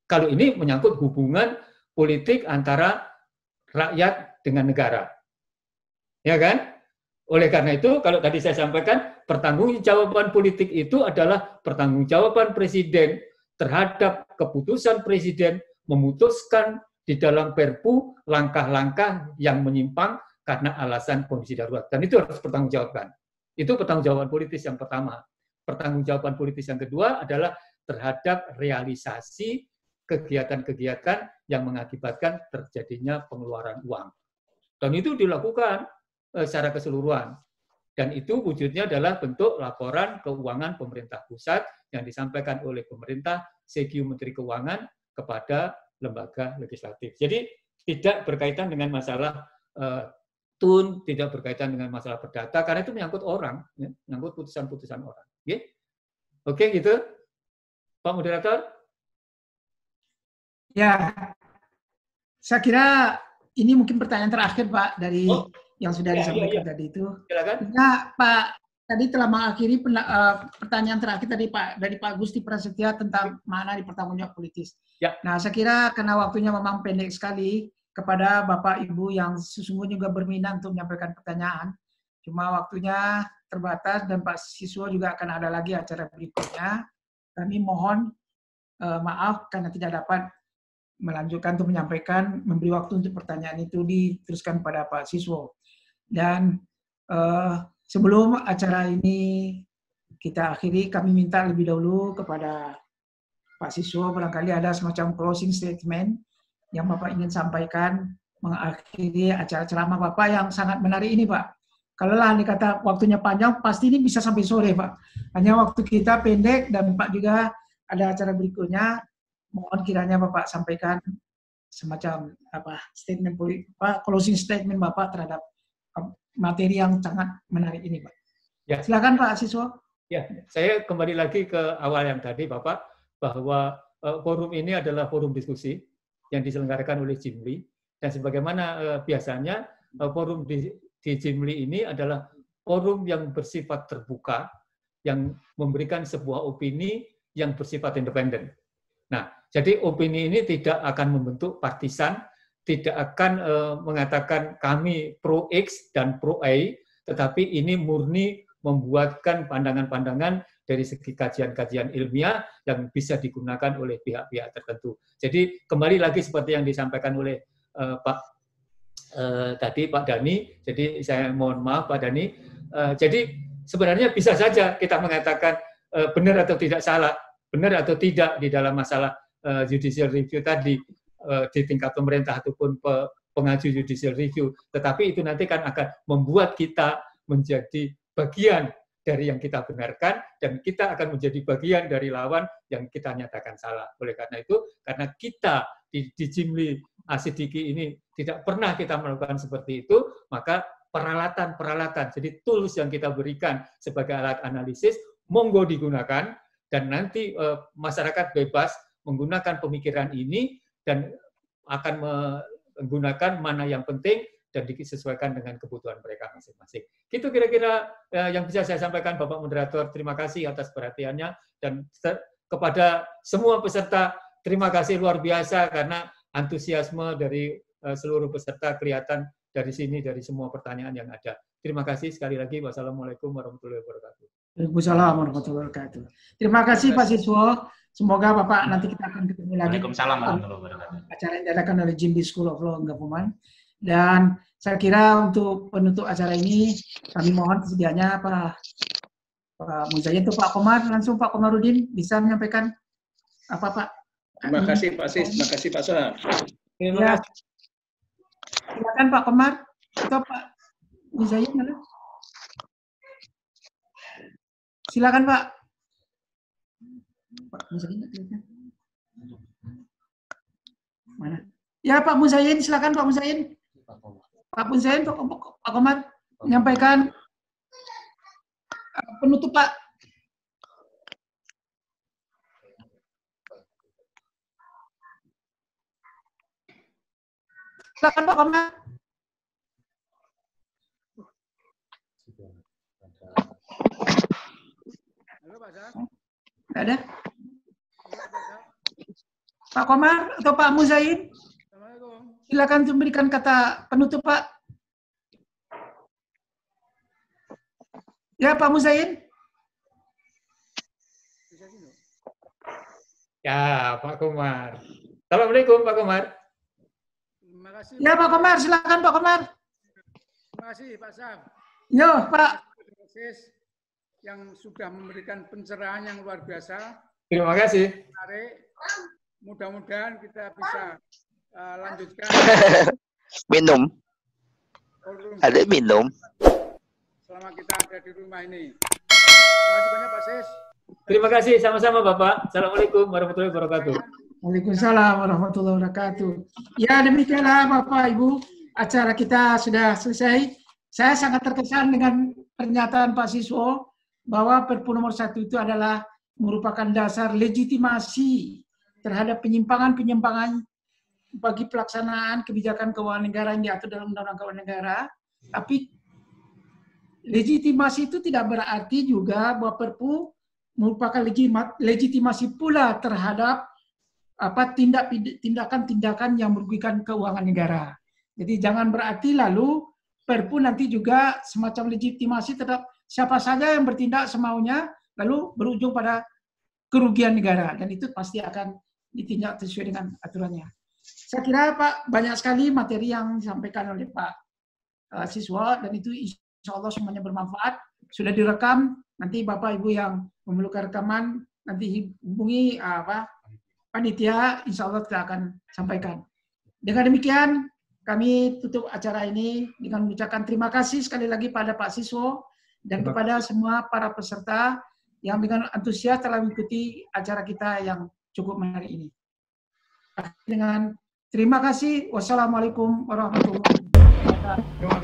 Kalau ini menyangkut hubungan politik antara rakyat dengan negara. Ya kan? Oleh karena itu, kalau tadi saya sampaikan, pertanggungjawaban politik itu adalah pertanggungjawaban Presiden terhadap keputusan Presiden memutuskan di dalam Perpu langkah-langkah yang menyimpang karena alasan kondisi darurat. Dan itu harus pertanggungjawabkan. Itu pertanggungjawaban politis yang pertama. Pertanggungjawaban politis yang kedua adalah terhadap realisasi kegiatan-kegiatan yang mengakibatkan terjadinya pengeluaran uang. Dan itu dilakukan secara keseluruhan. Dan itu wujudnya adalah bentuk laporan keuangan pemerintah pusat yang disampaikan oleh pemerintah CQ Menteri Keuangan kepada lembaga legislatif. Jadi tidak berkaitan dengan masalah tun, tidak berkaitan dengan masalah perdata, karena itu menyangkut orang, ya, menyangkut putusan-putusan orang. Ya. Oke, gitu. Pak Moderator? Ya, saya kira ini mungkin pertanyaan terakhir, Pak, dari yang sudah disampaikan tadi itu. Silakan. Nah, Pak, tadi telah mengakhiri pertanyaan terakhir tadi Pak dari Pak Gusti Prasetya tentang mana dipertanggungjawab politis. Ya. Nah, saya kira karena waktunya memang pendek sekali, kepada Bapak Ibu yang sesungguhnya juga berminat untuk menyampaikan pertanyaan, cuma waktunya terbatas dan Pak Siswo juga akan ada lagi acara berikutnya. Kami mohon maaf karena tidak dapat melanjutkan untuk menyampaikan, memberi waktu untuk pertanyaan itu diteruskan pada Pak Siswo. Dan sebelum acara ini kita akhiri, kami minta lebih dahulu kepada Pak Siswo, barangkali ada semacam closing statement yang Bapak ingin sampaikan mengakhiri acara ceramah Bapak yang sangat menarik ini, Pak. Kalau lah dikata waktunya panjang, pasti ini bisa sampai sore, Pak. Hanya waktu kita pendek dan Pak juga ada acara berikutnya. Mohon kiranya Bapak sampaikan semacam statement closing statement Bapak terhadap materi yang sangat menarik ini, Pak. Ya. Silakan Pak Siswo. Ya, saya kembali lagi ke awal yang tadi, Bapak, bahwa forum ini adalah forum diskusi yang diselenggarakan oleh JIMLI, dan sebagaimana biasanya forum di JIMLI ini adalah forum yang bersifat terbuka, yang memberikan sebuah opini yang bersifat independen. Nah, jadi opini ini tidak akan membentuk partisan, tidak akan mengatakan kami pro X dan pro Y, tetapi ini murni membuatkan pandangan-pandangan dari segi kajian-kajian ilmiah yang bisa digunakan oleh pihak-pihak tertentu. Jadi kembali lagi seperti yang disampaikan oleh tadi Pak Dhani, jadi saya mohon maaf Pak Dhani, jadi sebenarnya bisa saja kita mengatakan benar atau tidak salah, benar atau tidak di dalam masalah judicial review tadi di tingkat pemerintah ataupun pengaju judicial review, tetapi itu nanti kan akan membuat kita menjadi bagian dari yang kita benarkan, dan kita akan menjadi bagian dari lawan yang kita nyatakan salah. Oleh karena itu, karena kita di JIMLI Asidiki ini tidak pernah kita melakukan seperti itu, maka peralatan-peralatan, jadi tools yang kita berikan sebagai alat analisis, monggo digunakan, dan nanti masyarakat bebas menggunakan pemikiran ini, dan akan menggunakan mana yang penting, dan disesuaikan dengan kebutuhan mereka masing-masing. Itu kira-kira yang bisa saya sampaikan, Bapak Moderator. Terima kasih atas perhatiannya, dan kepada semua peserta, terima kasih luar biasa karena antusiasme dari seluruh peserta kelihatan dari sini, dari semua pertanyaan yang ada. Terima kasih sekali lagi. Wassalamualaikum warahmatullahi wabarakatuh. Waalaikumsalam warahmatullahi wabarakatuh. Terima kasih Pak Siswo. Semoga Bapak nanti kita akan ketemu lagi. Waalaikumsalam warahmatullahi wabarakatuh. Acara yang diadakan oleh JIMLI School of Law and Government. Dan saya kira untuk penutup acara ini, kami mohon kesediaannya Pak Muzayyin, untuk Pak Komar, langsung Pak Komarudin bisa menyampaikan apa Pak? Terima kasih Pak Sis, terima kasih Pak Sar. Ya. Silakan Pak Komar atau Pak Muzayyin, mana? Silakan Pak. Pak Muzayyin, mana? Ya Pak Muzayyin, silakan Pak Muzayyin. Pak Muzayyin, Pak Komar menyampaikan penutup Pak. Silakan Pak Komar. Halo Pak Zah. Tidak ada. Pak Komar atau Pak Muzayyin? Silakan memberikan kata penutup Pak. Ya Pak Muzayyin. Ya Pak Komar. Assalamualaikum Pak Komar. Terima kasih. Ya Pak Komar, silakan Pak Komar. Terima kasih Pak Sam. Yo Pak. Yang sudah memberikan pencerahan yang luar biasa. Terima kasih. Menarik. Mudah-mudahan kita bisa lanjutkan minum Ada minum. Selama kita ada di rumah ini. Terima kasih banyak Pak Sis. Terima kasih sama-sama Bapak. Assalamualaikum warahmatullahi wabarakatuh. Waalaikumsalam warahmatullahi wabarakatuh. Ya demikianlah Bapak Ibu, acara kita sudah selesai. Saya sangat terkesan dengan pernyataan Pak Siswo bahwa Perpu nomor 1 itu adalah merupakan dasar legitimasi terhadap penyimpangan-penyimpangan bagi pelaksanaan kebijakan keuangan negara yang diatur dalam Undang-Undang Keuangan Negara. Tapi legitimasi itu tidak berarti juga bahwa Perpu merupakan legitimasi pula terhadap tindakan-tindakan yang merugikan keuangan negara. Jadi jangan berarti lalu Perpu nanti juga semacam legitimasi terhadap siapa saja yang bertindak semaunya lalu berujung pada kerugian negara, dan itu pasti akan ditindak sesuai dengan aturannya. Saya kira Pak, banyak sekali materi yang disampaikan oleh Pak Siswo, dan itu insya Allah semuanya bermanfaat. Sudah direkam, nanti Bapak Ibu yang memerlukan rekaman nanti hubungi panitia, insya Allah kita akan sampaikan. Dengan demikian kami tutup acara ini dengan mengucapkan terima kasih sekali lagi pada Pak Siswo dan kepada semua para peserta yang dengan antusias telah mengikuti acara kita yang cukup menarik ini. Dengan terima kasih. Wassalamualaikum warahmatullahi wabarakatuh.